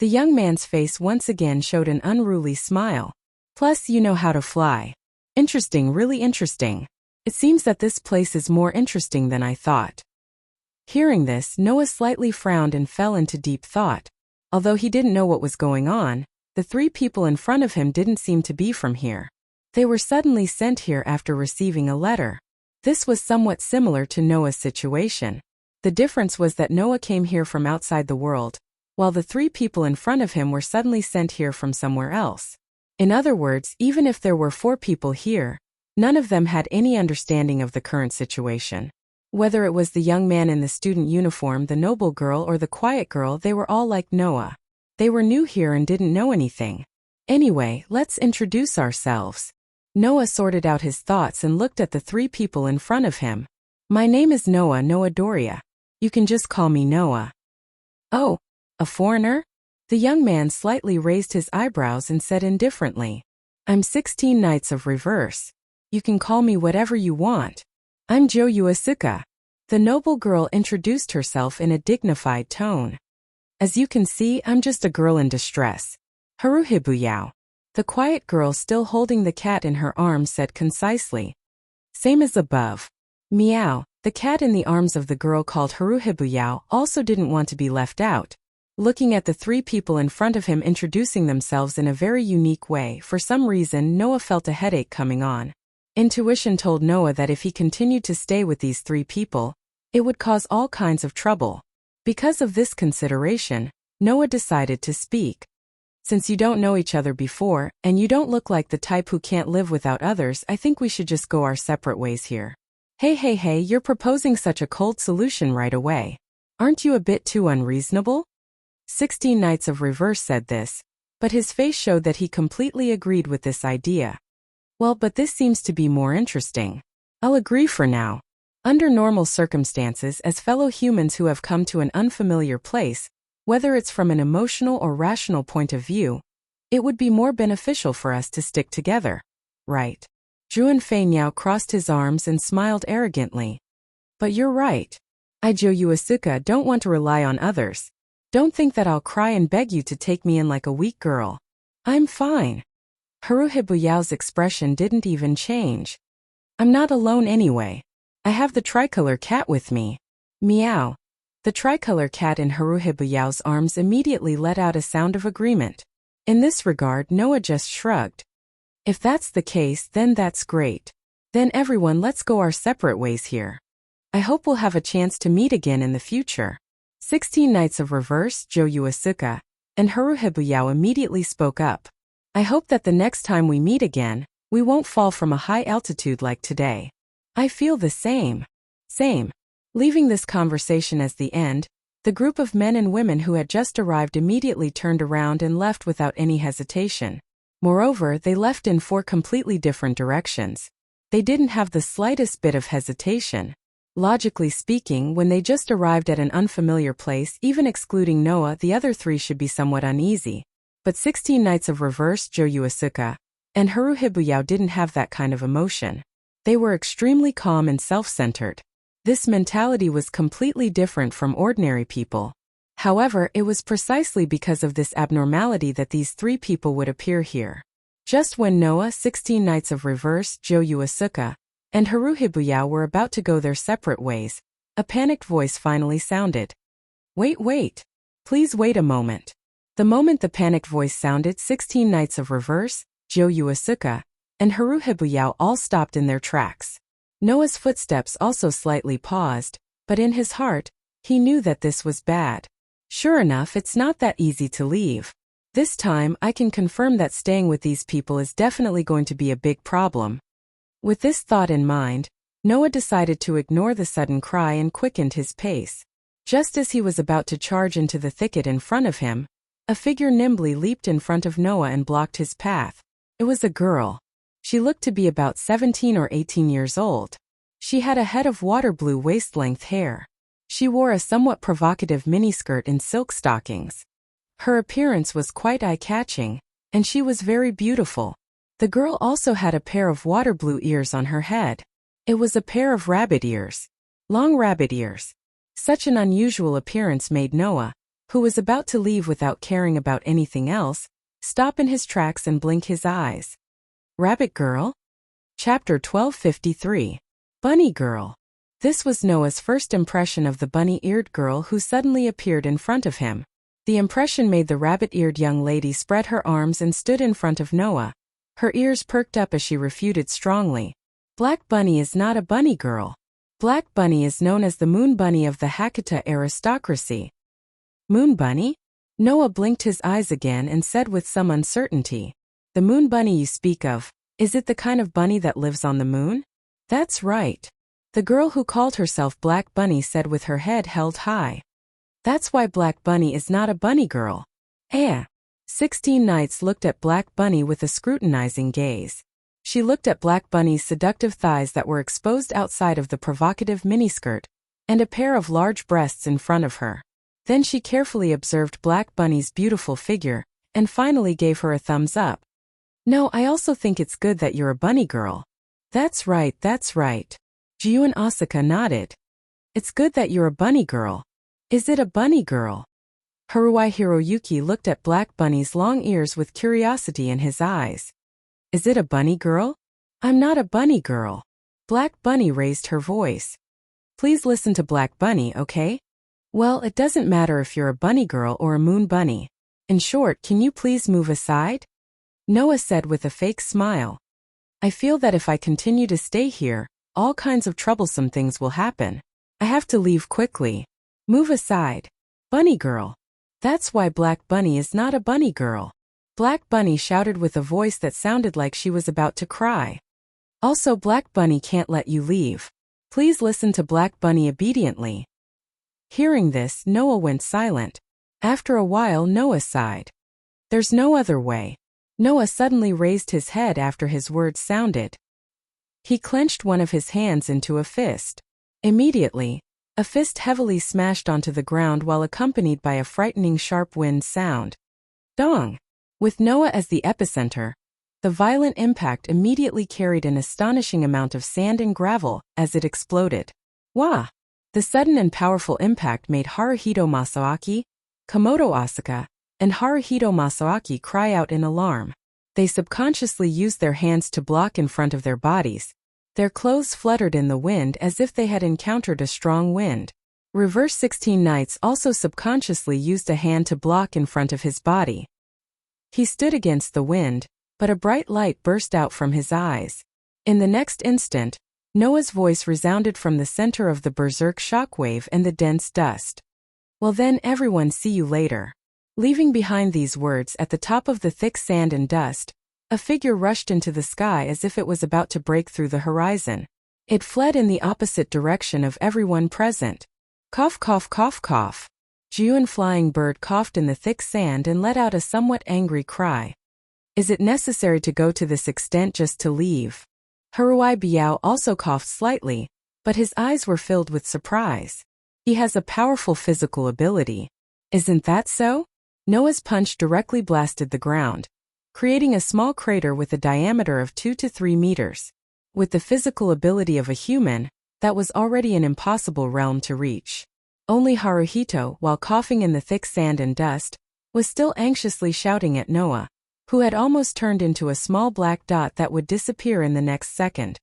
The young man's face once again showed an unruly smile. Plus, you know how to fly. Interesting, really interesting. It seems that this place is more interesting than I thought. Hearing this, Noah slightly frowned and fell into deep thought. Although he didn't know what was going on, the three people in front of him didn't seem to be from here. They were suddenly sent here after receiving a letter. This was somewhat similar to Noah's situation. The difference was that Noah came here from outside the world, while the three people in front of him were suddenly sent here from somewhere else. In other words, even if there were 4 people here, none of them had any understanding of the current situation. Whether it was the young man in the student uniform, the noble girl, or the quiet girl, they were all like Noah. They were new here and didn't know anything. Anyway, let's introduce ourselves. Noah sorted out his thoughts and looked at the 3 people in front of him. My name is Noah Doria. You can just call me Noah. Oh, a foreigner? The young man slightly raised his eyebrows and said indifferently, I'm 16 Knights of Reverse. You can call me whatever you want. I'm Jo Yuasuka. The noble girl introduced herself in a dignified tone. As you can see, I'm just a girl in distress. Haruhibuyao. The quiet girl still holding the cat in her arms said concisely. Same as above. Meow. The cat in the arms of the girl called Haruhibuyao also didn't want to be left out. Looking at the 3 people in front of him introducing themselves in a very unique way, for some reason Noah felt a headache coming on. Intuition told Noah that if he continued to stay with these 3 people, it would cause all kinds of trouble. Because of this consideration, Noah decided to speak. Since you don't know each other before, and you don't look like the type who can't live without others, I think we should just go our separate ways here. Hey, you're proposing such a cold solution right away. Aren't you a bit too unreasonable? 16 Knights of Reverse said this, but his face showed that he completely agreed with this idea. Well, but this seems to be more interesting. I'll agree for now. Under normal circumstances, as fellow humans who have come to an unfamiliar place, whether it's from an emotional or rational point of view, it would be more beneficial for us to stick together. Right? Zhuan Feinyao crossed his arms and smiled arrogantly. But you're right. I, Jo Yuasuka, don't want to rely on others. Don't think that I'll cry and beg you to take me in like a weak girl. I'm fine. Haruhibuyao's expression didn't even change. I'm not alone anyway. I have the tricolor cat with me. Meow. The tricolor cat in Haruhibuyao's arms immediately let out a sound of agreement. In this regard, Noah just shrugged. If that's the case, then that's great. Then everyone, let's go our separate ways here. I hope we'll have a chance to meet again in the future. 16 Knights of Reverse, Jo Yuasuka, and Haruhibuyao immediately spoke up. I hope that the next time we meet again, we won't fall from a high altitude like today. I feel the same. Same. Leaving this conversation as the end, the group of men and women who had just arrived immediately turned around and left without any hesitation. Moreover, they left in 4 completely different directions. They didn't have the slightest bit of hesitation. Logically speaking, when they just arrived at an unfamiliar place, even excluding Noah, the other 3 should be somewhat uneasy. But 16 Knights of Reverse, Jo Yuasuka, and Haruhibuyao didn't have that kind of emotion. They were extremely calm and self-centered. This mentality was completely different from ordinary people. However, it was precisely because of this abnormality that these 3 people would appear here. Just when Noah, 16 Knights of Reverse, Jo Yuasuka, and Haruhibuyao were about to go their separate ways, a panicked voice finally sounded. Wait. Please wait a moment. The moment the panicked voice sounded, 16 knights of reverse, Joyu Asuka, and Haruhibuyao all stopped in their tracks. Noah's footsteps also slightly paused, but in his heart, he knew that this was bad. Sure enough, it's not that easy to leave. This time, I can confirm that staying with these people is definitely going to be a big problem. With this thought in mind, Noah decided to ignore the sudden cry and quickened his pace. Just as he was about to charge into the thicket in front of him, a figure nimbly leaped in front of Noah and blocked his path. It was a girl. She looked to be about 17 or 18 years old. She had a head of water blue waist-length hair. She wore a somewhat provocative miniskirt and silk stockings. Her appearance was quite eye-catching, and she was very beautiful. The girl also had a pair of water blue ears on her head. It was a pair of rabbit ears. Long rabbit ears. Such an unusual appearance made Noah, who was about to leave without caring about anything else, stop in his tracks and blink his eyes. Rabbit Girl? Chapter 1253. Bunny Girl. This was Noah's first impression of the bunny-eared girl who suddenly appeared in front of him. The impression made the rabbit-eared young lady spread her arms and stood in front of Noah. Her ears perked up as she refuted strongly. Black Bunny is not a bunny girl. Black Bunny is known as the Moon Bunny of the Hakata aristocracy. Moon Bunny? Noah blinked his eyes again and said with some uncertainty. The Moon Bunny you speak of, is it the kind of bunny that lives on the moon? That's right. The girl who called herself Black Bunny said with her head held high. That's why Black Bunny is not a bunny girl. 16 knights looked at Black Bunny with a scrutinizing gaze. She looked at Black Bunny's seductive thighs that were exposed outside of the provocative miniskirt, and a pair of large breasts in front of her. Then she carefully observed Black Bunny's beautiful figure, and finally gave her a thumbs up. No, I also think it's good that you're a bunny girl. That's right, that's right. Jiu and Asuka nodded. It's good that you're a bunny girl. Is it a bunny girl? Haruhi Hiroyuki looked at Black Bunny's long ears with curiosity in his eyes. Is it a bunny girl? I'm not a bunny girl. Black Bunny raised her voice. Please listen to Black Bunny, okay? Well, it doesn't matter if you're a bunny girl or a moon bunny. In short, can you please move aside? Noah said with a fake smile. I feel that if I continue to stay here, all kinds of troublesome things will happen. I have to leave quickly. Move aside. Bunny girl. That's why Black Bunny is not a bunny girl. Black Bunny shouted with a voice that sounded like she was about to cry. Also, Black Bunny can't let you leave. Please listen to Black Bunny obediently. Hearing this, Noah went silent. After a while, Noah sighed. There's no other way. Noah suddenly raised his head after his words sounded. He clenched one of his hands into a fist. Immediately, a fist heavily smashed onto the ground while accompanied by a frightening sharp wind sound. Dong! With Noah as the epicenter, the violent impact immediately carried an astonishing amount of sand and gravel as it exploded. Wah! The sudden and powerful impact made Haruhito Masaaki, Komodo Asuka, and Haruhito Masaaki cry out in alarm. They subconsciously used their hands to block in front of their bodies. Their clothes fluttered in the wind as if they had encountered a strong wind. Reverse 16 Knights also subconsciously used a hand to block in front of his body. He stood against the wind, but a bright light burst out from his eyes. In the next instant, Noah's voice resounded from the center of the berserk shockwave and the dense dust. Well then, everyone, see you later. Leaving behind these words at the top of the thick sand and dust, a figure rushed into the sky as if it was about to break through the horizon. It fled in the opposite direction of everyone present. Cough, cough, cough, cough. Jiun Flying Bird coughed in the thick sand and let out a somewhat angry cry. Is it necessary to go to this extent just to leave? Haruhi Biao also coughed slightly, but his eyes were filled with surprise. He has a powerful physical ability. Isn't that so? Noah's punch directly blasted the ground, creating a small crater with a diameter of 2 to 3 meters. With the physical ability of a human, that was already an impossible realm to reach. Only Haruhito, while coughing in the thick sand and dust, was still anxiously shouting at Noah, who had almost turned into a small black dot that would disappear in the next second.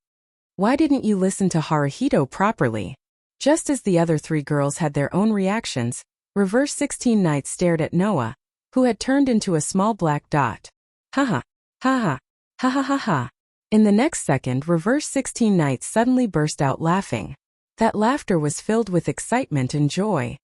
Why didn't you listen to Haruhito properly? Just as the other three girls had their own reactions, Reverse 16 Knights stared at Noah, who had turned into a small black dot. Ha ha, ha ha, ha ha ha ha. In the next second, Reverse 16 Knights suddenly burst out laughing. That laughter was filled with excitement and joy.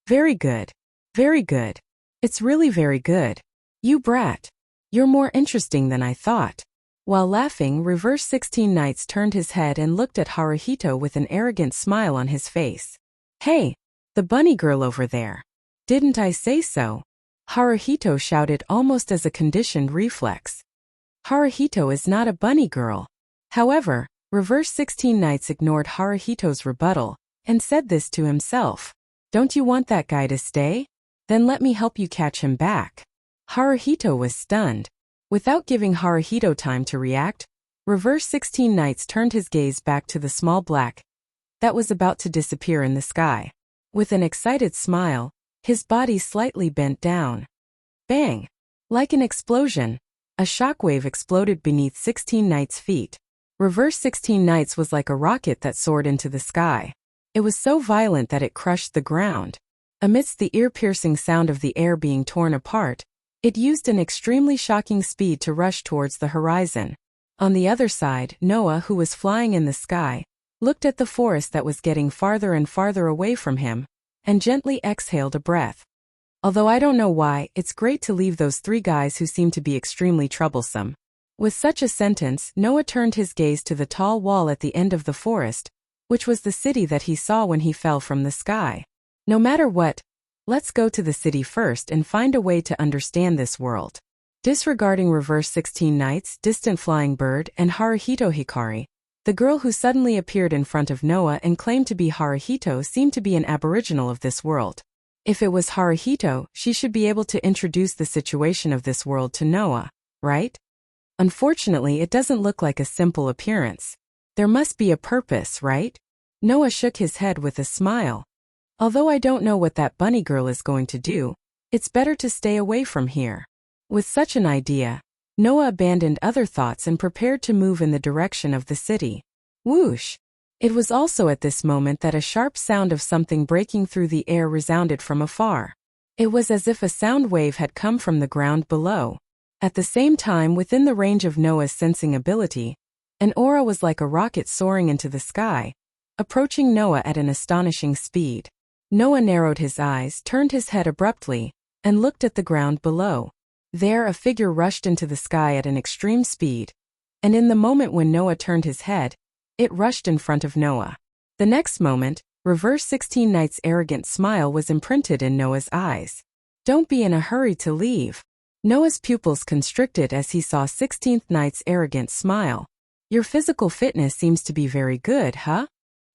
Very good. Very good. It's really very good. You brat. You're more interesting than I thought. While laughing, Reverse 16 Knights turned his head and looked at Haruhito with an arrogant smile on his face. Hey, the bunny girl over there. Didn't I say so? Haruhito shouted almost as a conditioned reflex. Haruhito is not a bunny girl. However, Reverse 16 Knights ignored Haruhito's rebuttal and said this to himself. Don't you want that guy to stay? Then let me help you catch him back. Haruhito was stunned. Without giving Haruhito time to react, Reverse 16 Knights turned his gaze back to the small black that was about to disappear in the sky. With an excited smile, his body slightly bent down. Bang! Like an explosion, a shockwave exploded beneath 16 Knights' feet. Reverse 16 Knights was like a rocket that soared into the sky. It was so violent that it crushed the ground. Amidst the ear-piercing sound of the air being torn apart, it used an extremely shocking speed to rush towards the horizon. On the other side, Noah, who was flying in the sky, looked at the forest that was getting farther and farther away from him, and gently exhaled a breath. Although I don't know why, it's great to leave those three guys who seem to be extremely troublesome. With such a sentence, Noah turned his gaze to the tall wall at the end of the forest, which was the city that he saw when he fell from the sky. No matter what, let's go to the city first and find a way to understand this world. Disregarding Reverse 16 Knights, Distant Flying Bird, and Haruhito Hikari, the girl who suddenly appeared in front of Noah and claimed to be Haruhito seemed to be an aboriginal of this world. If it was Haruhito, she should be able to introduce the situation of this world to Noah, right? Unfortunately, it doesn't look like a simple appearance. There must be a purpose, right? Noah shook his head with a smile. Although I don't know what that bunny girl is going to do, it's better to stay away from here. With such an idea, Noah abandoned other thoughts and prepared to move in the direction of the city. Whoosh! It was also at this moment that a sharp sound of something breaking through the air resounded from afar. It was as if a sound wave had come from the ground below. At the same time, within the range of Noah's sensing ability, an aura was like a rocket soaring into the sky, approaching Noah at an astonishing speed. Noah narrowed his eyes, turned his head abruptly, and looked at the ground below. There, a figure rushed into the sky at an extreme speed, and in the moment when Noah turned his head, it rushed in front of Noah. The next moment, Reverse 16 Knights' arrogant smile was imprinted in Noah's eyes. Don't be in a hurry to leave. Noah's pupils constricted as he saw 16th Knight's arrogant smile. Your physical fitness seems to be very good, huh?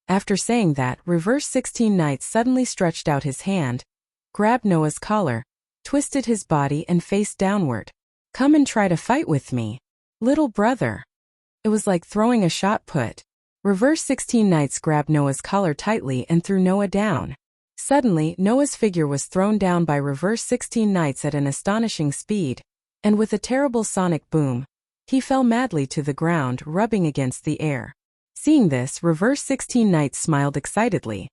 After saying that, Reverse 16 Knights suddenly stretched out his hand, grabbed Noah's collar, twisted his body and faced downward. Come and try to fight with me, little brother. It was like throwing a shot put. Reverse 16 Knights grabbed Noah's collar tightly and threw Noah down. Suddenly, Noah's figure was thrown down by Reverse 16 Knights at an astonishing speed, and with a terrible sonic boom, he fell madly to the ground, rubbing against the air. Seeing this, Reverse 16 Knights smiled excitedly.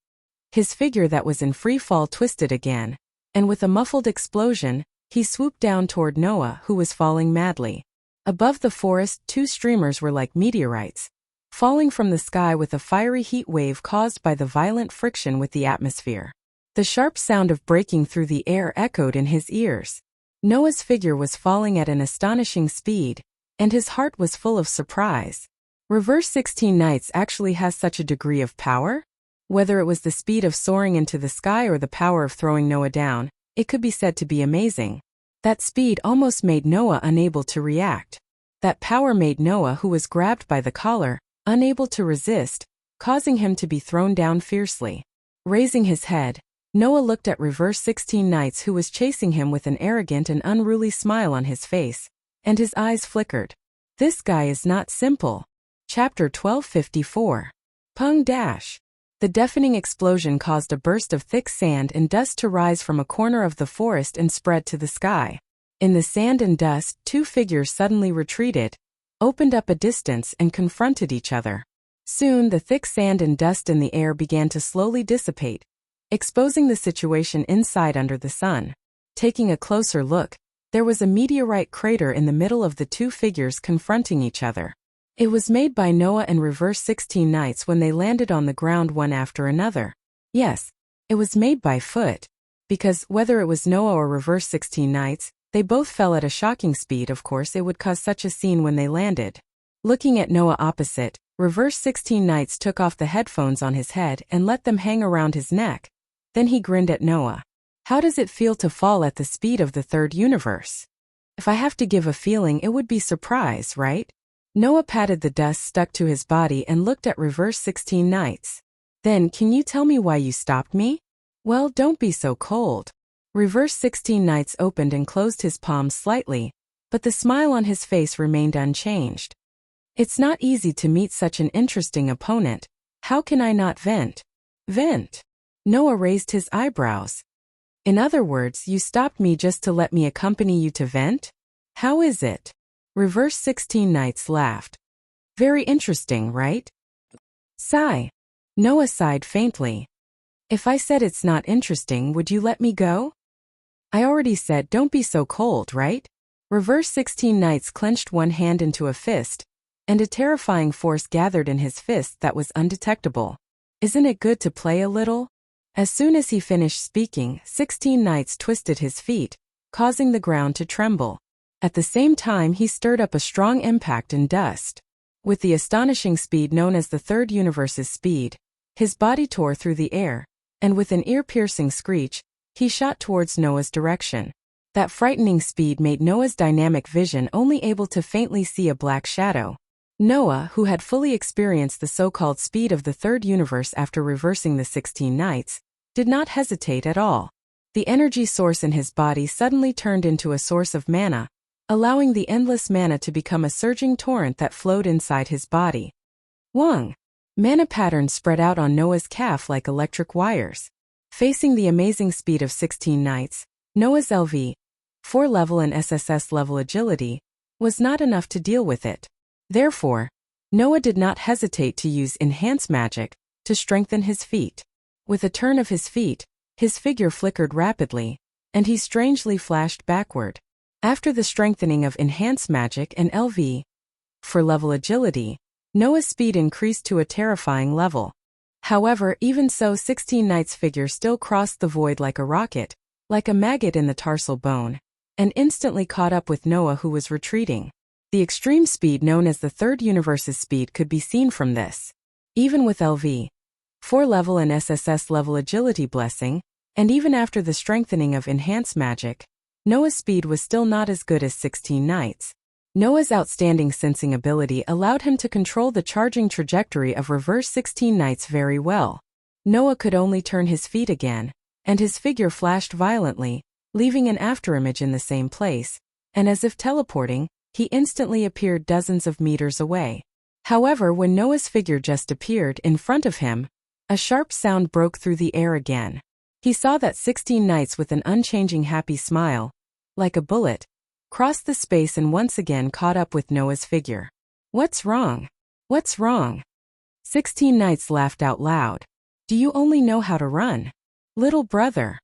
His figure that was in free fall twisted again, and with a muffled explosion, he swooped down toward Noah, who was falling madly. Above the forest, two streamers were like meteorites, falling from the sky with a fiery heat wave caused by the violent friction with the atmosphere. The sharp sound of breaking through the air echoed in his ears. Noah's figure was falling at an astonishing speed, and his heart was full of surprise. Reverse 16 Knights actually has such a degree of power? Whether it was the speed of soaring into the sky or the power of throwing Noah down, it could be said to be amazing. That speed almost made Noah unable to react. That power made Noah, who was grabbed by the collar, unable to resist, causing him to be thrown down fiercely. Raising his head, Noah looked at Reverse 16 Knights, who was chasing him with an arrogant and unruly smile on his face, and his eyes flickered. This guy is not simple. Chapter 1254. Pung dash. The deafening explosion caused a burst of thick sand and dust to rise from a corner of the forest and spread to the sky. In the sand and dust, two figures suddenly retreated, opened up a distance and confronted each other. Soon the thick sand and dust in the air began to slowly dissipate, exposing the situation inside under the sun. Taking a closer look, there was a meteorite crater in the middle of the two figures confronting each other. It was made by Noah and Reverse 16 Knights when they landed on the ground one after another. Yes, it was made by foot. Because, whether it was Noah or Reverse 16 Knights, they both fell at a shocking speed. Of course it would cause such a scene when they landed. Looking at Noah opposite, Reverse 16 Knights took off the headphones on his head and let them hang around his neck. Then he grinned at Noah. How does it feel to fall at the speed of the third universe? If I have to give a feeling, it would be surprise, right? Noah patted the dust stuck to his body and looked at Reverse 16 Knights. Then, can you tell me why you stopped me? Well, don't be so cold. Reverse 16 Knights opened and closed his palms slightly, but the smile on his face remained unchanged. It's not easy to meet such an interesting opponent. How can I not vent? Vent? Noah raised his eyebrows. In other words, you stopped me just to let me accompany you to vent? How is it? Reverse 16 Knights laughed. Very interesting, right? Sigh. Noah sighed faintly. If I said it's not interesting, would you let me go? I already said don't be so cold, right? Reverse 16 Knights clenched one hand into a fist, and a terrifying force gathered in his fist that was undetectable. Isn't it good to play a little? As soon as he finished speaking, 16 Knights twisted his feet, causing the ground to tremble. At the same time, he stirred up a strong impact in dust. With the astonishing speed known as the third universe's speed, his body tore through the air, and with an ear-piercing screech, he shot towards Noah's direction. That frightening speed made Noah's dynamic vision only able to faintly see a black shadow. Noah, who had fully experienced the so-called speed of the third universe after reversing the 16 Knights, did not hesitate at all. The energy source in his body suddenly turned into a source of mana, allowing the endless mana to become a surging torrent that flowed inside his body. Wong! Mana patterns spread out on Noah's calf like electric wires. Facing the amazing speed of 16 Knights, Noah's LV, 4 level and SSS level agility, was not enough to deal with it. Therefore, Noah did not hesitate to use Enhance Magic to strengthen his feet. With a turn of his feet, his figure flickered rapidly, and he strangely flashed backward. After the strengthening of Enhance Magic and LV, 4 level agility, Noah's speed increased to a terrifying level. However, even so, 16 Knights' figure still crossed the void like a rocket, like a maggot in the tarsal bone, and instantly caught up with Noah, who was retreating. The extreme speed known as the third universe's speed could be seen from this. Even with LV, 4 level and SSS level agility blessing, and even after the strengthening of Enhance Magic, Noah's speed was still not as good as 16 Knights. Noah's outstanding sensing ability allowed him to control the charging trajectory of Reverse 16 Knights very well. Noah could only turn his feet again, and his figure flashed violently, leaving an afterimage in the same place, and as if teleporting, he instantly appeared dozens of meters away. However, when Noah's figure just appeared in front of him, a sharp sound broke through the air again. He saw that 16 Knights with an unchanging happy smile, like a bullet, crossed the space and once again caught up with Noah's figure. What's wrong? What's wrong? 16 Knights laughed out loud. Do you only know how to run? Little brother.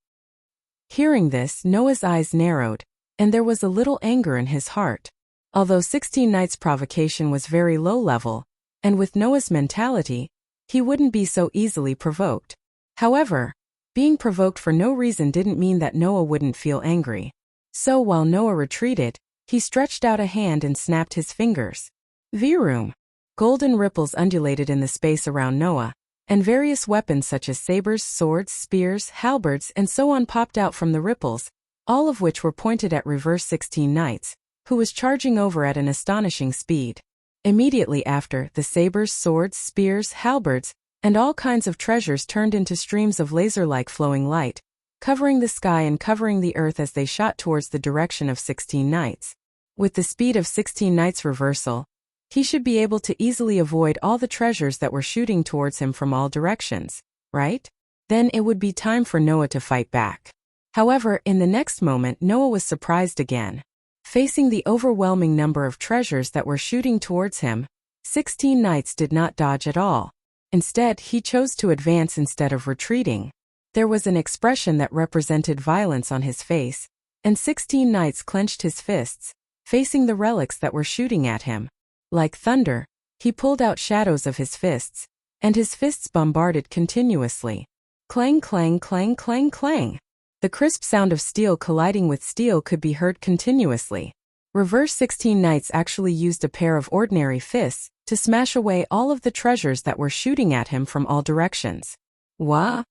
Hearing this, Noah's eyes narrowed, and there was a little anger in his heart. Although 16 Knights' provocation was very low level, and with Noah's mentality, he wouldn't be so easily provoked. However, being provoked for no reason didn't mean that Noah wouldn't feel angry. So while Noah retreated, he stretched out a hand and snapped his fingers. Vroom! Golden ripples undulated in the space around Noah, and various weapons such as sabers, swords, spears, halberds, and so on popped out from the ripples, all of which were pointed at Reverse 16 Knights, who was charging over at an astonishing speed. Immediately after, the sabers, swords, spears, halberds, and all kinds of treasures turned into streams of laser-like flowing light, covering the sky and covering the earth as they shot towards the direction of 16 Knights. With the speed of 16 Knights' reversal, he should be able to easily avoid all the treasures that were shooting towards him from all directions, right? Then it would be time for Noah to fight back. However, in the next moment, Noah was surprised again. Facing the overwhelming number of treasures that were shooting towards him, 16 Knights did not dodge at all. Instead, he chose to advance instead of retreating. There was an expression that represented violence on his face, and 16 knights clenched his fists, facing the relics that were shooting at him. Like thunder, he pulled out shadows of his fists, and his fists bombarded continuously. Clang, clang, clang, clang, clang. The crisp sound of steel colliding with steel could be heard continuously. Reverse 16 knights actually used a pair of ordinary fists to smash away all of the treasures that were shooting at him from all directions. What?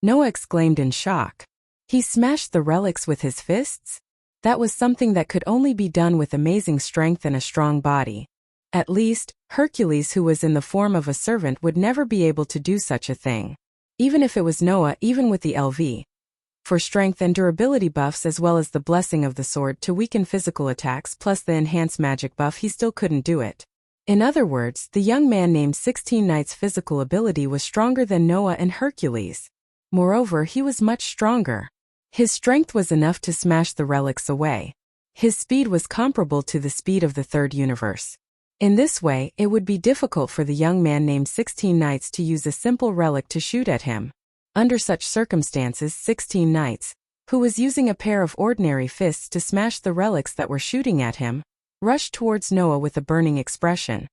Noah exclaimed in shock. He smashed the relics with his fists? That was something that could only be done with amazing strength and a strong body. At least, Hercules, who was in the form of a servant, would never be able to do such a thing. Even if it was Noah, even with the LV. For strength and durability buffs as well as the blessing of the sword to weaken physical attacks plus the enhanced magic buff, he still couldn't do it. In other words, the young man named 16 Knight's physical ability was stronger than Noah and Hercules. Moreover, he was much stronger. His strength was enough to smash the relics away. His speed was comparable to the speed of the third universe. In this way, it would be difficult for the young man named 16 Knights to use a simple relic to shoot at him. Under such circumstances, 16 Knights, who was using a pair of ordinary fists to smash the relics that were shooting at him, rushed towards Noah with a burning expression.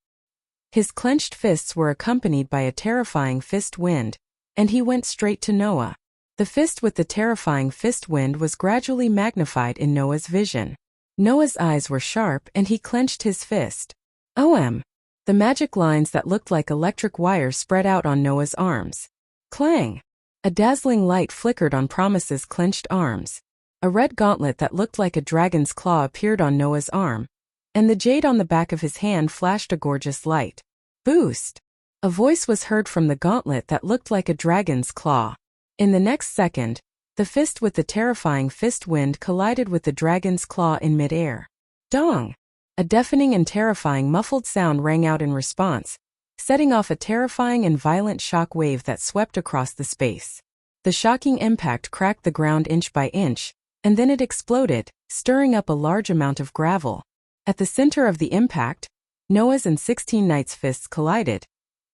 His clenched fists were accompanied by a terrifying fist wind, and he went straight to Noah. The fist with the terrifying fist wind was gradually magnified in Noah's vision. Noah's eyes were sharp and he clenched his fist. OM! The magic lines that looked like electric wires spread out on Noah's arms. Clang! A dazzling light flickered on Promise's clenched arms. A red gauntlet that looked like a dragon's claw appeared on Noah's arm, and the jade on the back of his hand flashed a gorgeous light. Boost! A voice was heard from the gauntlet that looked like a dragon's claw. In the next second, the fist with the terrifying fist wind collided with the dragon's claw in midair. Dong! A deafening and terrifying muffled sound rang out in response, setting off a terrifying and violent shock wave that swept across the space. The shocking impact cracked the ground inch by inch, and then it exploded, stirring up a large amount of gravel. At the center of the impact, Noah's and 16 Knights' fists collided,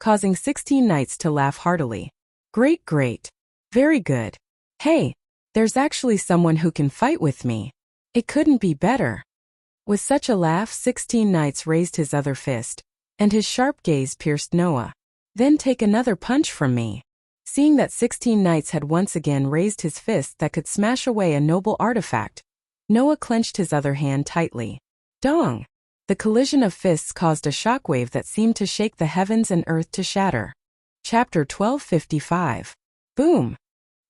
causing 16 Knights to laugh heartily. Great, great. Very good. Hey, there's actually someone who can fight with me. It couldn't be better. With such a laugh, 16 Knights raised his other fist, and his sharp gaze pierced Noah. Then take another punch from me. Seeing that 16 Knights had once again raised his fist that could smash away a noble artifact, Noah clenched his other hand tightly. Dong! The collision of fists caused a shockwave that seemed to shake the heavens and earth to shatter. Chapter 1255. Boom!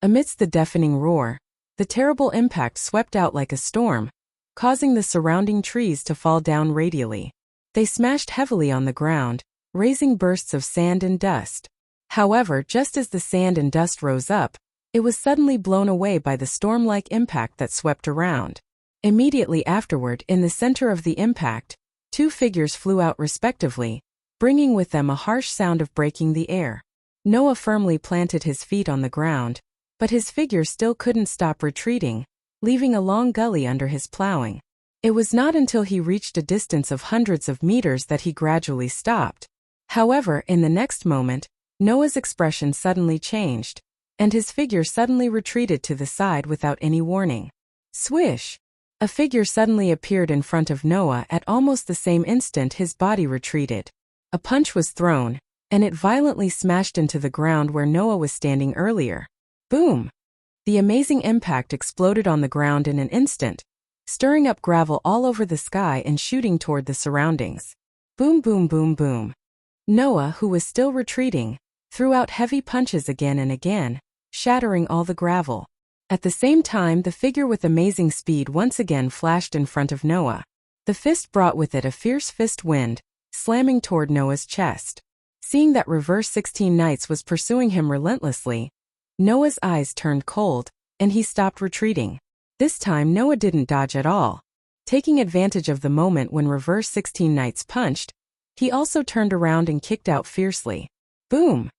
Amidst the deafening roar, the terrible impact swept out like a storm, causing the surrounding trees to fall down radially. They smashed heavily on the ground, raising bursts of sand and dust. However, just as the sand and dust rose up, it was suddenly blown away by the storm-like impact that swept around. Immediately afterward, in the center of the impact, two figures flew out respectively, bringing with them a harsh sound of breaking the air. Noah firmly planted his feet on the ground, but his figure still couldn't stop retreating, leaving a long gully under his plowing. It was not until he reached a distance of hundreds of meters that he gradually stopped. However, in the next moment, Noah's expression suddenly changed, and his figure suddenly retreated to the side without any warning. Swish! A figure suddenly appeared in front of Noah at almost the same instant his body retreated. A punch was thrown, and it violently smashed into the ground where Noah was standing earlier. Boom! The amazing impact exploded on the ground in an instant, stirring up gravel all over the sky and shooting toward the surroundings. Boom, boom, boom, boom. Noah, who was still retreating, threw out heavy punches again and again, shattering all the gravel. At the same time, the figure with amazing speed once again flashed in front of Noah. The fist brought with it a fierce fist wind, slamming toward Noah's chest. Seeing that Reverse 16 Knights was pursuing him relentlessly, Noah's eyes turned cold, and he stopped retreating. This time Noah didn't dodge at all. Taking advantage of the moment when Reverse 16 Knights punched, he also turned around and kicked out fiercely. Boom!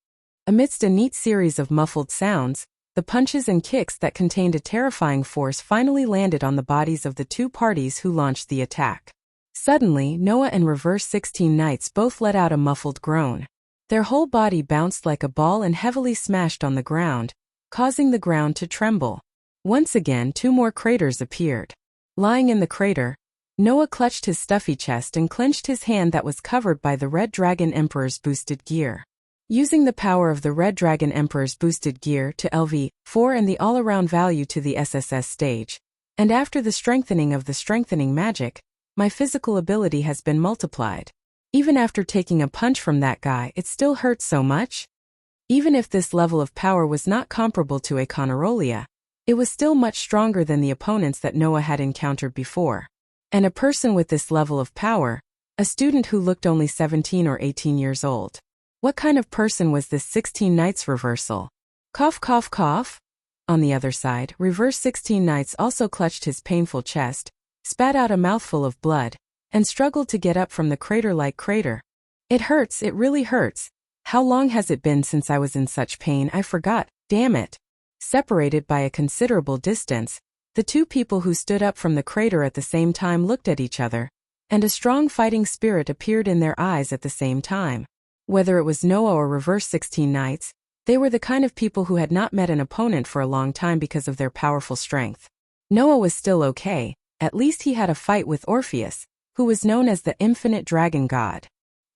Amidst a neat series of muffled sounds, the punches and kicks that contained a terrifying force finally landed on the bodies of the two parties who launched the attack. Suddenly, Noah and Reverse 16 Knights both let out a muffled groan. Their whole body bounced like a ball and heavily smashed on the ground, causing the ground to tremble. Once again, 2 more craters appeared. Lying in the crater, Noah clutched his stuffy chest and clenched his hand that was covered by the Red Dragon Emperor's boosted gear. Using the power of the Red Dragon Emperor's boosted gear to LV4 and the all-around value to the SSS stage, and after the strengthening of the strengthening magic, my physical ability has been multiplied. Even after taking a punch from that guy, it still hurts so much? Even if this level of power was not comparable to a Conarolia, it was still much stronger than the opponents that Noah had encountered before. And a person with this level of power, a student who looked only 17 or 18 years old. What kind of person was this 16 Knights reversal? Cough cough cough? On the other side, reverse 16 Knights also clutched his painful chest, spat out a mouthful of blood, and struggled to get up from the crater-like crater. It hurts, it really hurts. How long has it been since I was in such pain? I forgot, damn it. Separated by a considerable distance, the 2 people who stood up from the crater at the same time looked at each other, and a strong fighting spirit appeared in their eyes at the same time. Whether it was Noah or reverse 16 Knights, they were the kind of people who had not met an opponent for a long time because of their powerful strength. Noah was still okay, at least he had a fight with Orpheus, who was known as the Infinite Dragon God.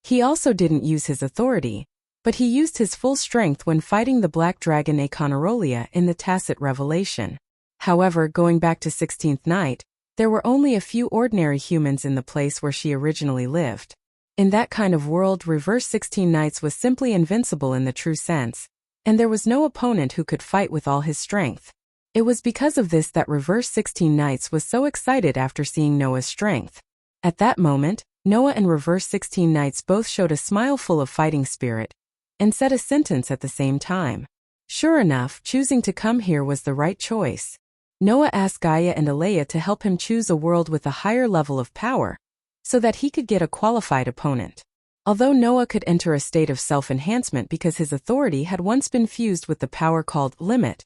He also didn't use his authority, but he used his full strength when fighting the Black Dragon Aconarolia in the Tacit Revelation. However, going back to 16th Night, there were only a few ordinary humans in the place where she originally lived. In that kind of world, reverse 16 Knights was simply invincible in the true sense, and there was no opponent who could fight with all his strength. It was because of this that reverse 16 Knights was so excited after seeing Noah's strength. At that moment, Noah and reverse 16 Knights both showed a smile full of fighting spirit, and said a sentence at the same time. Sure enough, choosing to come here was the right choice. Noah asked Gaia and Alea to help him choose a world with a higher level of power, so that he could get a qualified opponent. Although Noah could enter a state of self-enhancement because his authority had once been fused with the power called limit,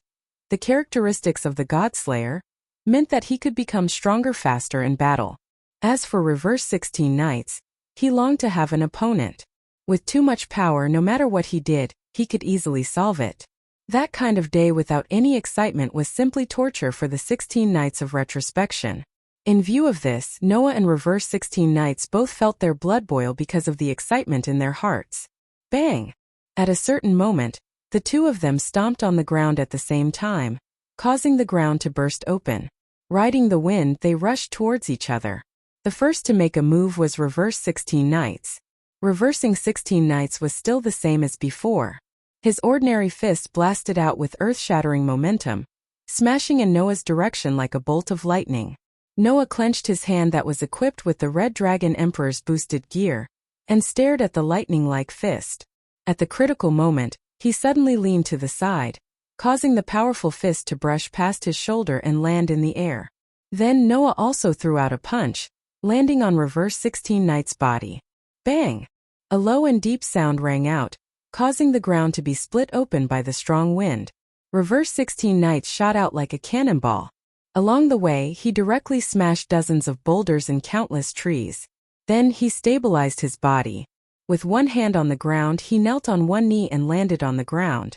the characteristics of the Godslayer meant that he could become stronger faster in battle. As for reverse 16 Knights, he longed to have an opponent. With too much power, no matter what he did, he could easily solve it. That kind of day without any excitement was simply torture for the 16 Knights of retrospection. In view of this, Noah and reverse 16 Knights both felt their blood boil because of the excitement in their hearts. Bang! At a certain moment, the 2 of them stomped on the ground at the same time, causing the ground to burst open. Riding the wind, they rushed towards each other. The first to make a move was reverse 16 Knights. Reversing 16 Knights was still the same as before. His ordinary fist blasted out with earth-shattering momentum, smashing in Noah's direction like a bolt of lightning. Noah clenched his hand that was equipped with the Red Dragon Emperor's boosted gear, and stared at the lightning-like fist. At the critical moment, he suddenly leaned to the side, causing the powerful fist to brush past his shoulder and land in the air. Then Noah also threw out a punch, landing on reverse 16 Knight's body. Bang! A low and deep sound rang out, causing the ground to be split open by the strong wind. Reverse 16 Knights shot out like a cannonball. Along the way, he directly smashed dozens of boulders and countless trees. Then he stabilized his body. With one hand on the ground, he knelt on one knee and landed on the ground.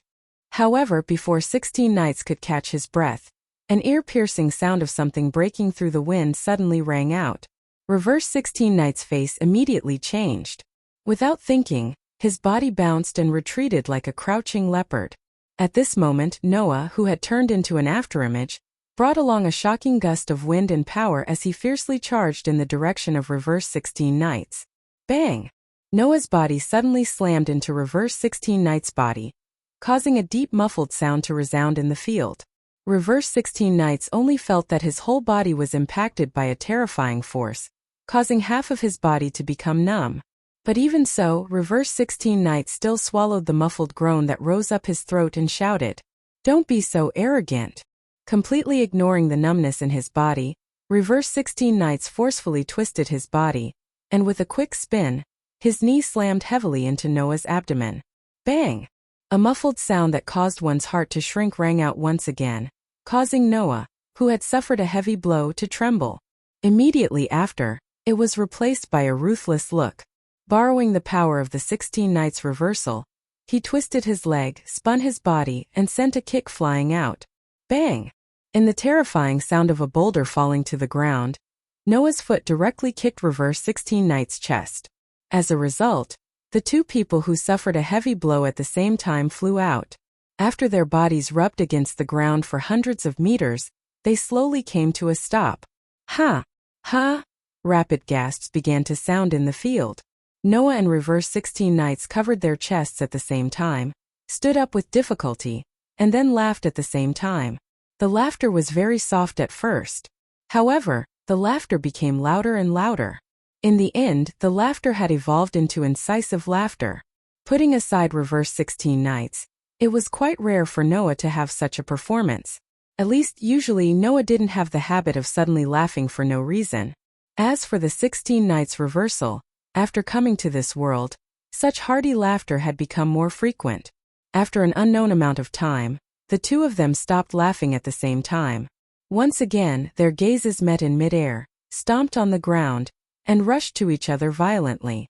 However, before 16 Knights could catch his breath, an ear-piercing sound of something breaking through the wind suddenly rang out. Reverse 16 Knights' face immediately changed. Without thinking, his body bounced and retreated like a crouching leopard. At this moment, Noah, who had turned into an afterimage, brought along a shocking gust of wind and power as he fiercely charged in the direction of reverse 16 Knights. Bang! Noah's body suddenly slammed into reverse 16 Knights' body, causing a deep muffled sound to resound in the field. Reverse 16 Knights only felt that his whole body was impacted by a terrifying force, causing half of his body to become numb. But even so, reverse 16 Knights still swallowed the muffled groan that rose up his throat and shouted, "Don't be so arrogant." Completely ignoring the numbness in his body, reverse 16 Knights forcefully twisted his body, and with a quick spin, his knee slammed heavily into Noah's abdomen. Bang! A muffled sound that caused one's heart to shrink rang out once again, causing Noah, who had suffered a heavy blow, to tremble. Immediately after, it was replaced by a ruthless look. Borrowing the power of the 16 Knights reversal, he twisted his leg, spun his body, and sent a kick flying out. Bang! In the terrifying sound of a boulder falling to the ground, Noah's foot directly kicked Reverse 16 Knight's chest. As a result, the two people who suffered a heavy blow at the same time flew out. After their bodies rubbed against the ground for hundreds of meters, they slowly came to a stop. Ha! Ha! Rapid gasps began to sound in the field. Noah and Reverse 16 Knights covered their chests at the same time, stood up with difficulty, and then laughed at the same time. The laughter was very soft at first. However, the laughter became louder and louder. In the end, the laughter had evolved into incisive laughter. Putting aside Reverse 16 Knights, it was quite rare for Noah to have such a performance. At least usually Noah didn't have the habit of suddenly laughing for no reason. As for the 16 Knights reversal, after coming to this world, such hearty laughter had become more frequent. After an unknown amount of time, the two of them stopped laughing at the same time. Once again, their gazes met in midair, stomped on the ground, and rushed to each other violently.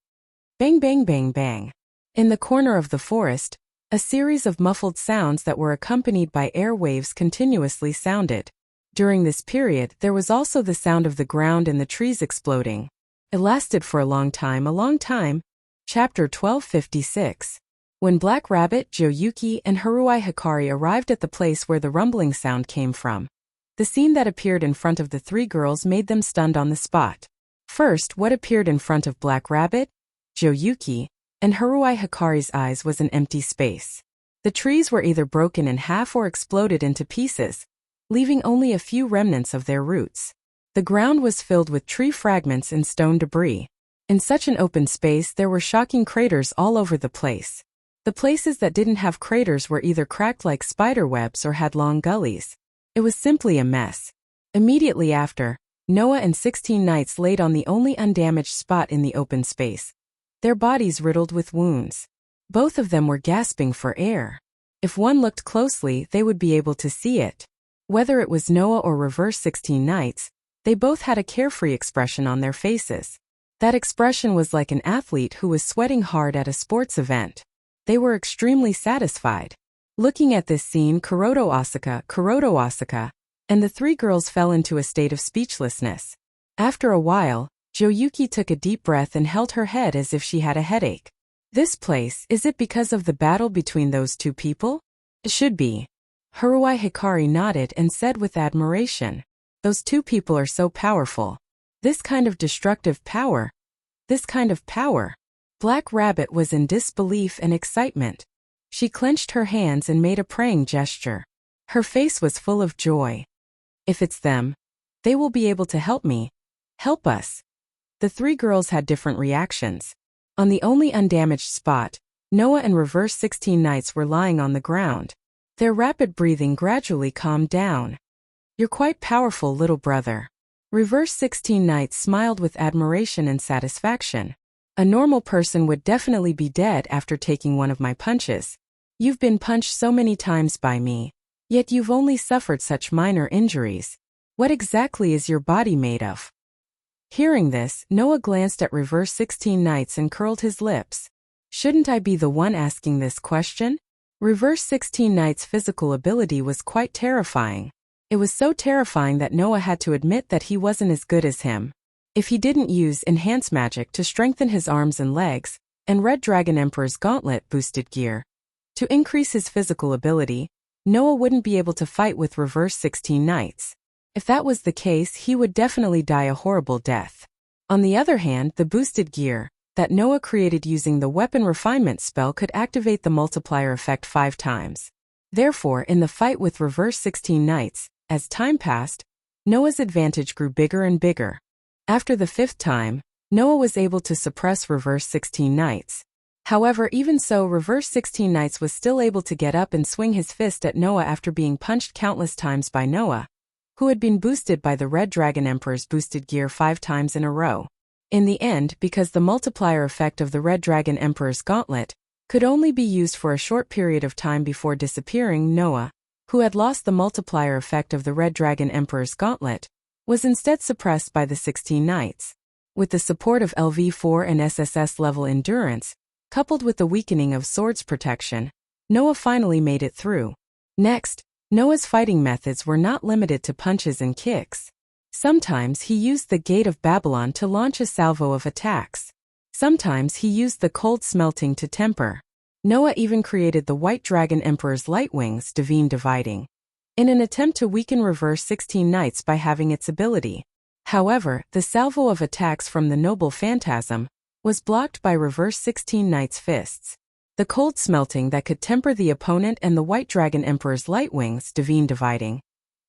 Bang bang bang bang. In the corner of the forest, a series of muffled sounds that were accompanied by air waves continuously sounded. During this period, there was also the sound of the ground and the trees exploding. It lasted for a long time. Chapter 1256. When Black Rabbit, Joyuki, and Haruai Hikari arrived at the place where the rumbling sound came from, the scene that appeared in front of the three girls made them stunned on the spot. First, what appeared in front of Black Rabbit, Joyuki, and Haruai Hikari's eyes was an empty space. The trees were either broken in half or exploded into pieces, leaving only a few remnants of their roots. The ground was filled with tree fragments and stone debris. In such an open space, there were shocking craters all over the place. The places that didn't have craters were either cracked like spider webs or had long gullies. It was simply a mess. Immediately after, Noah and 16 Knights laid on the only undamaged spot in the open space, their bodies riddled with wounds. Both of them were gasping for air. If one looked closely, they would be able to see it. Whether it was Noah or Reverse 16 Knights, they both had a carefree expression on their faces. That expression was like an athlete who was sweating hard at a sports event. They were extremely satisfied. Looking at this scene, Kuroto Asuka, and the three girls fell into a state of speechlessness. After a while, Joyuki took a deep breath and held her head as if she had a headache. This place, is it because of the battle between those two people? It should be. Haruai Hikari nodded and said with admiration, "Those two people are so powerful. This kind of destructive power. Black Rabbit was in disbelief and excitement. She clenched her hands and made a praying gesture. Her face was full of joy. If it's them, they will be able to help me. Help us." The three girls had different reactions. On the only undamaged spot, Noah and Reverse 16 Knights were lying on the ground. Their rapid breathing gradually calmed down. "You're quite powerful, little brother." Reverse 16 Knights smiled with admiration and satisfaction. "A normal person would definitely be dead after taking one of my punches. You've been punched so many times by me, yet you've only suffered such minor injuries. What exactly is your body made of?" Hearing this, Noah glanced at Reverse 16 Knights and curled his lips. Shouldn't I be the one asking this question? Reverse 16 Knights' physical ability was quite terrifying. It was so terrifying that Noah had to admit that he wasn't as good as him. If he didn't use Enhance Magic to strengthen his arms and legs, and Red Dragon Emperor's Gauntlet boosted gear to increase his physical ability, Noah wouldn't be able to fight with Reverse 16 Knights. If that was the case, he would definitely die a horrible death. On the other hand, the boosted gear that Noah created using the Weapon Refinement spell could activate the multiplier effect 5 times. Therefore, in the fight with Reverse 16 Knights, as time passed, Noah's advantage grew bigger and bigger. After the 5th time, Noah was able to suppress Reverse 16 Knights. However, even so, Reverse 16 Knights was still able to get up and swing his fist at Noah after being punched countless times by Noah, who had been boosted by the Red Dragon Emperor's boosted gear 5 times in a row. In the end, because the multiplier effect of the Red Dragon Emperor's Gauntlet could only be used for a short period of time before disappearing, Noah, who had lost the multiplier effect of the Red Dragon Emperor's Gauntlet, was instead suppressed by the 16 Knights. With the support of LV4 and SSS level endurance, coupled with the weakening of Swords protection, Noah finally made it through. Next, Noah's fighting methods were not limited to punches and kicks. Sometimes he used the Gate of Babylon to launch a salvo of attacks. Sometimes he used the cold smelting to temper. Noah even created the White Dragon Emperor's light wings, divine dividing, in an attempt to weaken reverse 16 Knights by having its ability. However, the salvo of attacks from the Noble Phantasm was blocked by reverse 16 Knights' fists. The cold smelting that could temper the opponent and the White Dragon Emperor's light wings, divine dividing,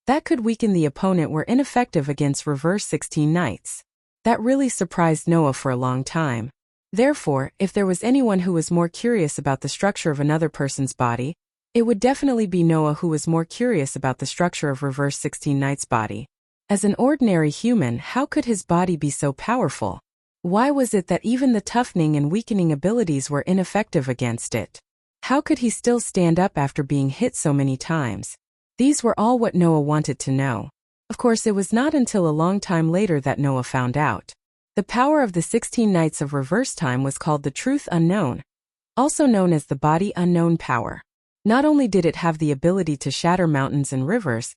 that could weaken the opponent were ineffective against reverse 16 Knights. That really surprised Noah for a long time. Therefore, if there was anyone who was more curious about the structure of another person's body, it would definitely be Noah, who was more curious about the structure of reverse 16 Knight's body. As an ordinary human, how could his body be so powerful? Why was it that even the toughening and weakening abilities were ineffective against it? How could he still stand up after being hit so many times? These were all what Noah wanted to know. Of course, it was not until a long time later that Noah found out. The power of the 16 Knights of Reverse Time was called the Truth Unknown, also known as the Body Unknown power. Not only did it have the ability to shatter mountains and rivers,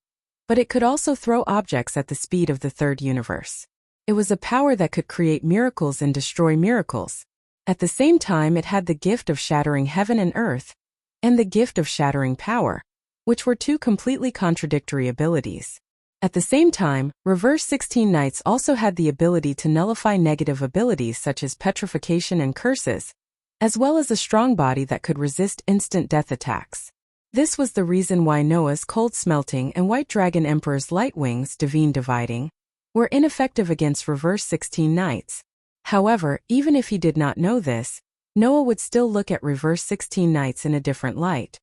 but it could also throw objects at the speed of the third universe. It was a power that could create miracles and destroy miracles. At the same time, it had the gift of shattering heaven and earth, and the gift of shattering power, which were two completely contradictory abilities. At the same time, reverse 16 Knights also had the ability to nullify negative abilities such as petrification and curses, as well as a strong body that could resist instant death attacks. This was the reason why Noah's cold smelting and White Dragon Emperor's light wings, divine dividing, were ineffective against reverse 16 Knights. However, even if he did not know this, Noah would still look at reverse 16 Knights in a different light.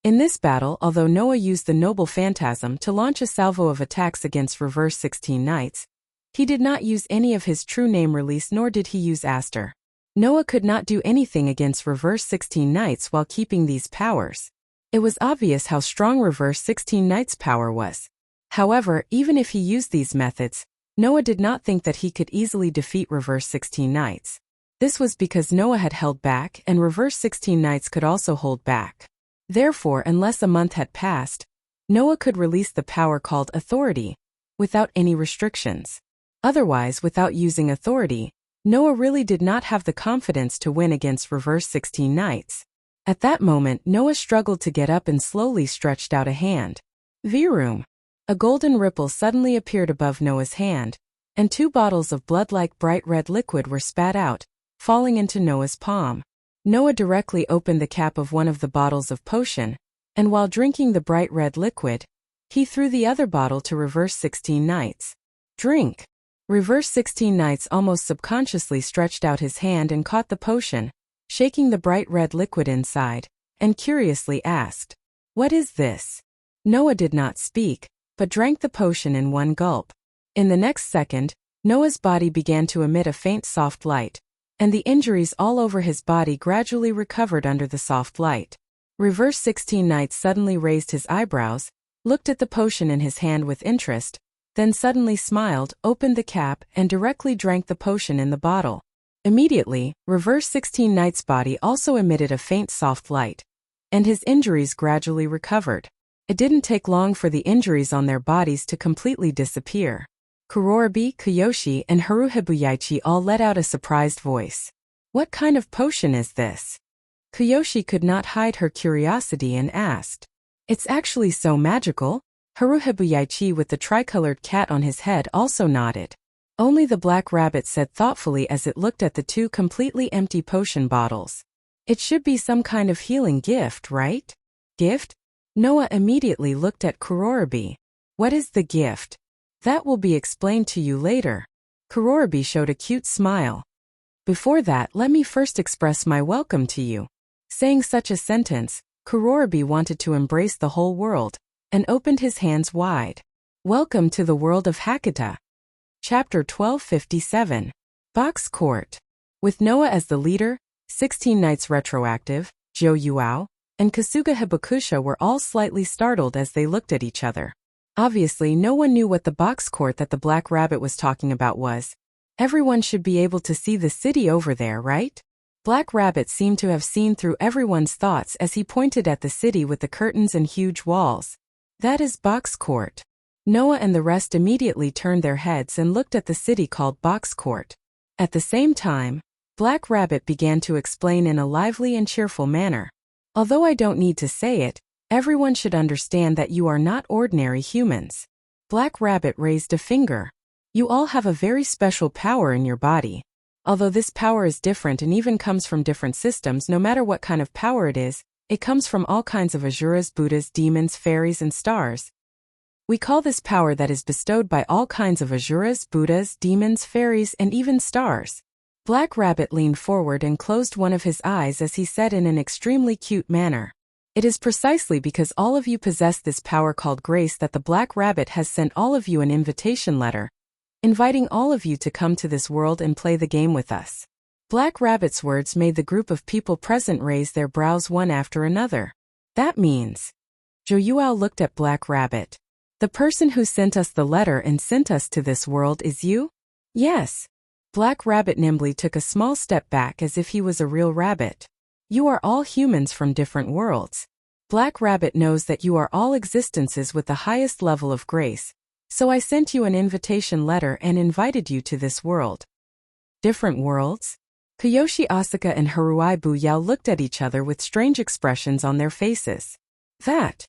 In this battle, although Noah used the Noble Phantasm to launch a salvo of attacks against reverse 16 Knights, he did not use any of his true name release, nor did he use Aster. Noah could not do anything against reverse 16 Knights while keeping these powers. It was obvious how strong reverse 16 Knights' power was. However, even if he used these methods, Noah did not think that he could easily defeat reverse 16 Knights. This was because Noah had held back, and reverse 16 Knights could also hold back. Therefore, unless a month had passed, Noah could release the power called authority, without any restrictions. Otherwise, without using authority, Noah really did not have the confidence to win against reverse 16 Knights. At that moment, Noah struggled to get up and slowly stretched out a hand. Virum. A golden ripple suddenly appeared above Noah's hand, and 2 bottles of blood-like bright red liquid were spat out, falling into Noah's palm. Noah directly opened the cap of one of the bottles of potion, and while drinking the bright red liquid, he threw the other bottle to reverse 16 Knights. Drink. Reverse 16 Knights almost subconsciously stretched out his hand and caught the potion, shaking the bright red liquid inside, and curiously asked, "What is this?" Noah did not speak, but drank the potion in one gulp. In the next second, Noah's body began to emit a faint soft light, and the injuries all over his body gradually recovered under the soft light. Reverse 16 Knights suddenly raised his eyebrows, looked at the potion in his hand with interest, then suddenly smiled, opened the cap, and directly drank the potion in the bottle. Immediately, reverse 16 Knights' body also emitted a faint soft light, and his injuries gradually recovered. It didn't take long for the injuries on their bodies to completely disappear. Kurorobi, Kiyoshi, and Haruhibuyaichi all let out a surprised voice. "What kind of potion is this?" Kiyoshi could not hide her curiosity and asked. "It's actually so magical." Haruhibuyaichi, with the tricolored cat on his head, also nodded. Only the black rabbit said thoughtfully as it looked at the 2 completely empty potion bottles. "It should be some kind of healing gift, right?" "Gift?" Noah immediately looked at Kurorobi. "What is the gift?" "That will be explained to you later." Kurorobi showed a cute smile. "Before that, let me first express my welcome to you." Saying such a sentence, Kurorobi wanted to embrace the whole world, and opened his hands wide. Welcome to the world of Hakata. Chapter 1257. Box Court. With Noah as the leader, 16 Knights Retroactive, Jo Yuao, and Kasuga Hibakusha were all slightly startled as they looked at each other. Obviously, no one knew what the box court that the Black Rabbit was talking about was. Everyone should be able to see the city over there, right? Black Rabbit seemed to have seen through everyone's thoughts as he pointed at the city with the curtains and huge walls. That is Box Court. Noah and the rest immediately turned their heads and looked at the city called Box Court. At the same time, Black Rabbit began to explain in a lively and cheerful manner. Although I don't need to say it, everyone should understand that you are not ordinary humans. Black Rabbit raised a finger. You all have a very special power in your body. Although this power is different and even comes from different systems, no matter what kind of power it is, it comes from all kinds of asuras, Buddhas, demons, fairies, and stars. We call this power that is bestowed by all kinds of asuras, Buddhas, demons, fairies, and even stars. Black Rabbit leaned forward and closed one of his eyes as he said in an extremely cute manner. It is precisely because all of you possess this power called grace that the Black Rabbit has sent all of you an invitation letter, inviting all of you to come to this world and play the game with us. Black Rabbit's words made the group of people present raise their brows one after another. That means... Zhou Yuao looked at Black Rabbit. The person who sent us the letter and sent us to this world is you? Yes. Black Rabbit nimbly took a small step back as if he was a real rabbit. You are all humans from different worlds. Black Rabbit knows that you are all existences with the highest level of grace, so I sent you an invitation letter and invited you to this world. Different worlds? Kiyoshi Asuka and Haruai Buyao looked at each other with strange expressions on their faces. That?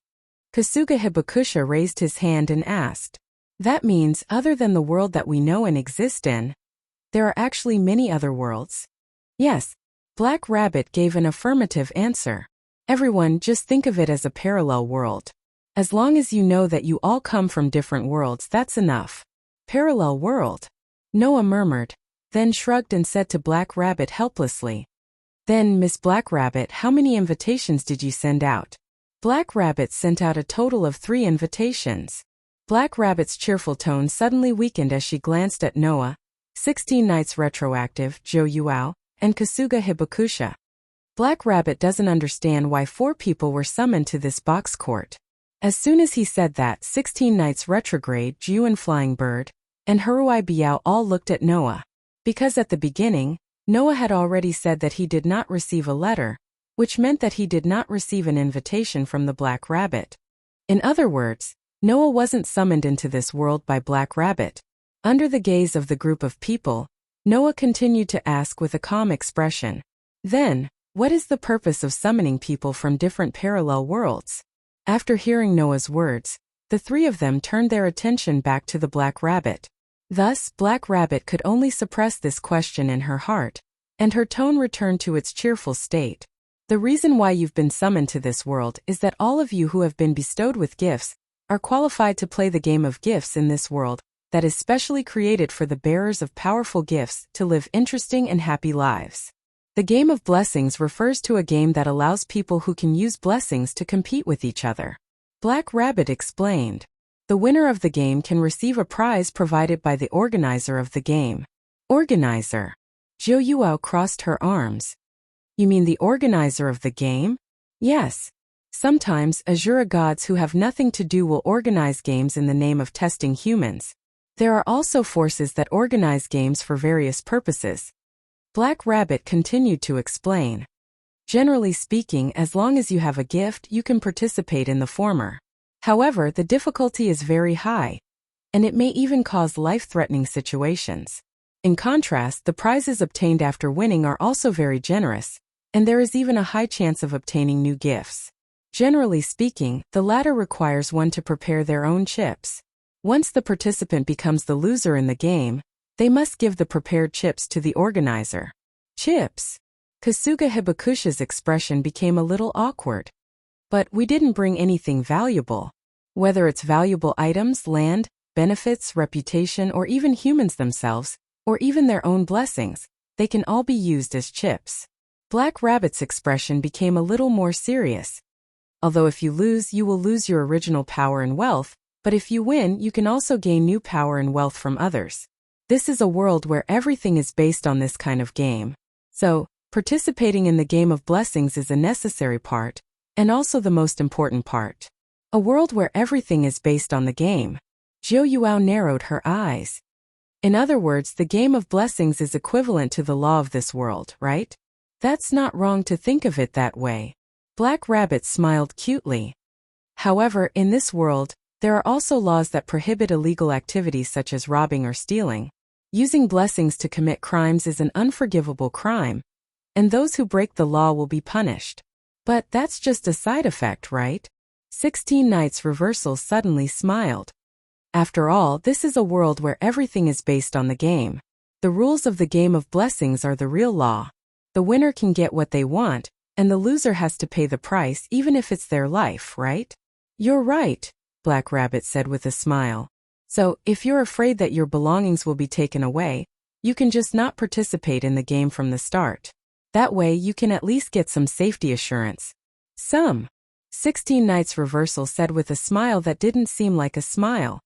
Kasuga Hibakusha raised his hand and asked. That means, other than the world that we know and exist in, there are actually many other worlds? Yes. Black Rabbit gave an affirmative answer. Everyone, just think of it as a parallel world. As long as you know that you all come from different worlds, that's enough. Parallel world? Noah murmured, then shrugged and said to Black Rabbit helplessly. Then, Miss Black Rabbit, how many invitations did you send out? Black Rabbit sent out a total of 3 invitations. Black Rabbit's cheerful tone suddenly weakened as she glanced at Noah, 16 Nights Retroactive, Zhou Yuao, and Kasuga Hibakusha. Black Rabbit doesn't understand why 4 people were summoned to this box court. As soon as he said that, 16 Nights Retrograde, Jiu and Flying Bird, and Haruai Biao all looked at Noah. Because at the beginning, Noah had already said that he did not receive a letter, which meant that he did not receive an invitation from the Black Rabbit. In other words, Noah wasn't summoned into this world by Black Rabbit. Under the gaze of the group of people, Noah continued to ask with a calm expression. Then, what is the purpose of summoning people from different parallel worlds? After hearing Noah's words, the 3 of them turned their attention back to the Black Rabbit. Thus, Black Rabbit could only suppress this question in her heart, and her tone returned to its cheerful state. The reason why you've been summoned to this world is that all of you who have been bestowed with gifts are qualified to play the game of gifts in this world that is specially created for the bearers of powerful gifts to live interesting and happy lives. The game of blessings refers to a game that allows people who can use blessings to compete with each other. Black Rabbit explained. The winner of the game can receive a prize provided by the organizer of the game. Organizer. Zhou Yuao crossed her arms. You mean the organizer of the game? Yes. Sometimes, Asura gods who have nothing to do will organize games in the name of testing humans. There are also forces that organize games for various purposes. Black Rabbit continued to explain. Generally speaking, as long as you have a gift, you can participate in the former. However, the difficulty is very high, and it may even cause life-threatening situations. In contrast, the prizes obtained after winning are also very generous, and there is even a high chance of obtaining new gifts. Generally speaking, the latter requires one to prepare their own chips. Once the participant becomes the loser in the game, they must give the prepared chips to the organizer. Chips? Kasuga Hibakusha's expression became a little awkward. But we didn't bring anything valuable. Whether it's valuable items, land, benefits, reputation, or even humans themselves, or even their own blessings, they can all be used as chips. Black Rabbit's expression became a little more serious. Although if you lose, you will lose your original power and wealth, but if you win, you can also gain new power and wealth from others. This is a world where everything is based on this kind of game. So, participating in the game of blessings is a necessary part, and also the most important part. A world where everything is based on the game. Zhou Yuao narrowed her eyes. In other words, the game of blessings is equivalent to the law of this world, right? That's not wrong to think of it that way. Black Rabbit smiled cutely. However, in this world, there are also laws that prohibit illegal activities such as robbing or stealing. Using blessings to commit crimes is an unforgivable crime, and those who break the law will be punished. But that's just a side effect, right? 16 Knights Reversal suddenly smiled. After all, this is a world where everything is based on the game. The rules of the game of blessings are the real law. The winner can get what they want, and the loser has to pay the price even if it's their life, right? You're right, Black Rabbit said with a smile. So, if you're afraid that your belongings will be taken away, you can just not participate in the game from the start. That way you can at least get some safety assurance. 16 Knights Reversal said with a smile that didn't seem like a smile.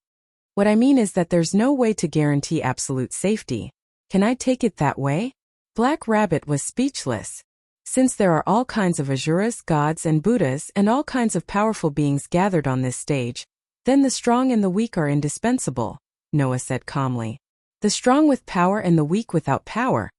What I mean is that there's no way to guarantee absolute safety. Can I take it that way? Black Rabbit was speechless. Since there are all kinds of Asuras, gods and Buddhas and all kinds of powerful beings gathered on this stage, then the strong and the weak are indispensable, Noah said calmly. The strong with power and the weak without power.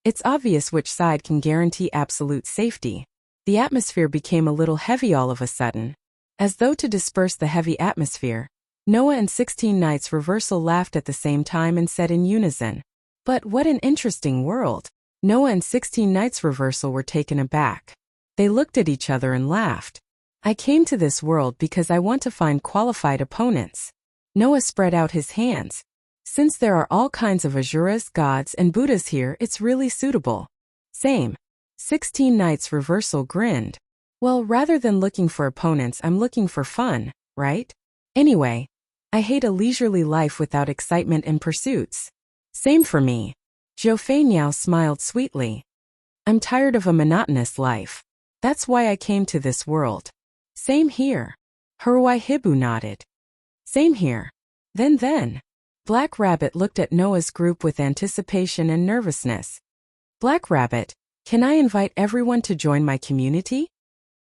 It's obvious which side can guarantee absolute safety. The atmosphere became a little heavy all of a sudden. As though to disperse the heavy atmosphere, Noah and 16 Knights Reversal laughed at the same time and said in unison, "But what an interesting world." Noah and 16 Knights Reversal were taken aback. They looked at each other and laughed. I came to this world because I want to find qualified opponents. Noah spread out his hands. Since there are all kinds of Asuras, gods, and Buddhas here, it's really suitable. Same. 16 Knights Reversal grinned. Well, rather than looking for opponents, I'm looking for fun, right? Anyway, I hate a leisurely life without excitement and pursuits. Same for me. Zhou Feiniao smiled sweetly. I'm tired of a monotonous life. That's why I came to this world. Same here. Haruai Hibu nodded. Same here. Then. Black Rabbit looked at Noah's group with anticipation and nervousness. Black Rabbit, can I invite everyone to join my community?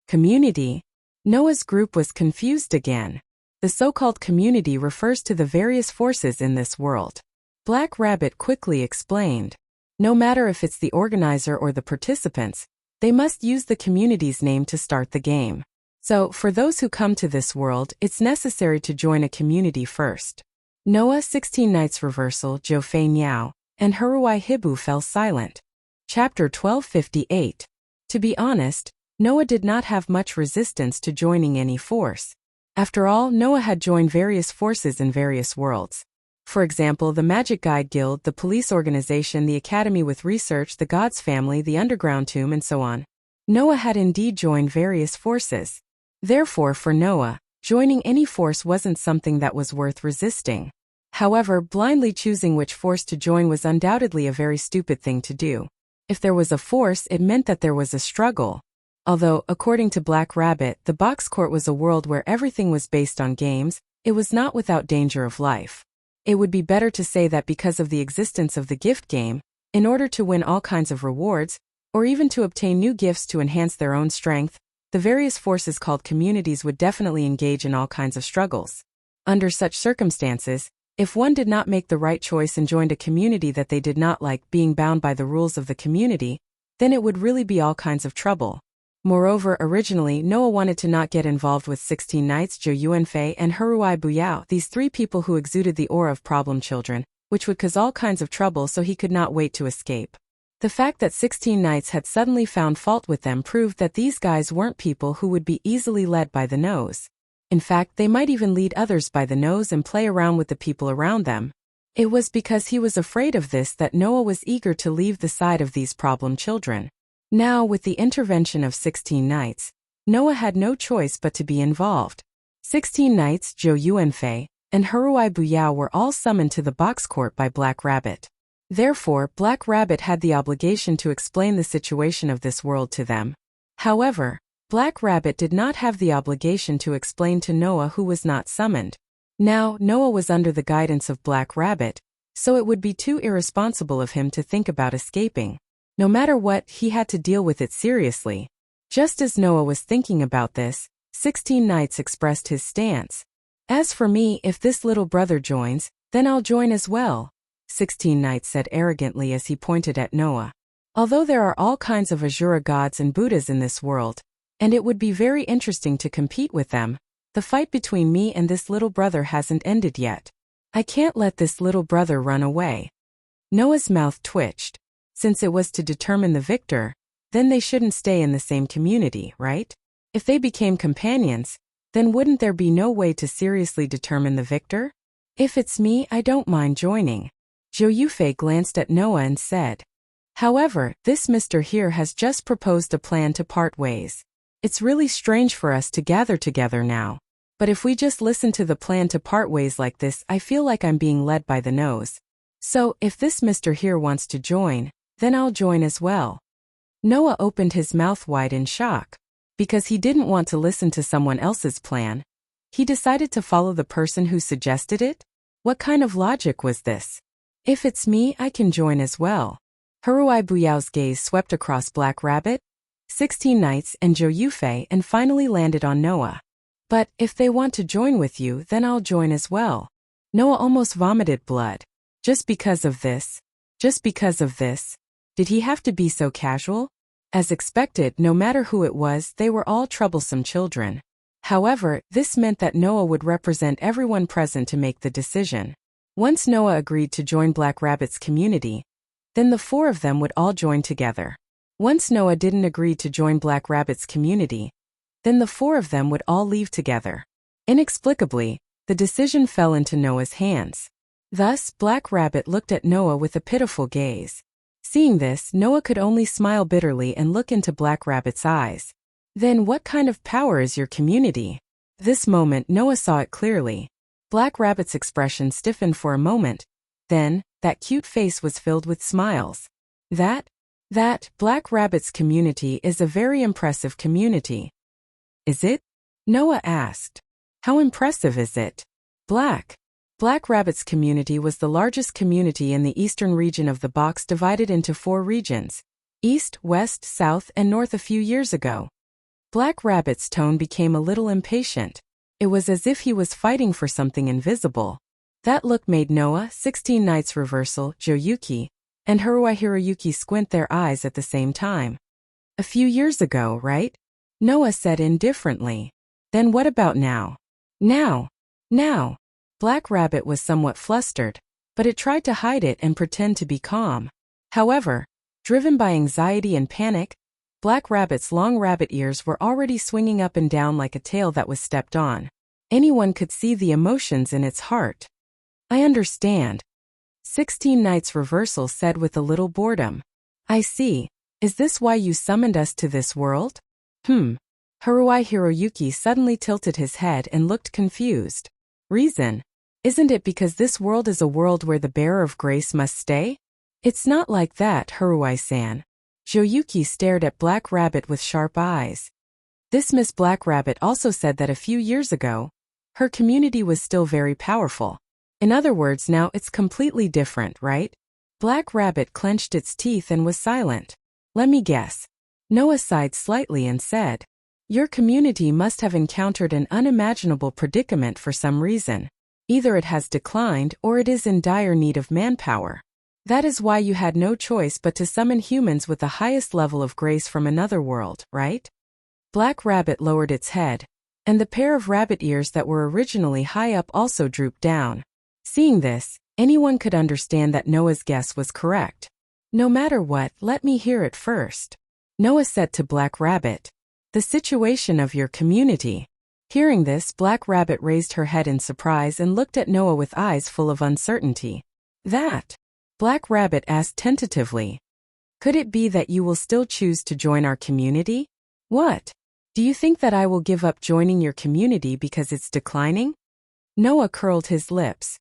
Community? Noah's group was confused again. The so-called community refers to the various forces in this world. Black Rabbit quickly explained. No matter if it's the organizer or the participants, they must use the community's name to start the game. So, for those who come to this world, it's necessary to join a community first. Noah, 16 Knights Reversal, Zhou Feiniao, and Haruai Hibu fell silent. Chapter 1258. To be honest, Noah did not have much resistance to joining any force. After all, Noah had joined various forces in various worlds. For example, the Magic Guide Guild, the police organization, the Academy with Research, the Gods Family, the Underground Tomb, and so on. Noah had indeed joined various forces. Therefore, for Noah, joining any force wasn't something that was worth resisting. However, blindly choosing which force to join was undoubtedly a very stupid thing to do. If there was a force, it meant that there was a struggle. Although, according to Black Rabbit, the box court was a world where everything was based on games, it was not without danger of life. It would be better to say that because of the existence of the gift game, in order to win all kinds of rewards, or even to obtain new gifts to enhance their own strength, the various forces called communities would definitely engage in all kinds of struggles. Under such circumstances, if one did not make the right choice and joined a community that they did not like, being bound by the rules of the community, then it would really be all kinds of trouble. Moreover, originally, Noah wanted to not get involved with 16 Knights, Zhou Yuanfei, and Haruai Buyao, these three people who exuded the aura of problem children, which would cause all kinds of trouble, so he could not wait to escape. The fact that 16 Knights had suddenly found fault with them proved that these guys weren't people who would be easily led by the nose. In fact, they might even lead others by the nose and play around with the people around them. It was because he was afraid of this that Noah was eager to leave the side of these problem children. Now, with the intervention of 16 Knights, Noah had no choice but to be involved. 16 Knights, Zhou Yuanfei, and Haruai Buyao were all summoned to the box court by Black Rabbit. Therefore, Black Rabbit had the obligation to explain the situation of this world to them. However, Black Rabbit did not have the obligation to explain to Noah, who was not summoned. Now, Noah was under the guidance of Black Rabbit, so it would be too irresponsible of him to think about escaping. No matter what, he had to deal with it seriously. Just as Noah was thinking about this, 16 Knights expressed his stance. As for me, if this little brother joins, then I'll join as well, 16 Knights said arrogantly as he pointed at Noah. Although there are all kinds of Asura gods and Buddhas in this world, and it would be very interesting to compete with them, The fight between me and this little brother hasn't ended yet. I can't let this little brother run away. Noah's mouth twitched. Since it was to determine the victor, then they shouldn't stay in the same community, right? If they became companions, then wouldn't there be no way to seriously determine the victor? If it's me, I don't mind joining. Zhou Yufei glanced at Noah and said. However, this Mr. here has just proposed a plan to part ways. It's really strange for us to gather together now. But if we just listen to the plan to part ways like this, I feel like I'm being led by the nose. So, if this Mr. here wants to join, then I'll join as well. Noah opened his mouth wide in shock. Because he didn't want to listen to someone else's plan, he decided to follow the person who suggested it? What kind of logic was this? If it's me, I can join as well. Huruai Buyao's gaze swept across Black Rabbit, 16 Knights and Zhou Yufei and finally landed on Noah. But, if they want to join with you, then I'll join as well. Noah almost vomited blood. Just because of this? Did he have to be so casual? As expected, no matter who it was, they were all troublesome children. However, this meant that Noah would represent everyone present to make the decision. Once Noah agreed to join Black Rabbit's community, then the four of them would all join together. Once Noah didn't agree to join Black Rabbit's community, then the four of them would all leave together. Inexplicably, the decision fell into Noah's hands. Thus, Black Rabbit looked at Noah with a pitiful gaze. Seeing this, Noah could only smile bitterly and look into Black Rabbit's eyes. Then what kind of power is your community? This moment, Noah saw it clearly. Black Rabbit's expression stiffened for a moment. Then, that cute face was filled with smiles. That Black Rabbit's community is a very impressive community. Is it? Noah asked. How impressive is it? Black Rabbit's community was the largest community in the eastern region of the box, divided into 4 regions: East, West, South, and North. A few years ago, Black Rabbit's tone became a little impatient. It was as if he was fighting for something invisible. That look made Noah, 16 Knights Reversal, Joyuki, and Haruai Hiroyuki squint their eyes at the same time. A few years ago, right? Noah said indifferently. Then what about now? Now. Black Rabbit was somewhat flustered, but it tried to hide it and pretend to be calm. However, driven by anxiety and panic, Black Rabbit's long rabbit ears were already swinging up and down like a tail that was stepped on. Anyone could see the emotions in its heart. I understand. 16 Knights Reversal said with a little boredom. I see. Is this why you summoned us to this world? Haruai Hiroyuki suddenly tilted his head and looked confused. Reason? Isn't it because this world is a world where the bearer of grace must stay? It's not like that, Haruai-san. Joyuki stared at Black Rabbit with sharp eyes. This Miss Black Rabbit also said that a few years ago, her community was still very powerful. In other words, now it's completely different, right? Black Rabbit clenched its teeth and was silent. Let me guess. Noah sighed slightly and said, your community must have encountered an unimaginable predicament for some reason. Either it has declined or it is in dire need of manpower. That is why you had no choice but to summon humans with the highest level of grace from another world, right? Black Rabbit lowered its head, and the pair of rabbit ears that were originally high up also drooped down. Seeing this, anyone could understand that Noah's guess was correct. No matter what, let me hear it first. Noah said to Black Rabbit. The situation of your community. Hearing this, Black Rabbit raised her head in surprise and looked at Noah with eyes full of uncertainty. That? Black Rabbit asked tentatively. Could it be that you will still choose to join our community? What? Do you think that I will give up joining your community because it's declining? Noah curled his lips.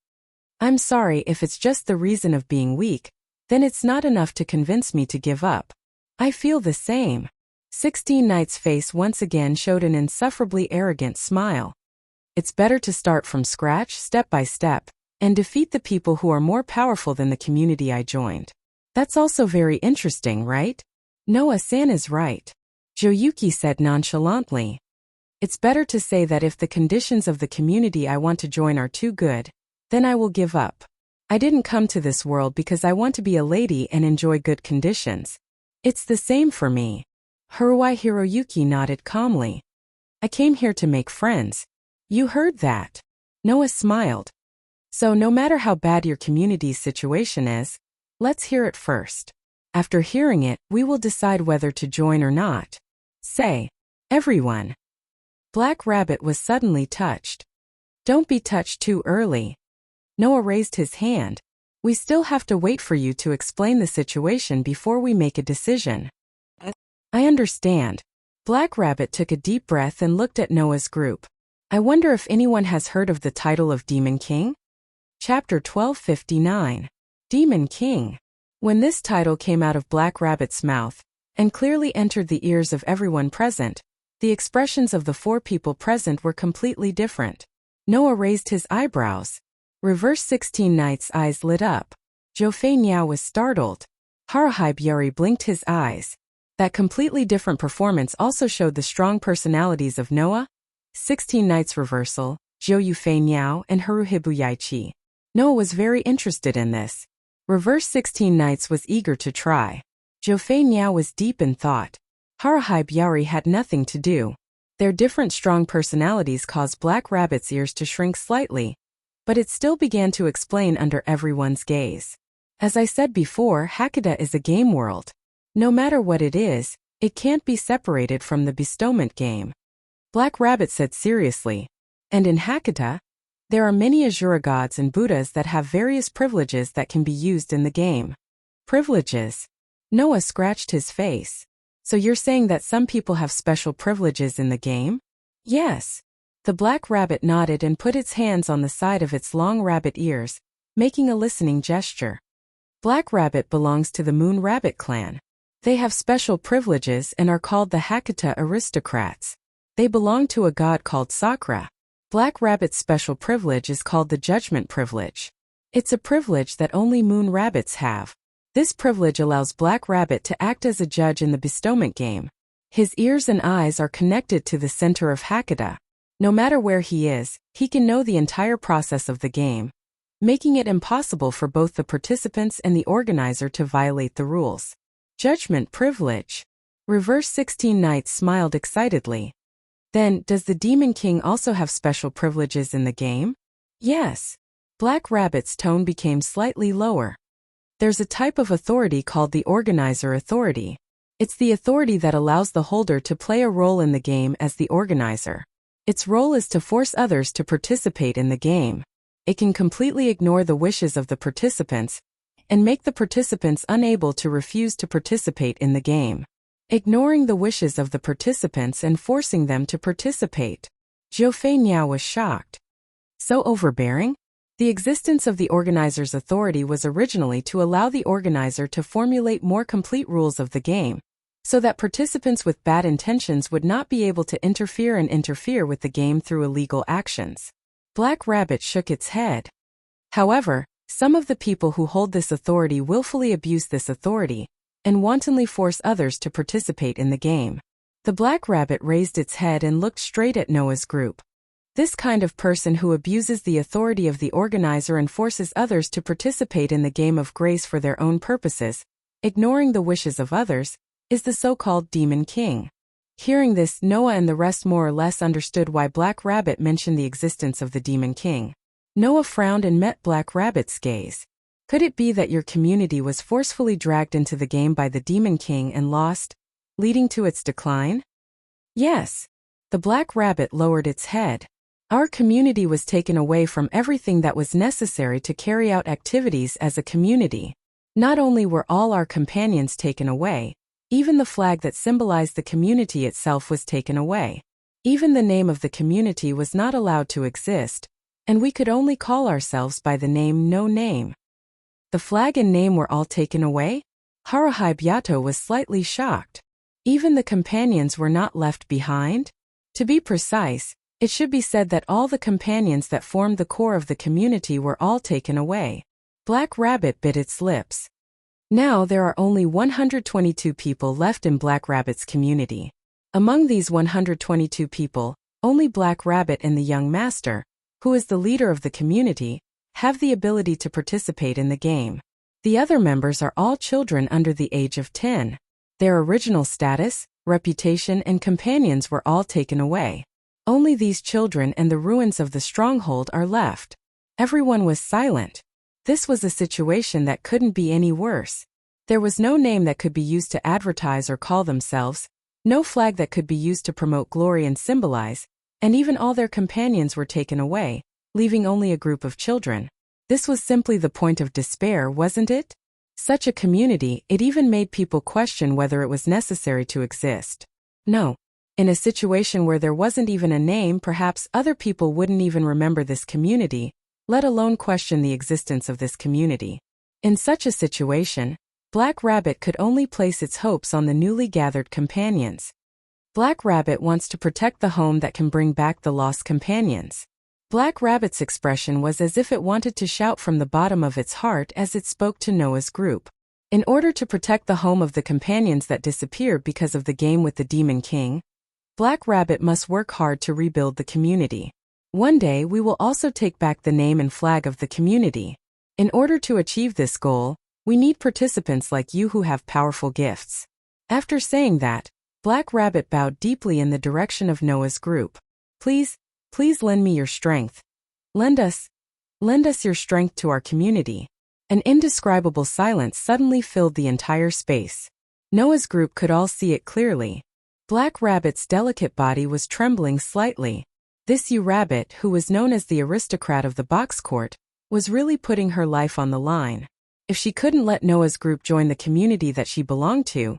I'm sorry, if it's just the reason of being weak, then it's not enough to convince me to give up. I feel the same. 16 Knight's face once again showed an insufferably arrogant smile. It's better to start from scratch, step by step, and defeat the people who are more powerful than the community I joined. That's also very interesting, right? Noah-san is right. Joyuki said nonchalantly. It's better to say that if the conditions of the community I want to join are too good, then I will give up. I didn't come to this world because I want to be a lady and enjoy good conditions. It's the same for me. Haruai Hiroyuki nodded calmly. I came here to make friends. You heard that. Noah smiled. So no matter how bad your community's situation is, let's hear it first. After hearing it, we will decide whether to join or not. Say, everyone. Black Rabbit was suddenly touched. Don't be touched too early. Noah raised his hand. We still have to wait for you to explain the situation before we make a decision. I understand. Black Rabbit took a deep breath and looked at Noah's group. I wonder if anyone has heard of the title of Demon King? Chapter 1259. Demon King. When this title came out of Black Rabbit's mouth, and clearly entered the ears of everyone present, the expressions of the 4 people present were completely different. Noah raised his eyebrows. Reverse 16 Knight's eyes lit up. Zhou Niao was startled. Harahai Byuri blinked his eyes. That completely different performance also showed the strong personalities of Noah, 16 Knights Reversal, Zhou Yufei Niao, and Haruhibu Yaichi. Noah was very interested in this. Reverse 16 Knights was eager to try. Zhou Niao was deep in thought. Harahai Byuri had nothing to do. Their different strong personalities caused Black Rabbit's ears to shrink slightly, but it still began to explain under everyone's gaze. As I said before, Hakata is a game world. No matter what it is, it can't be separated from the bestowment game. Black Rabbit said seriously. And in Hakata, there are many Asura gods and Buddhas that have various privileges that can be used in the game. Privileges? Noah scratched his face. So you're saying that some people have special privileges in the game? Yes. The Black Rabbit nodded and put its hands on the side of its long rabbit ears, making a listening gesture. Black Rabbit belongs to the Moon Rabbit clan. They have special privileges and are called the Hakata aristocrats. They belong to a god called Sakura. Black Rabbit's special privilege is called the Judgment Privilege. It's a privilege that only Moon Rabbits have. This privilege allows Black Rabbit to act as a judge in the bestowment game. His ears and eyes are connected to the center of Hakata. No matter where he is, he can know the entire process of the game, making it impossible for both the participants and the organizer to violate the rules. Judgment Privilege. Reverse 16 Knights smiled excitedly. Then, does the Demon King also have special privileges in the game? Yes. Black Rabbit's tone became slightly lower. There's a type of authority called the Organizer Authority. It's the authority that allows the holder to play a role in the game as the organizer. Its role is to force others to participate in the game. It can completely ignore the wishes of the participants and make the participants unable to refuse to participate in the game. Ignoring the wishes of the participants and forcing them to participate. Zhou Niao was shocked. So overbearing? The existence of the organizer's authority was originally to allow the organizer to formulate more complete rules of the game, so that participants with bad intentions would not be able to interfere with the game through illegal actions. Black Rabbit shook its head. However, some of the people who hold this authority willfully abuse this authority and wantonly force others to participate in the game. The Black Rabbit raised its head and looked straight at Noah's group. This kind of person who abuses the authority of the organizer and forces others to participate in the game of grace for their own purposes, ignoring the wishes of others, is the so-called Demon King. Hearing this, Noah and the rest more or less understood why Black Rabbit mentioned the existence of the Demon King. Noah frowned and met Black Rabbit's gaze. Could it be that your community was forcefully dragged into the game by the Demon King and lost, leading to its decline? Yes. The Black Rabbit lowered its head. Our community was taken away from everything that was necessary to carry out activities as a community. Not only were all our companions taken away, even the flag that symbolized the community itself was taken away. Even the name of the community was not allowed to exist, and we could only call ourselves by the name No Name. The flag and name were all taken away? Harahai Byato was slightly shocked. Even the companions were not left behind? To be precise, it should be said that all the companions that formed the core of the community were all taken away. Black Rabbit bit its lips. Now there are only 122 people left in Black Rabbit's community. Among these 122 people, only Black Rabbit and the young master, who is the leader of the community, have the ability to participate in the game. The other members are all children under the age of 10. Their original status, reputation, and companions were all taken away. Only these children and the ruins of the stronghold are left. Everyone was silent. This was a situation that couldn't be any worse. There was no name that could be used to advertise or call themselves, no flag that could be used to promote glory and symbolize, and even all their companions were taken away, leaving only a group of children. This was simply the point of despair, wasn't it? Such a community, it even made people question whether it was necessary to exist. No. In a situation where there wasn't even a name, perhaps other people wouldn't even remember this community, let alone question the existence of this community. In such a situation, Black Rabbit could only place its hopes on the newly gathered companions. Black Rabbit wants to protect the home that can bring back the lost companions. Black Rabbit's expression was as if it wanted to shout from the bottom of its heart as it spoke to Noah's group. In order to protect the home of the companions that disappeared because of the game with the Demon King, Black Rabbit must work hard to rebuild the community. One day we will also take back the name and flag of the community. In order to achieve this goal, we need participants like you who have powerful gifts. After saying that, Black Rabbit bowed deeply in the direction of Noah's group. Please lend me your strength. Lend us your strength to our community. An indescribable silence suddenly filled the entire space. Noah's group could all see it clearly. Black Rabbit's delicate body was trembling slightly. This Rabbit, who was known as the aristocrat of the box court, was really putting her life on the line. If she couldn't let Noah's group join the community that she belonged to,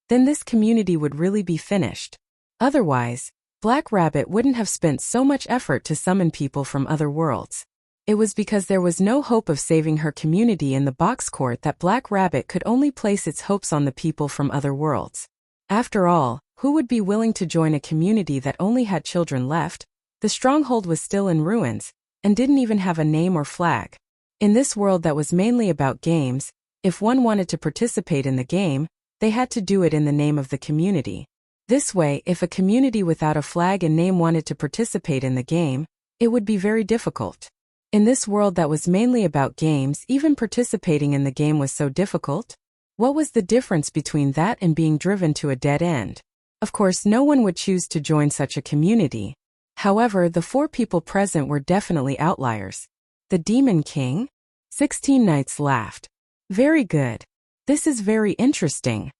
then this community would really be finished. Otherwise, Black Rabbit wouldn't have spent so much effort to summon people from other worlds. It was because there was no hope of saving her community in the box court that Black Rabbit could only place its hopes on the people from other worlds. After all, who would be willing to join a community that only had children left? The stronghold was still in ruins, and didn't even have a name or flag. In this world that was mainly about games, if one wanted to participate in the game, they had to do it in the name of the community. This way, if a community without a flag and name wanted to participate in the game, it would be very difficult. In this world that was mainly about games, even participating in the game was so difficult. What was the difference between that and being driven to a dead end? Of course, no one would choose to join such a community. However, the 4 people present were definitely outliers. The Demon King? 16 Knights laughed. Very good. This is very interesting.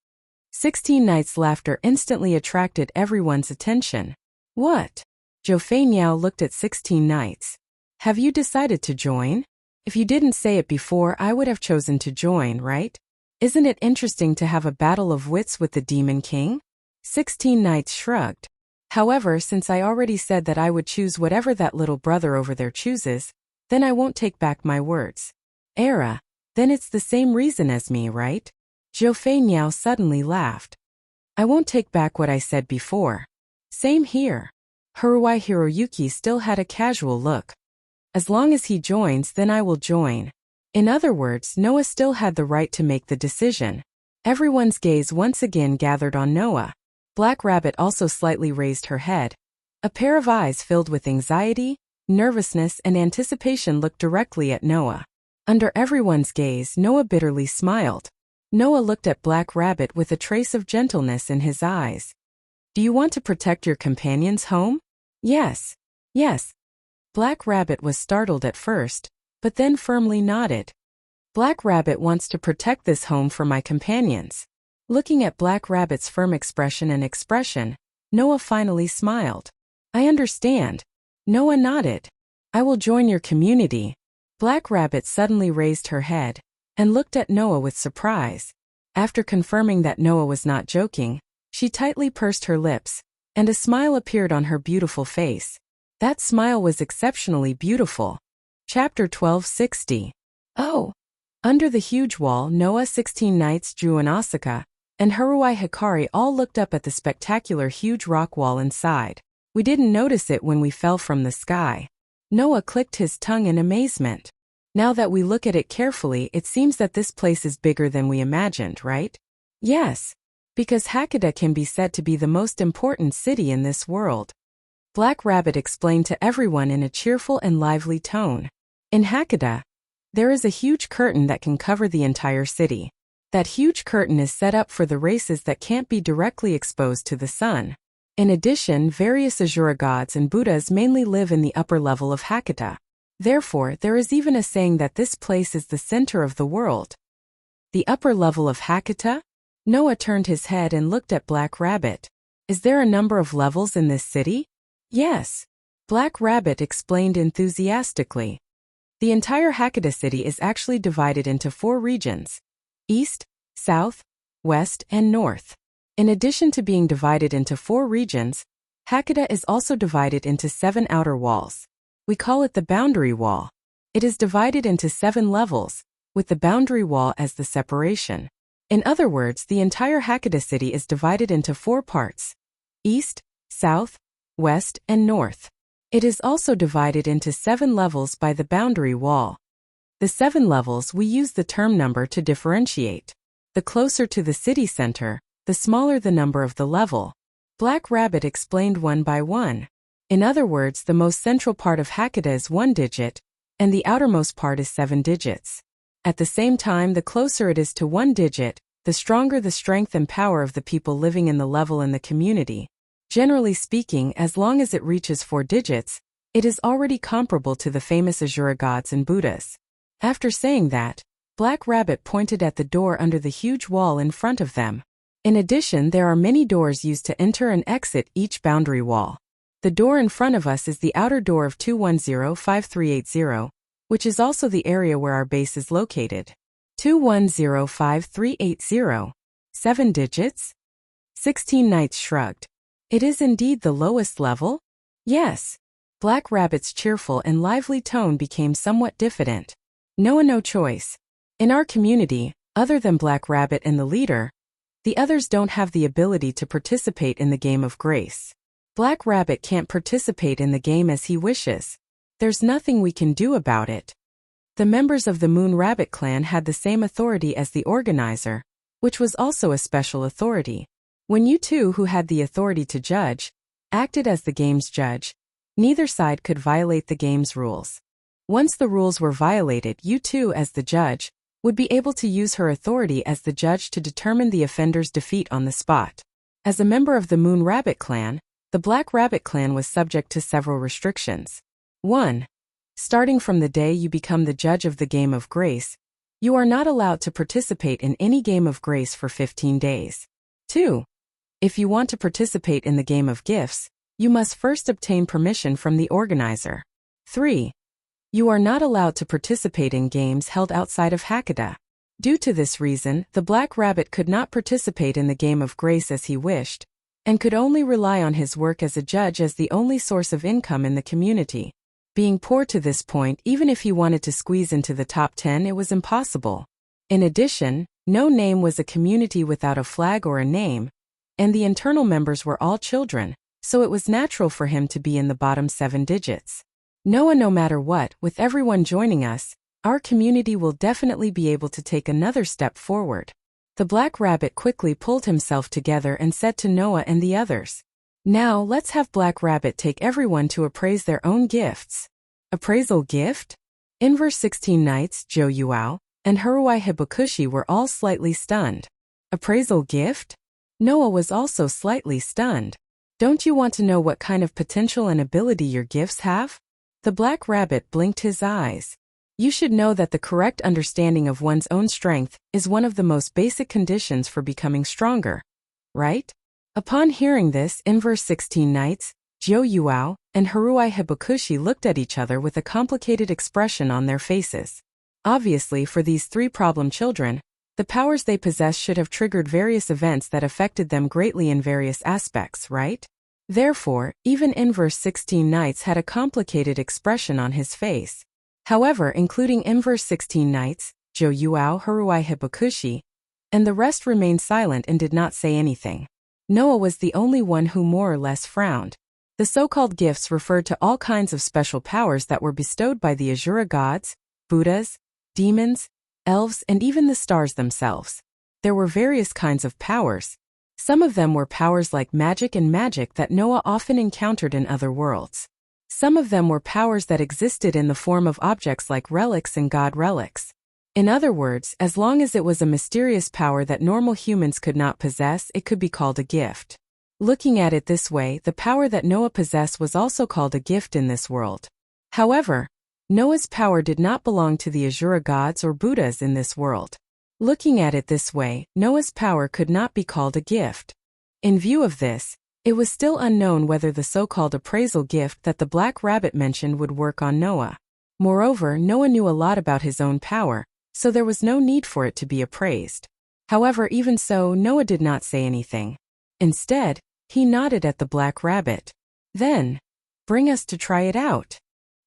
16 Knights' laughter instantly attracted everyone's attention. What? Zhou Feinyao looked at 16 Knights. Have you decided to join? If you didn't say it before, I would have chosen to join, right? Isn't it interesting to have a battle of wits with the Demon King? 16 Knights shrugged. However, since I already said that I would choose whatever that little brother over there chooses, then I won't take back my words. Era, then it's the same reason as me, right? Zhou Feinyao suddenly laughed. I won't take back what I said before. Same here. Haruai Hiroyuki still had a casual look. As long as he joins, then I will join. In other words, Noah still had the right to make the decision. Everyone's gaze once again gathered on Noah. Black Rabbit also slightly raised her head. A pair of eyes filled with anxiety, nervousness, and anticipation looked directly at Noah. Under everyone's gaze, Noah bitterly smiled. Noah looked at Black Rabbit with a trace of gentleness in his eyes. Do you want to protect your companion's home? Yes. Yes. Black Rabbit was startled at first, but then firmly nodded. Black Rabbit wants to protect this home for my companions. Looking at Black Rabbit's firm expression, Noah finally smiled. I understand. Noah nodded. I will join your community. Black Rabbit suddenly raised her head and looked at Noah with surprise. After confirming that Noah was not joking, she tightly pursed her lips, and a smile appeared on her beautiful face. That smile was exceptionally beautiful. Chapter 1260. Oh! Under the huge wall, Noah, 16 Knights, Drew and Asaka, and Haruai Hikari all looked up at the spectacular huge rock wall inside. We didn't notice it when we fell from the sky. Noah clicked his tongue in amazement. Now that we look at it carefully, it seems that this place is bigger than we imagined, right? Yes. Because Hakata can be said to be the most important city in this world. Black Rabbit explained to everyone in a cheerful and lively tone. In Hakata, there is a huge curtain that can cover the entire city. That huge curtain is set up for the races that can't be directly exposed to the sun. In addition, various Asura gods and Buddhas mainly live in the upper level of Hakata. Therefore, there is even a saying that this place is the center of the world. The upper level of Hakata? Noah turned his head and looked at Black Rabbit. Is there a number of levels in this city? Yes. Black Rabbit explained enthusiastically. The entire Hakata city is actually divided into 4 regions: East, South, West, and North. In addition to being divided into 4 regions, Hakata is also divided into 7 outer walls. We call it the boundary wall. It is divided into 7 levels, with the boundary wall as the separation. In other words, the entire Hakata city is divided into 4 parts: East, South, West, and North. It is also divided into 7 levels by the boundary wall. The 7 levels we use the term number to differentiate. The closer to the city center, the smaller the number of the level. Black Rabbit explained one by one. In other words, the most central part of Hakata is 1 digit, and the outermost part is 7 digits. At the same time, the closer it is to 1 digit, the stronger the strength and power of the people living in the level in the community. Generally speaking, as long as it reaches 4 digits, it is already comparable to the famous Asura gods and Buddhas. After saying that, Black Rabbit pointed at the door under the huge wall in front of them. In addition, there are many doors used to enter and exit each boundary wall. The door in front of us is the outer door of 2105380, which is also the area where our base is located. 2105380. 7 digits? 16 Knights shrugged. It is indeed the lowest level? Yes. Black Rabbit's cheerful and lively tone became somewhat diffident. No choice. In our community, other than Black Rabbit and the leader, the others don't have the ability to participate in the game of grace. Black Rabbit can't participate in the game as he wishes. There's nothing we can do about it. The members of the Moon Rabbit clan had the same authority as the organizer, which was also a special authority. When you two, who had the authority to judge, acted as the game's judge, neither side could violate the game's rules. Once the rules were violated, you two, as the judge, would be able to use her authority as the judge to determine the offender's defeat on the spot. As a member of the Moon Rabbit clan, the Black Rabbit clan was subject to several restrictions. 1. Starting from the day you become the judge of the game of grace, you are not allowed to participate in any game of grace for 15 days. 2. If you want to participate in the game of gifts, you must first obtain permission from the organizer. 3. You are not allowed to participate in games held outside of Hakata. Due to this reason, the Black Rabbit could not participate in the game of grace as he wished, and could only rely on his work as a judge as the only source of income in the community. Being poor to this point, even if he wanted to squeeze into the top 10, it was impossible. In addition, no name was a community without a flag or a name, and the internal members were all children, so it was natural for him to be in the bottom 7 digits. Noah, no matter what, with everyone joining us, our community will definitely be able to take another step forward. The Black Rabbit quickly pulled himself together and said to Noah and the others, "Now let's have Black Rabbit take everyone to appraise their own gifts." Appraisal gift? In verse 16, Knights Zhou Yuao and Haruai Hibakushi were all slightly stunned. Appraisal gift? Noah was also slightly stunned. Don't you want to know what kind of potential and ability your gifts have? The Black Rabbit blinked his eyes. You should know that the correct understanding of one's own strength is one of the most basic conditions for becoming stronger, right? Upon hearing this, in verse 16, Knights Zhou Yuao and Haruai Hibakushi looked at each other with a complicated expression on their faces. Obviously, for these 3 problem children, the powers they possess should have triggered various events that affected them greatly in various aspects, right? Therefore, even in verse 16, Knights had a complicated expression on his face. However, including in verse 16, Knights Zhou Yuao, Haruai Hibakushi, and the rest remained silent and did not say anything. Noah was the only one who more or less frowned. The so-called gifts referred to all kinds of special powers that were bestowed by the Asura gods, Buddhas, demons, elves, and even the stars themselves. There were various kinds of powers. Some of them were powers like magic that Noah often encountered in other worlds. Some of them were powers that existed in the form of objects like relics and god relics. In other words, as long as it was a mysterious power that normal humans could not possess, it could be called a gift. Looking at it this way, the power that Noah possessed was also called a gift in this world. However, Noah's power did not belong to the Asura gods or Buddhas in this world. Looking at it this way, Noah's power could not be called a gift. In view of this, it was still unknown whether the so-called appraisal gift that the Black Rabbit mentioned would work on Noah. Moreover, Noah knew a lot about his own power, so there was no need for it to be appraised. However, even so, Noah did not say anything. Instead, he nodded at the Black Rabbit. Then, bring us to try it out.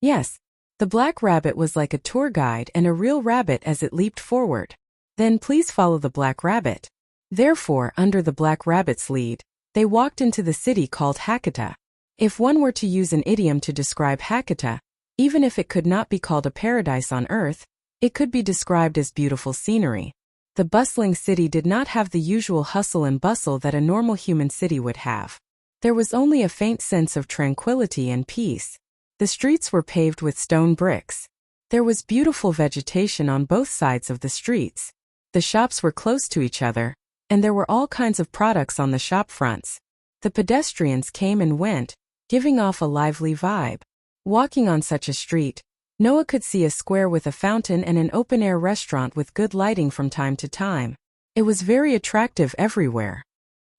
Yes, the Black Rabbit was like a tour guide and a real rabbit as it leaped forward. Then please follow the Black Rabbit. Therefore, under the Black Rabbit's lead, they walked into the city called Hakata. If one were to use an idiom to describe Hakata, even if it could not be called a paradise on earth, it could be described as beautiful scenery. The bustling city did not have the usual hustle and bustle that a normal human city would have. There was only a faint sense of tranquility and peace. The streets were paved with stone bricks. There was beautiful vegetation on both sides of the streets. The shops were close to each other, and there were all kinds of products on the shop fronts. The pedestrians came and went, giving off a lively vibe. Walking on such a street, Noah could see a square with a fountain and an open-air restaurant with good lighting from time to time. It was very attractive everywhere.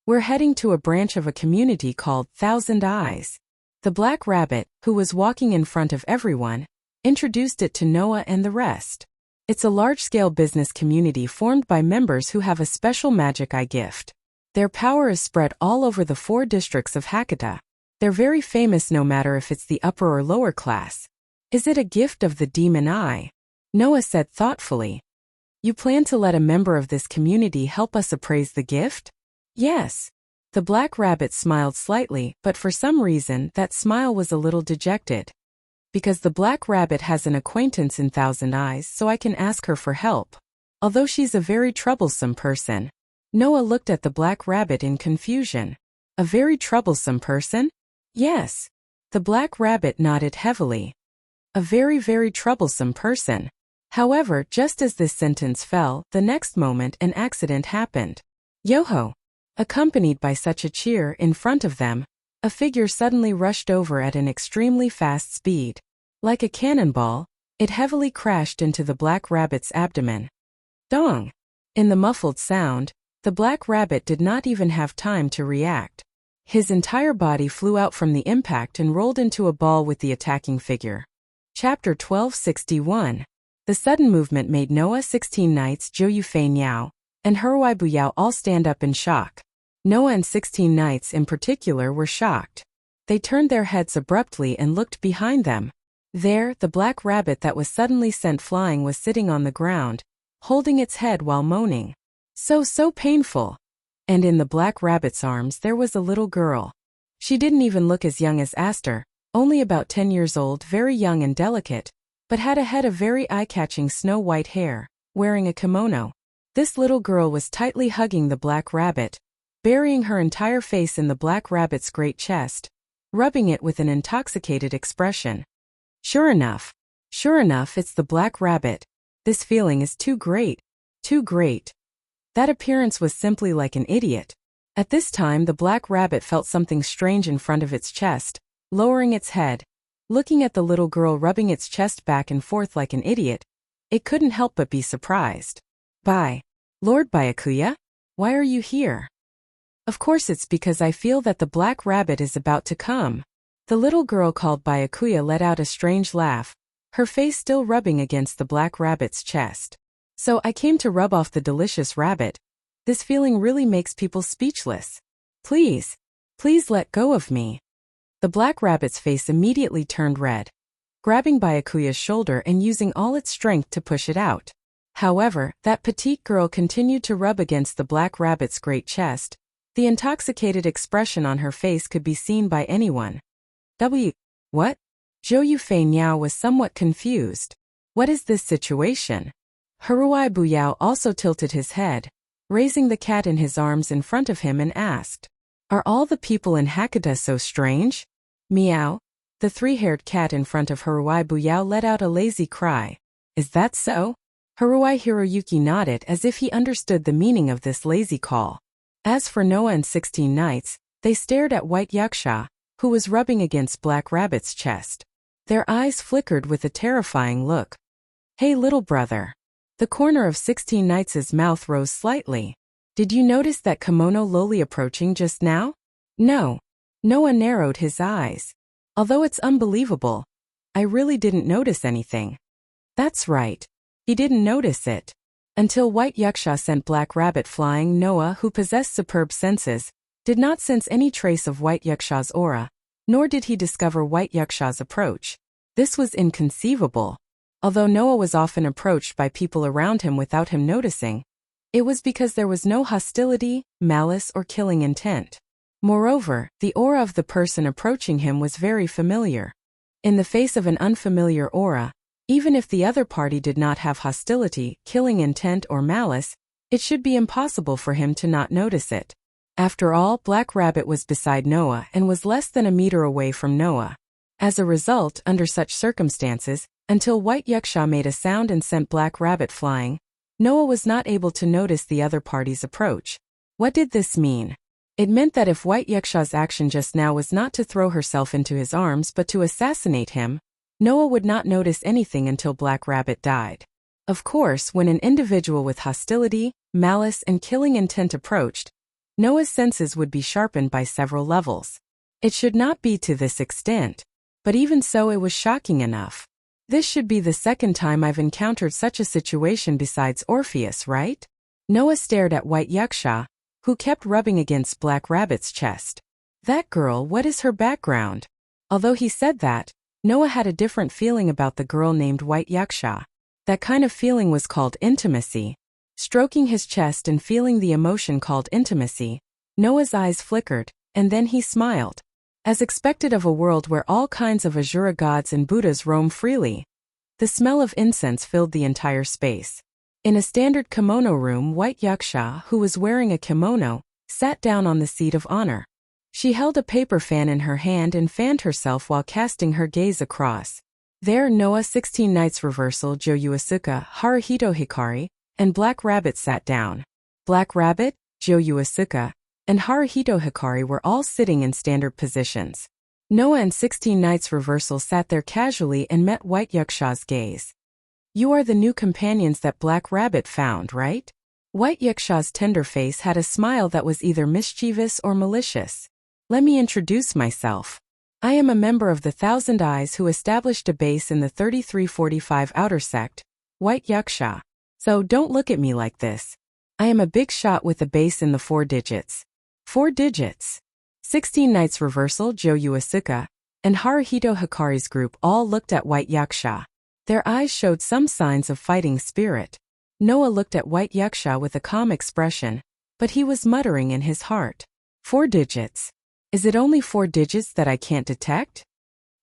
We're heading to a branch of a community called Thousand Eyes. The Black Rabbit, who was walking in front of everyone, introduced it to Noah and the rest. It's a large-scale business community formed by members who have a special magic eye gift. Their power is spread all over the 4 districts of Hakata. They're very famous no matter if it's the upper or lower class. Is it a gift of the demon eye? Noah said thoughtfully. You plan to let a member of this community help us appraise the gift? Yes. The Black Rabbit smiled slightly, but for some reason that smile was a little dejected. Because the Black Rabbit has an acquaintance in Thousand Eyes, so I can ask her for help. Although she's a very troublesome person. Noah looked at the Black Rabbit in confusion. A very troublesome person? Yes. The Black Rabbit nodded heavily. A very, very troublesome person. However, just as this sentence fell, the next moment an accident happened. Yo-ho! Accompanied by such a cheer in front of them, a figure suddenly rushed over at an extremely fast speed. Like a cannonball, it heavily crashed into the Black Rabbit's abdomen. Dong! In the muffled sound, the Black Rabbit did not even have time to react. His entire body flew out from the impact and rolled into a ball with the attacking figure. Chapter 1261. The sudden movement made Noah, 16 Knights, Zhou Yufei Niao, and Heruai Buyao all stand up in shock. Noah and 16 Knights in particular were shocked. They turned their heads abruptly and looked behind them. There, the Black Rabbit that was suddenly sent flying was sitting on the ground, holding its head while moaning. So painful. And in the Black Rabbit's arms there was a little girl. She didn't even look as young as Aster, only about 10 years old, very young and delicate, but had a head of very eye-catching snow-white hair, wearing a kimono. This little girl was tightly hugging the Black Rabbit, burying her entire face in the Black Rabbit's great chest, rubbing it with an intoxicated expression. Sure enough, it's the Black Rabbit. This feeling is too great. Too great. That appearance was simply like an idiot. At this time the Black Rabbit felt something strange in front of its chest, lowering its head, looking at the little girl rubbing its chest back and forth like an idiot. It couldn't help but be surprised. Lord Byakuya? Why are you here? Of course it's because I feel that the Black Rabbit is about to come. The little girl called Byakuya let out a strange laugh, her face still rubbing against the Black Rabbit's chest. So I came to rub off the delicious rabbit. This feeling really makes people speechless. Please let go of me. The Black Rabbit's face immediately turned red, grabbing Byakuya's shoulder and using all its strength to push it out. However, that petite girl continued to rub against the Black Rabbit's great chest. The intoxicated expression on her face could be seen by anyone. What? Zhou Yufei Niao was somewhat confused. What is this situation? Heruai Buyao also tilted his head, raising the cat in his arms in front of him and asked, Are all the people in Hakata so strange? Meow. The 3-haired cat in front of Heruai Buyao let out a lazy cry. Is that so? Heruai Hiroyuki nodded as if he understood the meaning of this lazy call. As for Noah and 16 Knights, They stared at White Yaksha, who was rubbing against Black Rabbit's chest. Their eyes flickered with a terrifying look. "Hey, little brother." The corner of 16 Knights' mouth rose slightly. "Did you notice that kimono lowly approaching just now?" "No." Noah narrowed his eyes. "Although it's unbelievable, I really didn't notice anything." That's right. He didn't notice it. Until White Yaksha sent Black Rabbit flying, Noah, who possessed superb senses, did not sense any trace of White Yaksha's aura, nor did he discover White Yaksha's approach. This was inconceivable. Although Noah was often approached by people around him without him noticing, it was because there was no hostility, malice, or killing intent. Moreover, the aura of the person approaching him was very familiar. In the face of an unfamiliar aura, even if the other party did not have hostility, killing intent, or malice, it should be impossible for him to not notice it. After all, Black Rabbit was beside Noah and was less than a meter away from Noah. As a result, under such circumstances, until White Yaksha made a sound and sent Black Rabbit flying, Noah was not able to notice the other party's approach. What did this mean? It meant that if White Yaksha's action just now was not to throw herself into his arms but to assassinate him, Noah would not notice anything until Black Rabbit died. Of course, when an individual with hostility, malice, and killing intent approached, Noah's senses would be sharpened by several levels. It should not be to this extent, but even so it was shocking enough. This should be the second time I've encountered such a situation besides Orpheus, right? Noah stared at White Yaksha, who kept rubbing against Black Rabbit's chest. That girl, what is her background? Although he said that, Noah had a different feeling about the girl named White Yaksha. That kind of feeling was called intimacy. Stroking his chest and feeling the emotion called intimacy, Noah's eyes flickered, and then he smiled. As expected of a world where all kinds of Asura gods and Buddhas roam freely, the smell of incense filled the entire space. In a standard kimono room, White Yaksha, who was wearing a kimono, sat down on the seat of honor. She held a paper fan in her hand and fanned herself while casting her gaze across. There, Noah, 16 Knights Reversal, Joyu Asuka, Haruhito Hikari, and Black Rabbit sat down. Black Rabbit, Joyu Asuka, and Haruhito Hikari were all sitting in standard positions. Noah and 16 Knights Reversal sat there casually and met White Yaksha's gaze. "You are the new companions that Black Rabbit found, right?" White Yaksha's tender face had a smile that was either mischievous or malicious. "Let me introduce myself. I am a member of the Thousand Eyes who established a base in the 3345 Outer Sect, White Yaksha. So don't look at me like this. I am a big shot with a base in the 4 digits. 4 digits. 16 Knights Reversal, Joyu Asuka, and Haruhito Hikari's group all looked at White Yaksha. Their eyes showed some signs of fighting spirit. Noah looked at White Yaksha with a calm expression, but he was muttering in his heart. 4 digits. Is it only 4 digits that I can't detect?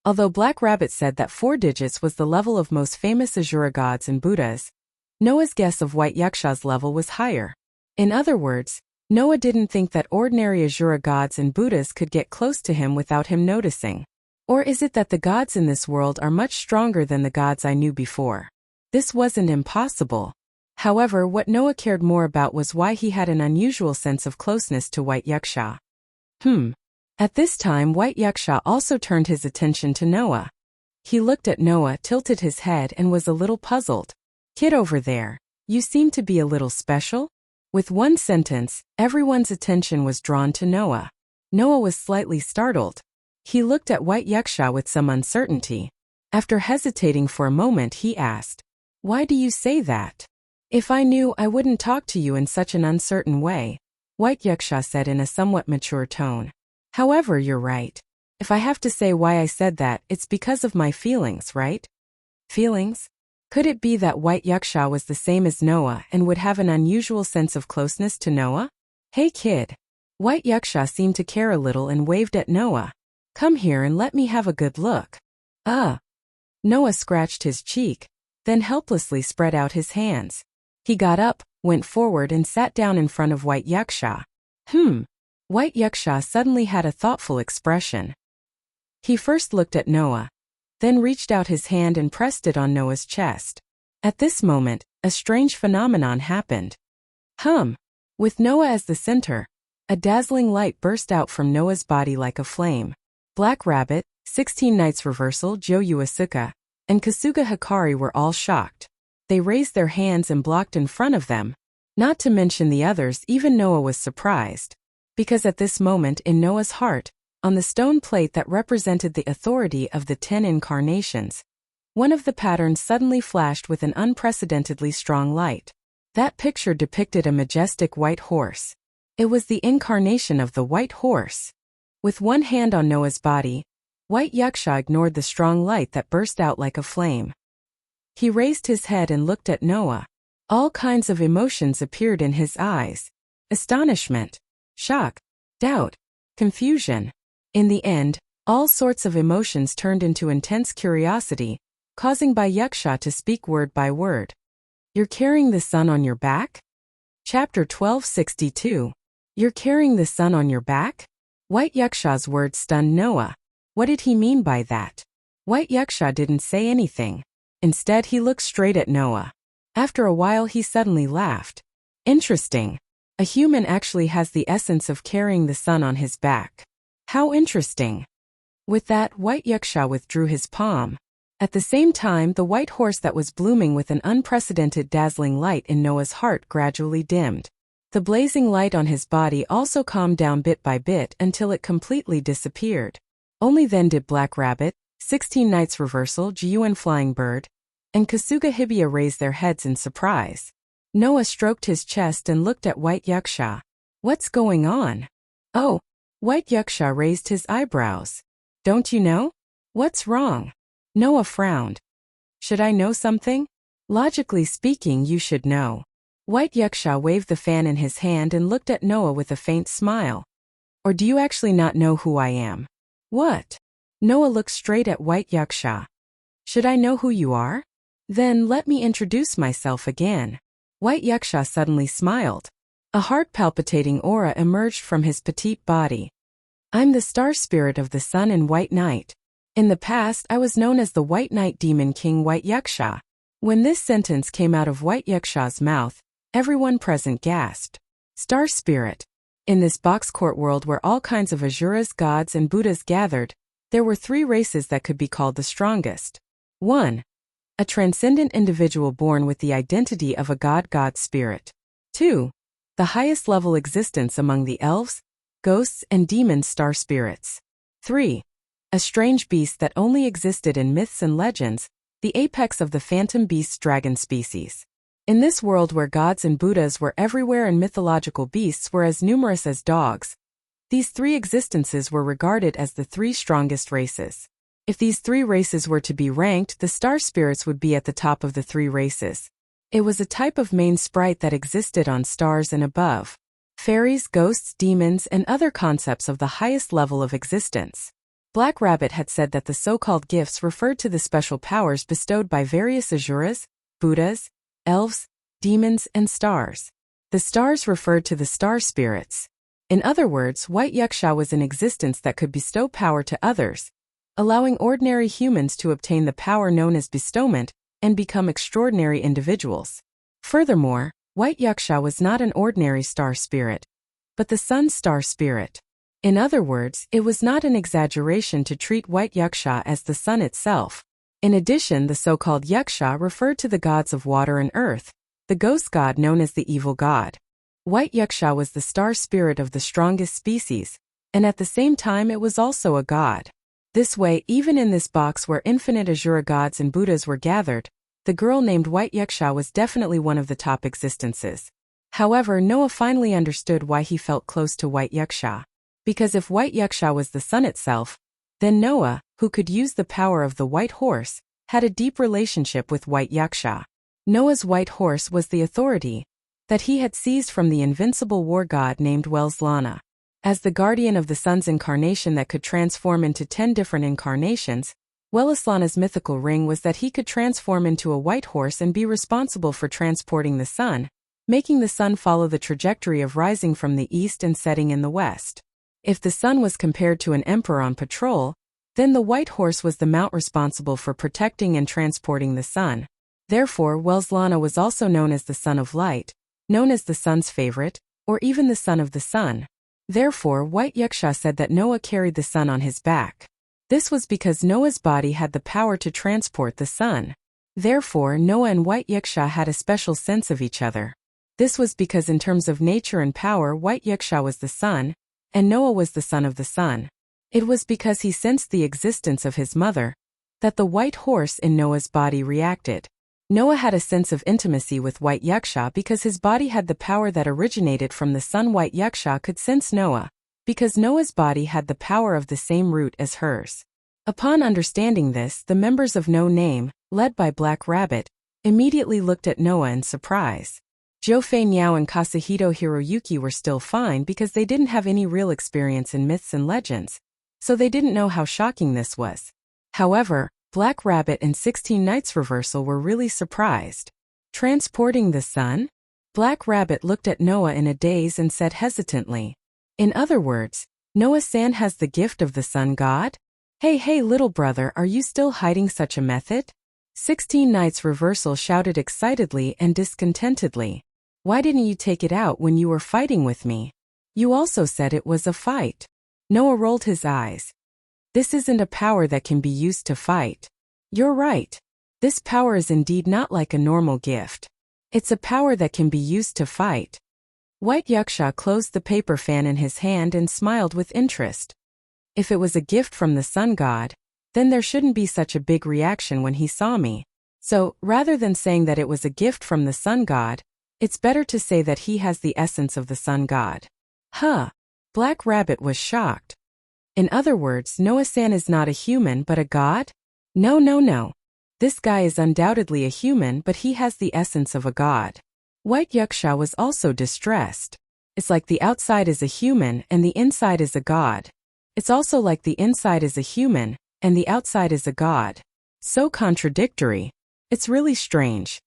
Although Black Rabbit said that 4 digits was the level of most famous Asura gods and Buddhas, Noah's guess of White Yaksha's level was higher. In other words, Noah didn't think that ordinary Asura gods and Buddhas could get close to him without him noticing. Or is it that the gods in this world are much stronger than the gods I knew before? This wasn't impossible. However, what Noah cared more about was why he had an unusual sense of closeness to White Yaksha. At this time, White Yaksha also turned his attention to Noah. He looked at Noah, tilted his head, and was a little puzzled. "Kid over there, you seem to be a little special?" With one sentence, everyone's attention was drawn to Noah. Noah was slightly startled. He looked at White Yaksha with some uncertainty. After hesitating for a moment, he asked, "Why do you say that?" "If I knew, I wouldn't talk to you in such an uncertain way," White Yaksha said in a somewhat mature tone. "However, you're right. If I have to say why I said that, it's because of my feelings, right?" Feelings? Could it be that White Yaksha was the same as Noah and would have an unusual sense of closeness to Noah? "Hey kid." White Yaksha seemed to care a little and waved at Noah. "Come here and let me have a good look." Noah scratched his cheek, then helplessly spread out his hands. He got up, went forward and sat down in front of White Yaksha. White Yaksha suddenly had a thoughtful expression. He first looked at Noah, then reached out his hand and pressed it on Noah's chest. At this moment, a strange phenomenon happened. With Noah as the center, A dazzling light burst out from Noah's body like a flame. Black Rabbit, 16 Nights Reversal, Joyu Asuka, and Kasuga Hikari were all shocked. They raised their hands and blocked in front of them. Not to mention the others, even Noah was surprised. Because at this moment in Noah's heart, on the stone plate that represented the authority of the 10 incarnations, one of the patterns suddenly flashed with an unprecedentedly strong light. That picture depicted a majestic white horse. It was the incarnation of the white horse. With one hand on Noah's body, White Yaksha ignored the strong light that burst out like a flame. He raised his head and looked at Noah. All kinds of emotions appeared in his eyes. Astonishment, shock, doubt, confusion. In the end, all sorts of emotions turned into intense curiosity, causing Yaksha to speak word by word. You're carrying the sun on your back? Chapter 1262. You're carrying the sun on your back? White Yaksha's words stunned Noah. What did he mean by that? White Yaksha didn't say anything. Instead, he looked straight at Noah. After a while, he suddenly laughed. Interesting. A human actually has the essence of carrying the sun on his back. How interesting. With that, White Yaksha withdrew his palm. At the same time, the white horse that was blooming with an unprecedented dazzling light in Noah's heart gradually dimmed. The blazing light on his body also calmed down bit by bit until it completely disappeared. Only then did Black Rabbit, 16 Nights Reversal, Jiyuan Flying Bird, and Kasuga Hibiya raise their heads in surprise. Noah stroked his chest and looked at White Yaksha. What's going on? Oh, White Yaksha raised his eyebrows. Don't you know? What's wrong? Noah frowned. Should I know something? Logically speaking, you should know. White Yaksha waved the fan in his hand and looked at Noah with a faint smile. Or do you actually not know who I am? What? Noah looked straight at White Yaksha. Should I know who you are? Then let me introduce myself again. White Yaksha suddenly smiled. A heart-palpitating aura emerged from his petite body. I'm the star spirit of the sun and White Night. In the past, I was known as the White Night Demon King White Yaksha. When this sentence came out of White Yaksha's mouth, everyone present gasped. Star spirit. In this box court world where all kinds of Asuras, gods, and Buddhas gathered, there were 3 races that could be called the strongest. 1. A transcendent individual born with the identity of a god spirit. 2. The highest level existence among the elves, ghosts, and demons star spirits. 3. A strange beast that only existed in myths and legends, the apex of the phantom beast's dragon species. In this world where gods and Buddhas were everywhere and mythological beasts were as numerous as dogs, these 3 existences were regarded as the 3 strongest races. If these 3 races were to be ranked, the star spirits would be at the top of the 3 races. It was a type of main sprite that existed on stars and above. Fairies, ghosts, demons, and other concepts of the highest level of existence. Black Rabbit had said that the so-called gifts referred to the special powers bestowed by various Asuras, Buddhas, elves, demons, and stars. The stars referred to the star spirits. In other words, White Yaksha was an existence that could bestow power to others, allowing ordinary humans to obtain the power known as bestowment and become extraordinary individuals. Furthermore, White Yaksha was not an ordinary star spirit, but the sun's star spirit. In other words, it was not an exaggeration to treat White Yaksha as the sun itself. In addition, the so-called Yaksha referred to the gods of water and earth, the ghost god known as the evil god. White Yaksha was the star spirit of the strongest species, and at the same time it was also a god. This way, even in this box where infinite Asura gods and Buddhas were gathered, the girl named White Yaksha was definitely one of the top existences. However, Noah finally understood why he felt close to White Yaksha. Because if White Yaksha was the sun itself, then Noah, who could use the power of the white horse, had a deep relationship with White Yaksha. Noah's white horse was the authority that he had seized from the invincible war god named Welslana. As the guardian of the sun's incarnation that could transform into 10 different incarnations, Welslana's mythical ring was that he could transform into a white horse and be responsible for transporting the sun, making the sun follow the trajectory of rising from the east and setting in the west. If the sun was compared to an emperor on patrol, then the white horse was the mount responsible for protecting and transporting the sun. Therefore, Welslana was also known as the Son of Light, known as the sun's favorite, or even the son of the sun. Therefore, White Yaksha said that Noah carried the sun on his back. This was because Noah's body had the power to transport the sun. Therefore, Noah and White Yaksha had a special sense of each other. This was because in terms of nature and power, White Yaksha was the sun, and Noah was the son of the sun. It was because he sensed the existence of his mother that the white horse in Noah's body reacted. Noah had a sense of intimacy with White Yaksha because his body had the power that originated from the sun. White Yaksha could sense Noah because Noah's body had the power of the same root as hers. Upon understanding this, the members of No Name, led by Black Rabbit, immediately looked at Noah in surprise. Jofei Niao and Kazuhito Hiroyuki were still fine because they didn't have any real experience in myths and legends, so they didn't know how shocking this was. However, Black Rabbit and 16 Nights Reversal were really surprised. Transporting the sun? Black Rabbit looked at Noah in a daze and said hesitantly. In other words, Noah-san has the gift of the sun god? Hey little brother, are you still hiding such a method? 16 Nights Reversal shouted excitedly and discontentedly. Why didn't you take it out when you were fighting with me? You also said it was a fight. Noah rolled his eyes. This isn't a power that can be used to fight. You're right. This power is indeed not like a normal gift. It's a power that can be used to fight. White Yaksha closed the paper fan in his hand and smiled with interest. If it was a gift from the sun god, then there shouldn't be such a big reaction when he saw me. So, rather than saying that it was a gift from the sun god, it's better to say that he has the essence of the sun god. Huh. Black Rabbit was shocked. In other words, Noah-san is not a human but a god? No. This guy is undoubtedly a human, but he has the essence of a god. White Yaksha was also distressed. It's like the outside is a human and the inside is a god. It's also like the inside is a human and the outside is a god. So contradictory. It's really strange.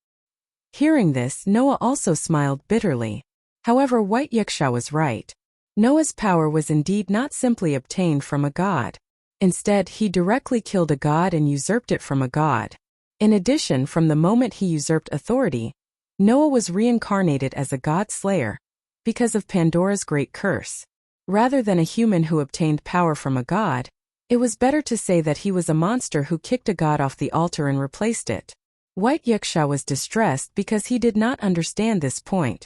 Hearing this, Noah also smiled bitterly. However, White Yaksha was right. Noah's power was indeed not simply obtained from a god. Instead, he directly killed a god and usurped it from a god. In addition, from the moment he usurped authority, Noah was reincarnated as a god slayer because of Pandora's great curse. Rather than a human who obtained power from a god, it was better to say that he was a monster who kicked a god off the altar and replaced it. White Yaksha was distressed because he did not understand this point.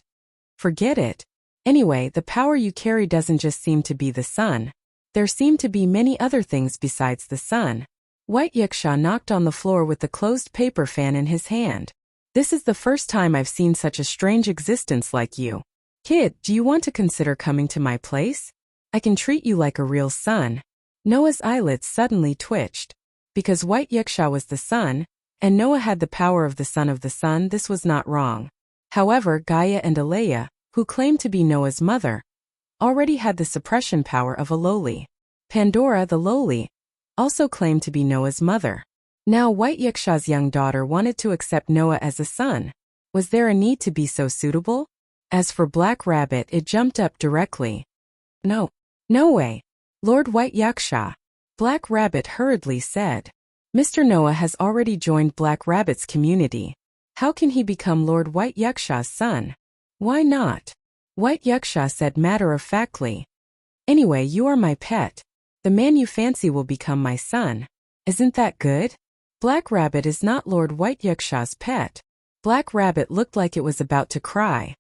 Forget it. Anyway, the power you carry doesn't just seem to be the sun. There seem to be many other things besides the sun. White Yaksha knocked on the floor with the closed paper fan in his hand. This is the first time I've seen such a strange existence like you. Kid, do you want to consider coming to my place? I can treat you like a real son. Noah's eyelids suddenly twitched. Because White Yaksha was the sun, and Noah had the power of the sun, this was not wrong. However, Gaia and Alea, who claimed to be Noah's mother, already had the suppression power of a lowly. Pandora the lowly also claimed to be Noah's mother. Now White Yaksha's young daughter wanted to accept Noah as a son. Was there a need to be so suitable? As for Black Rabbit, it jumped up directly. No way. Lord White Yaksha. Black Rabbit hurriedly said. Mr. Noah has already joined Black Rabbit's community. How can he become Lord White Yaksha's son? Why not? White Yaksha said matter-of-factly. Anyway, you are my pet. The man you fancy will become my son. Isn't that good? Black Rabbit is not Lord White Yaksha's pet. Black Rabbit looked like it was about to cry.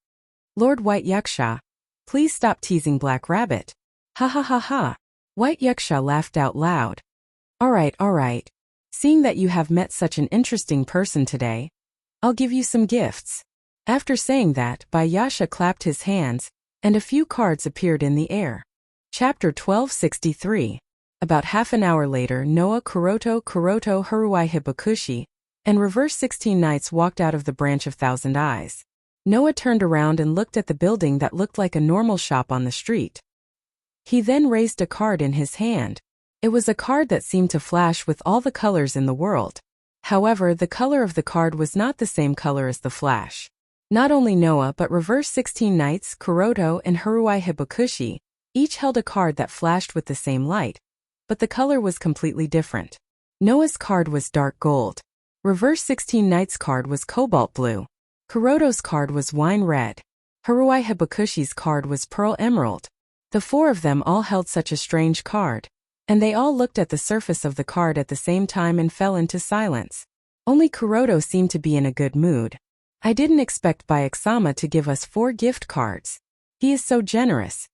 Lord White Yaksha, please stop teasing Black Rabbit. Ha. White Yaksha laughed out loud. All right. Seeing that you have met such an interesting person today, I'll give you some gifts. After saying that, Bayasha clapped his hands, and a few cards appeared in the air. Chapter 1263. About half an hour later, Noah, Kuroto, Haruai Hibakushi, and Reverse 16 Knights walked out of the Branch of Thousand Eyes. Noah turned around and looked at the building that looked like a normal shop on the street. He then raised a card in his hand. It was a card that seemed to flash with all the colors in the world. However, the color of the card was not the same color as the flash. Not only Noah but Reverse 16 Knights, Kuroto, and Haruai Hibakushi each held a card that flashed with the same light, but the color was completely different. Noah's card was dark gold. Reverse 16 Knights' card was cobalt blue. Kuroto's card was wine red. Haruai Hibakushi's card was pearl emerald. The four of them all held such a strange card, and they all looked at the surface of the card at the same time and fell into silence. Only Kuroto seemed to be in a good mood. I didn't expect Byakusama to give us 4 gift cards. He is so generous.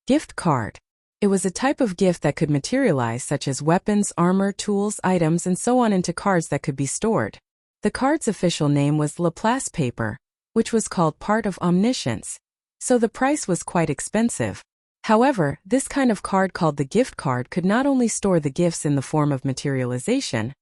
Gift card. It was a type of gift that could materialize, such as weapons, armor, tools, items, and so on, into cards that could be stored. The card's official name was Laplace paper, which was called part of omniscience, so the price was quite expensive. However, this kind of card called the gift card could not only store the gifts in the form of materialization,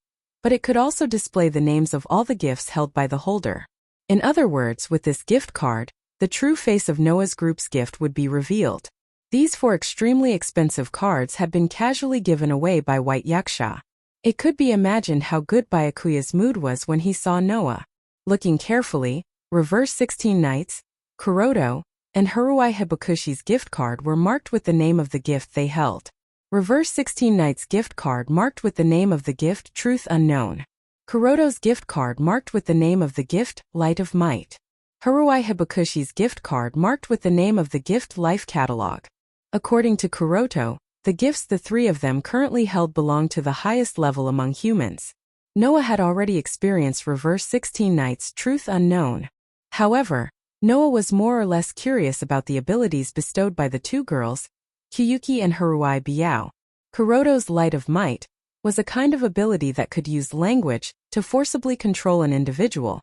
but it could also display the names of all the gifts held by the holder. In other words, with this gift card, the true face of Noah's group's gift would be revealed. These 4 extremely expensive cards had been casually given away by White Yakusha. It could be imagined how good Byakuya's mood was when he saw Noah. Looking carefully, Reverse 16 Knights, Kuroto, and Haruai Hibakushi's gift card were marked with the name of the gift they held. Reverse 16 Knights gift card marked with the name of the gift Truth Unknown. Kuroto's gift card marked with the name of the gift Light of Might. Haruai Hibakushi's gift card marked with the name of the gift Life Catalog. According to Kuroto, the gifts the 3 of them currently held belonged to the highest level among humans. Noah had already experienced Reverse 16 Knights Truth Unknown. However, Noah was more or less curious about the abilities bestowed by the 2 girls, Kyuki and Haruai Biao. Kuroto's Light of Might was a kind of ability that could use language to forcibly control an individual,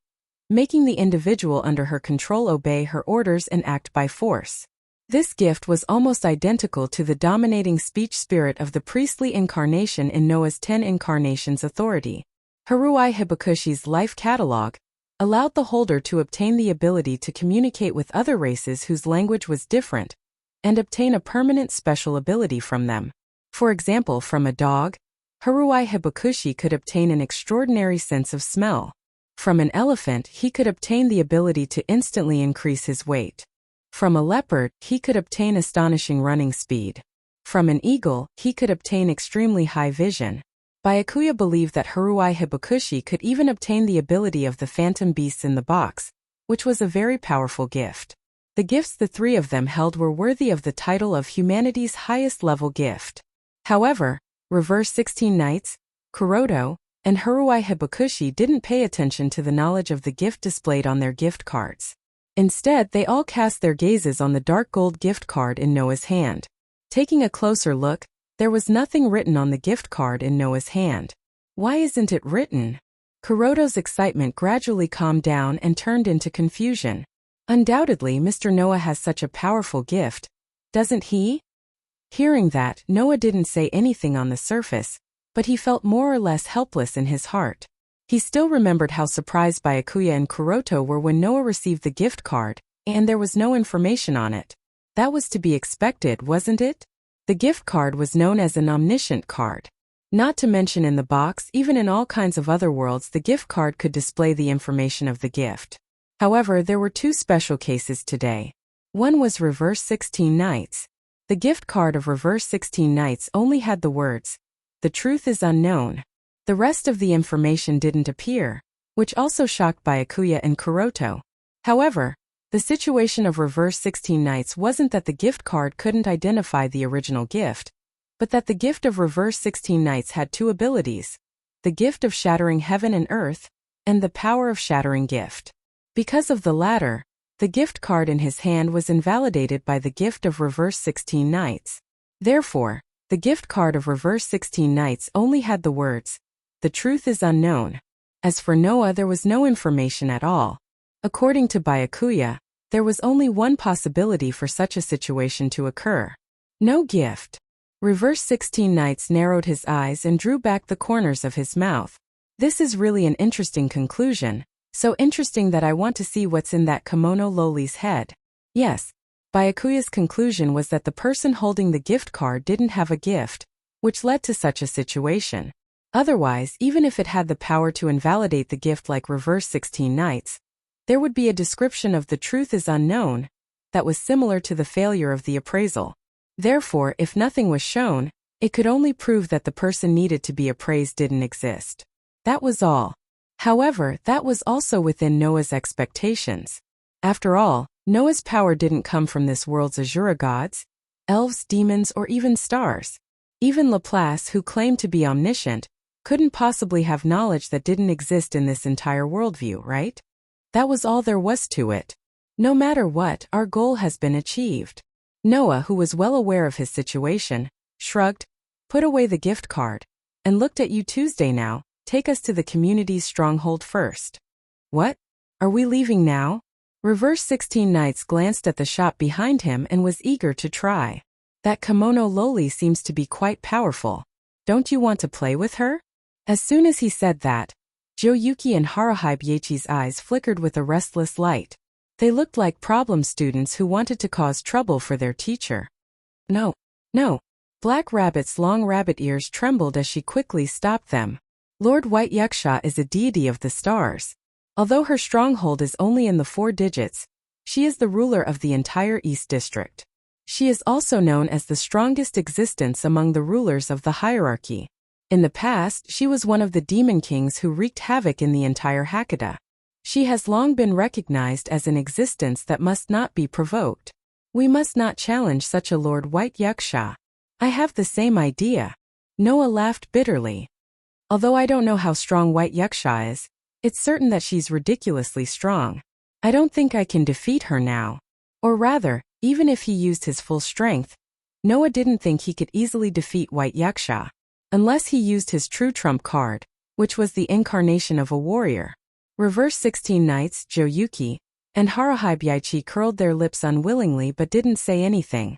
making the individual under her control obey her orders and act by force. This gift was almost identical to the dominating speech spirit of the priestly incarnation in Noah's 10 incarnations authority. Haruai Hibakushi's Life Catalog allowed the holder to obtain the ability to communicate with other races whose language was different, and obtain a permanent special ability from them. For example, from a dog, Haruai Hibakushi could obtain an extraordinary sense of smell. From an elephant, he could obtain the ability to instantly increase his weight. From a leopard, he could obtain astonishing running speed. From an eagle, he could obtain extremely high vision. Byakuya believed that Haruai Hibakushi could even obtain the ability of the phantom beasts in the box, which was a very powerful gift. The gifts the 3 of them held were worthy of the title of humanity's highest level gift. However, Reverse 16 Knights, Kuroto, and Haruai Hibakushi didn't pay attention to the knowledge of the gift displayed on their gift cards. Instead, they all cast their gazes on the dark gold gift card in Noah's hand. Taking a closer look, there was nothing written on the gift card in Noah's hand. Why isn't it written? Kuroto's excitement gradually calmed down and turned into confusion. Undoubtedly, Mr. Noah has such a powerful gift, doesn't he? Hearing that, Noah didn't say anything on the surface, but he felt more or less helpless in his heart. He still remembered how surprised Byakuya and Kuroto were when Noah received the gift card, and there was no information on it. That was to be expected, wasn't it? The gift card was known as an omniscient card. Not to mention in the box, even in all kinds of other worlds, the gift card could display the information of the gift. However, there were 2 special cases today. One was Reverse 16 Knights. The gift card of Reverse 16 Knights only had the words, "The truth is unknown." The rest of the information didn't appear, which also shocked Byakuya and Kuroto. However, the situation of Reverse 16 Knights wasn't that the gift card couldn't identify the original gift, but that the gift of Reverse 16 Knights had 2 abilities: the gift of shattering heaven and earth, and the power of shattering gift. Because of the latter, the gift card in his hand was invalidated by the gift of Reverse 16 Knights. Therefore, the gift card of Reverse 16 Knights only had the words, "The truth is unknown." As for Noah, there was no information at all. According to Byakuya, there was only one possibility for such a situation to occur: no gift. Reverse 16 Knights narrowed his eyes and drew back the corners of his mouth. This is really an interesting conclusion, so interesting that I want to see what's in that kimono loli's head. Yes, Byakuya's conclusion was that the person holding the gift card didn't have a gift, which led to such a situation. Otherwise, even if it had the power to invalidate the gift like Reverse 16 Knights, there would be a description of "the truth is unknown" that was similar to the failure of the appraisal. Therefore, if nothing was shown, it could only prove that the person needed to be appraised didn't exist. That was all. However, that was also within Noah's expectations. After all, Noah's power didn't come from this world's Azura gods, elves, demons, or even stars. Even Laplace, who claimed to be omniscient, couldn't possibly have knowledge that didn't exist in this entire worldview, right? That was all there was to it. No matter what, our goal has been achieved. Noah, who was well aware of his situation, shrugged, put away the gift card, and looked at you. Tuesday now, take us to the community's stronghold first. What? Are we leaving now? Reverse 16 Knights glanced at the shop behind him and was eager to try. That kimono loli seems to be quite powerful. Don't you want to play with her? As soon as he said that, Joyuki and Haruhi Byachi's eyes flickered with a restless light. They looked like problem students who wanted to cause trouble for their teacher. No. Black Rabbit's long rabbit ears trembled as she quickly stopped them. Lord White Yaksha is a deity of the stars. Although her stronghold is only in the 4 digits, she is the ruler of the entire East District. She is also known as the strongest existence among the rulers of the hierarchy. In the past, she was one of the demon kings who wreaked havoc in the entire Hakata. She has long been recognized as an existence that must not be provoked. We must not challenge such a Lord White Yaksha. I have the same idea. Noah laughed bitterly. Although I don't know how strong White Yaksha is, it's certain that she's ridiculously strong. I don't think I can defeat her now. Or rather, even if he used his full strength, Noah didn't think he could easily defeat White Yaksha, unless he used his true trump card, which was the incarnation of a warrior. Reverse 16 Knights, Joyuki, and Haruhi Byachi curled their lips unwillingly but didn't say anything.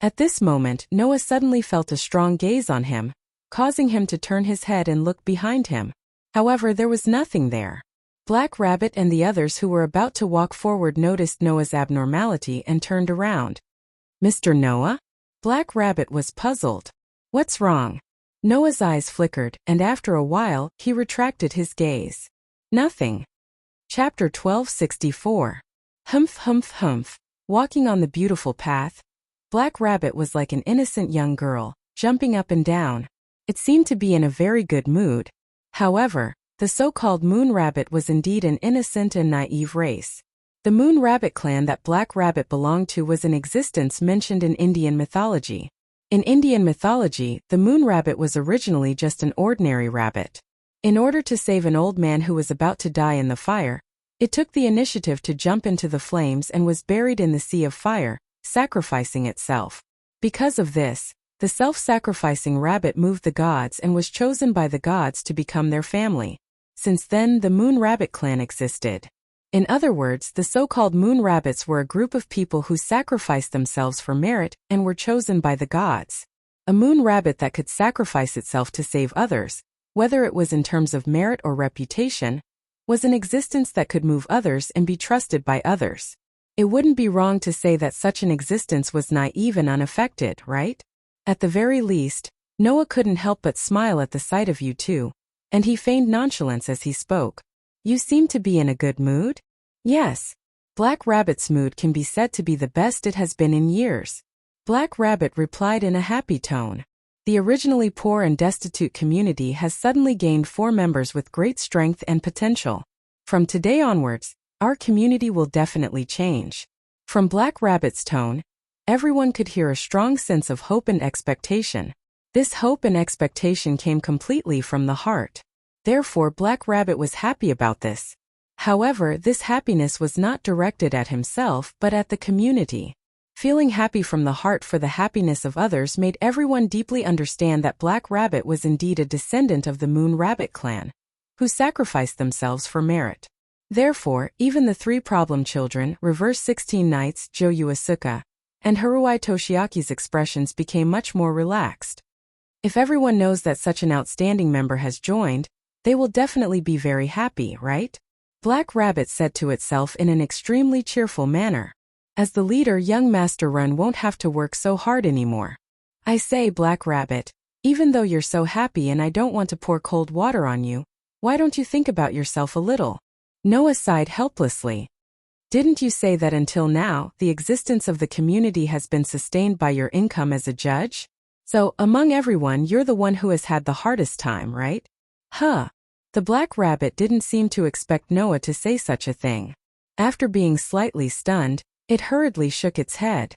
At this moment, Noah suddenly felt a strong gaze on him, causing him to turn his head and look behind him. However, there was nothing there. Black Rabbit and the others who were about to walk forward noticed Noah's abnormality and turned around. Mr. Noah? Black Rabbit was puzzled. What's wrong? Noah's eyes flickered, and after a while, he retracted his gaze. Nothing. Chapter 1264. Humph. Walking on the beautiful path, Black Rabbit was like an innocent young girl, jumping up and down. It seemed to be in a very good mood. However, the so-called Moon Rabbit was indeed an innocent and naive race. The Moon Rabbit clan that Black Rabbit belonged to was an existence mentioned in Indian mythology. In Indian mythology, the Moon Rabbit was originally just an ordinary rabbit. In order to save an old man who was about to die in the fire, it took the initiative to jump into the flames and was buried in the sea of fire, sacrificing itself. Because of this, the self-sacrificing rabbit moved the gods and was chosen by the gods to become their family. Since then, the Moon Rabbit clan existed. In other words, the so-called Moon Rabbits were a group of people who sacrificed themselves for merit and were chosen by the gods. A Moon Rabbit that could sacrifice itself to save others, whether it was in terms of merit or reputation, was an existence that could move others and be trusted by others. It wouldn't be wrong to say that such an existence was naive and unaffected, right? At the very least, Noah couldn't help but smile at the sight of you two, and he feigned nonchalance as he spoke. You seem to be in a good mood? Yes. Black Rabbit's mood can be said to be the best it has been in years. Black Rabbit replied in a happy tone. The originally poor and destitute community has suddenly gained 4 members with great strength and potential. From today onwards, our community will definitely change. From Black Rabbit's tone, everyone could hear a strong sense of hope and expectation. This hope and expectation came completely from the heart. Therefore, Black Rabbit was happy about this. However, this happiness was not directed at himself but at the community. Feeling happy from the heart for the happiness of others made everyone deeply understand that Black Rabbit was indeed a descendant of the Moon Rabbit clan, who sacrificed themselves for merit. Therefore, even the 3 problem children, Reverse 16 Knights, Joyu Asuka, and Haruhi Toshiaki's expressions became much more relaxed. If everyone knows that such an outstanding member has joined, they will definitely be very happy, right? Black Rabbit said to itself in an extremely cheerful manner. As the leader, young Master Run won't have to work so hard anymore. I say, Black Rabbit, even though you're so happy and I don't want to pour cold water on you, why don't you think about yourself a little? Noah sighed helplessly. Didn't you say that until now, the existence of the community has been sustained by your income as a judge? So, among everyone, you're the one who has had the hardest time, right? Huh. The Black Rabbit didn't seem to expect Noah to say such a thing. After being slightly stunned, it hurriedly shook its head.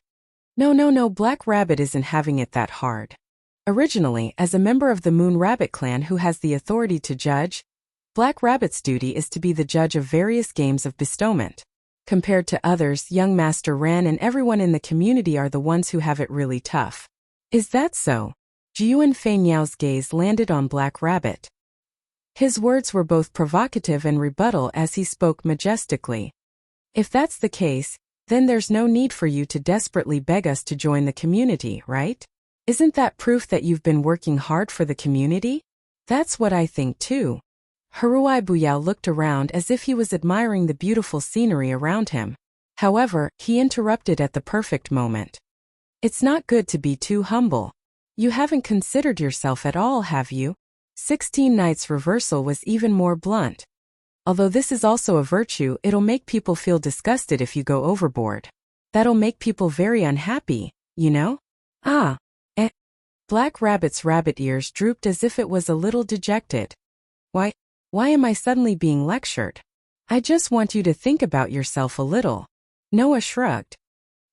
No, Black Rabbit isn't having it that hard. Originally, as a member of the Moon Rabbit clan who has the authority to judge, Black Rabbit's duty is to be the judge of various games of bestowment. Compared to others, young Master Ran and everyone in the community are the ones who have it really tough. Is that so? Jiuan Feinyao gaze landed on Black Rabbit. His words were both provocative and rebuttal as he spoke majestically. If that's the case, then there's no need for you to desperately beg us to join the community, right? Isn't that proof that you've been working hard for the community? That's what I think too. Haruai Buyao looked around as if he was admiring the beautiful scenery around him. However, he interrupted at the perfect moment. It's not good to be too humble. You haven't considered yourself at all, have you? 16 Knights reversal was even more blunt. Although this is also a virtue, it'll make people feel disgusted if you go overboard. That'll make people very unhappy, you know? Black Rabbit's rabbit ears drooped as if it was a little dejected. Why am I suddenly being lectured? I just want you to think about yourself a little. Noah shrugged.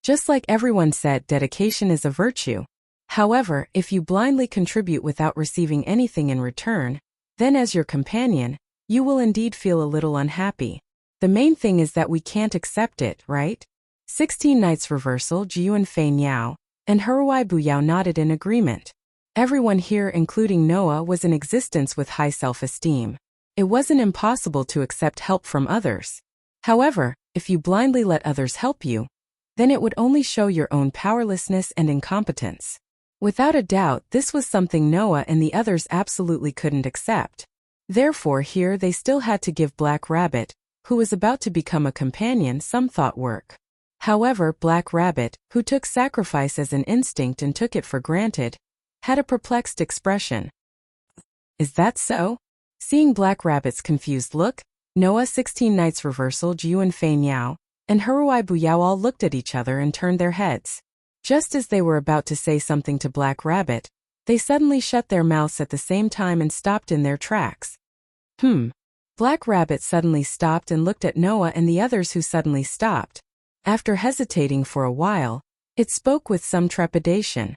Just like everyone said, dedication is a virtue. However, if you blindly contribute without receiving anything in return, then as your companion, you will indeed feel a little unhappy. The main thing is that we can't accept it, right? 16 Knights reversal, Jiuan Feinyao, and Haruai Buyao nodded in agreement. Everyone here, including Noah, was in existence with high self-esteem. It wasn't impossible to accept help from others. However, if you blindly let others help you, then it would only show your own powerlessness and incompetence. Without a doubt, this was something Noah and the others absolutely couldn't accept. Therefore, here they still had to give Black Rabbit, who was about to become a companion, some thought work. However, Black Rabbit, who took sacrifice as an instinct and took it for granted, had a perplexed expression. Is that so? Seeing Black Rabbit's confused look, Noah 16 Knights reversal, Jiuan Feinyao, and Haruai Buyao all looked at each other and turned their heads. Just as they were about to say something to Black Rabbit, they suddenly shut their mouths at the same time and stopped in their tracks. Black Rabbit suddenly stopped and looked at Noah and the others, who suddenly stopped. After hesitating for a while, it spoke with some trepidation.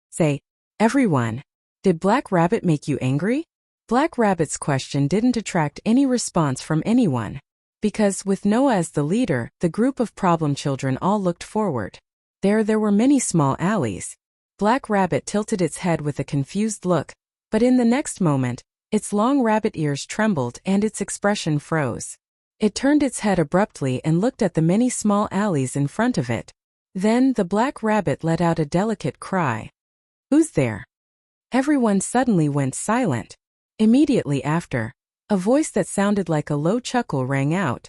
Say, everyone, did Black Rabbit make you angry? Black Rabbit's question didn't attract any response from anyone. Because, with Noah as the leader, the group of problem children all looked forward. There were many small alleys. Black Rabbit tilted its head with a confused look, but in the next moment, its long rabbit ears trembled and its expression froze. It turned its head abruptly and looked at the many small alleys in front of it. Then the Black Rabbit let out a delicate cry. Who's there? Everyone suddenly went silent. Immediately after, a voice that sounded like a low chuckle rang out.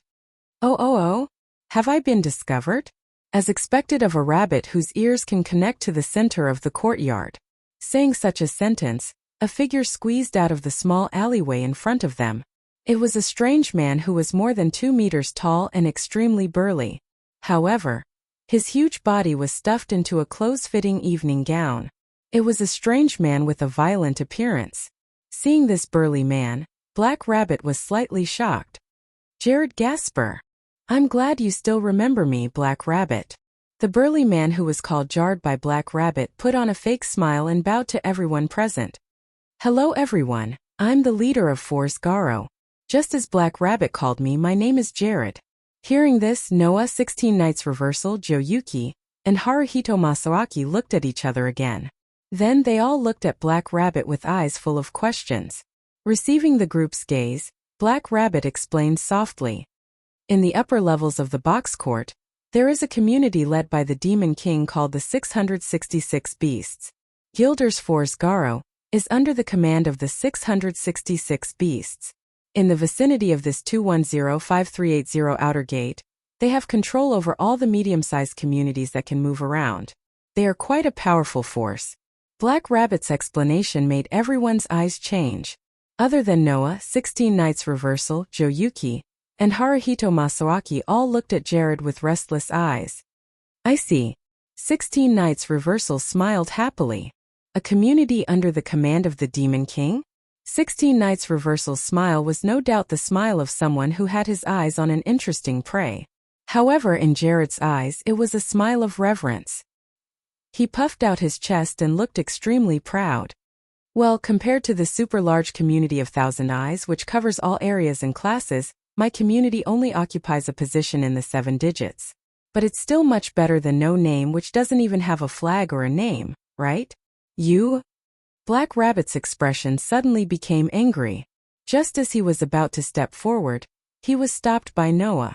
Oh, have I been discovered? As expected of a rabbit whose ears can connect to the center of the courtyard. Saying such a sentence, a figure squeezed out of the small alleyway in front of them. It was a strange man who was more than 2 meters tall and extremely burly. However, his huge body was stuffed into a close-fitting evening gown. It was a strange man with a violent appearance. Seeing this burly man, Black Rabbit was slightly shocked. Jared Gasper. I'm glad you still remember me, Black Rabbit. The burly man, who was called Jared by Black Rabbit, put on a fake smile and bowed to everyone present. Hello everyone, I'm the leader of Force Garo. Just as Black Rabbit called me, my name is Jared. Hearing this, Noah 16 Knights reversal, Joyuki, and Haruhito Masaaki looked at each other again. Then they all looked at Black Rabbit with eyes full of questions. Receiving the group's gaze, Black Rabbit explained softly. In the upper levels of the box court, there is a community led by the Demon King called the 666 Beasts. Gilder's Force Garo is under the command of the 666 Beasts. In the vicinity of this 210-5380 outer gate, they have control over all the medium-sized communities that can move around. They are quite a powerful force. Black Rabbit's explanation made everyone's eyes change. Other than Noah, 16 Knights reversal, Joyuki, and Haruhito Masaaki all looked at Jared with restless eyes. I see. 16 Knights reversal smiled happily. A community under the command of the Demon King? 16 Knights reversal's smile was no doubt the smile of someone who had his eyes on an interesting prey. However, in Jared's eyes, it was a smile of reverence. He puffed out his chest and looked extremely proud. Well, compared to the super large community of Thousand Eyes, which covers all areas and classes, my community only occupies a position in the 7 digits. But it's still much better than no name, which doesn't even have a flag or a name, right? You? Black Rabbit's expression suddenly became angry. Just as he was about to step forward, he was stopped by Noah.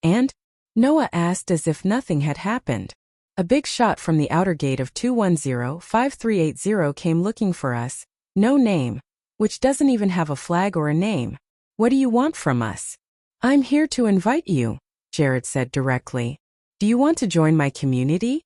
And? Noah asked as if nothing had happened. A big shot from the outer gate of 210-5380 came looking for us. No name, which doesn't even have a flag or a name. What do you want from us? I'm here to invite you, Jared said directly. Do you want to join my community?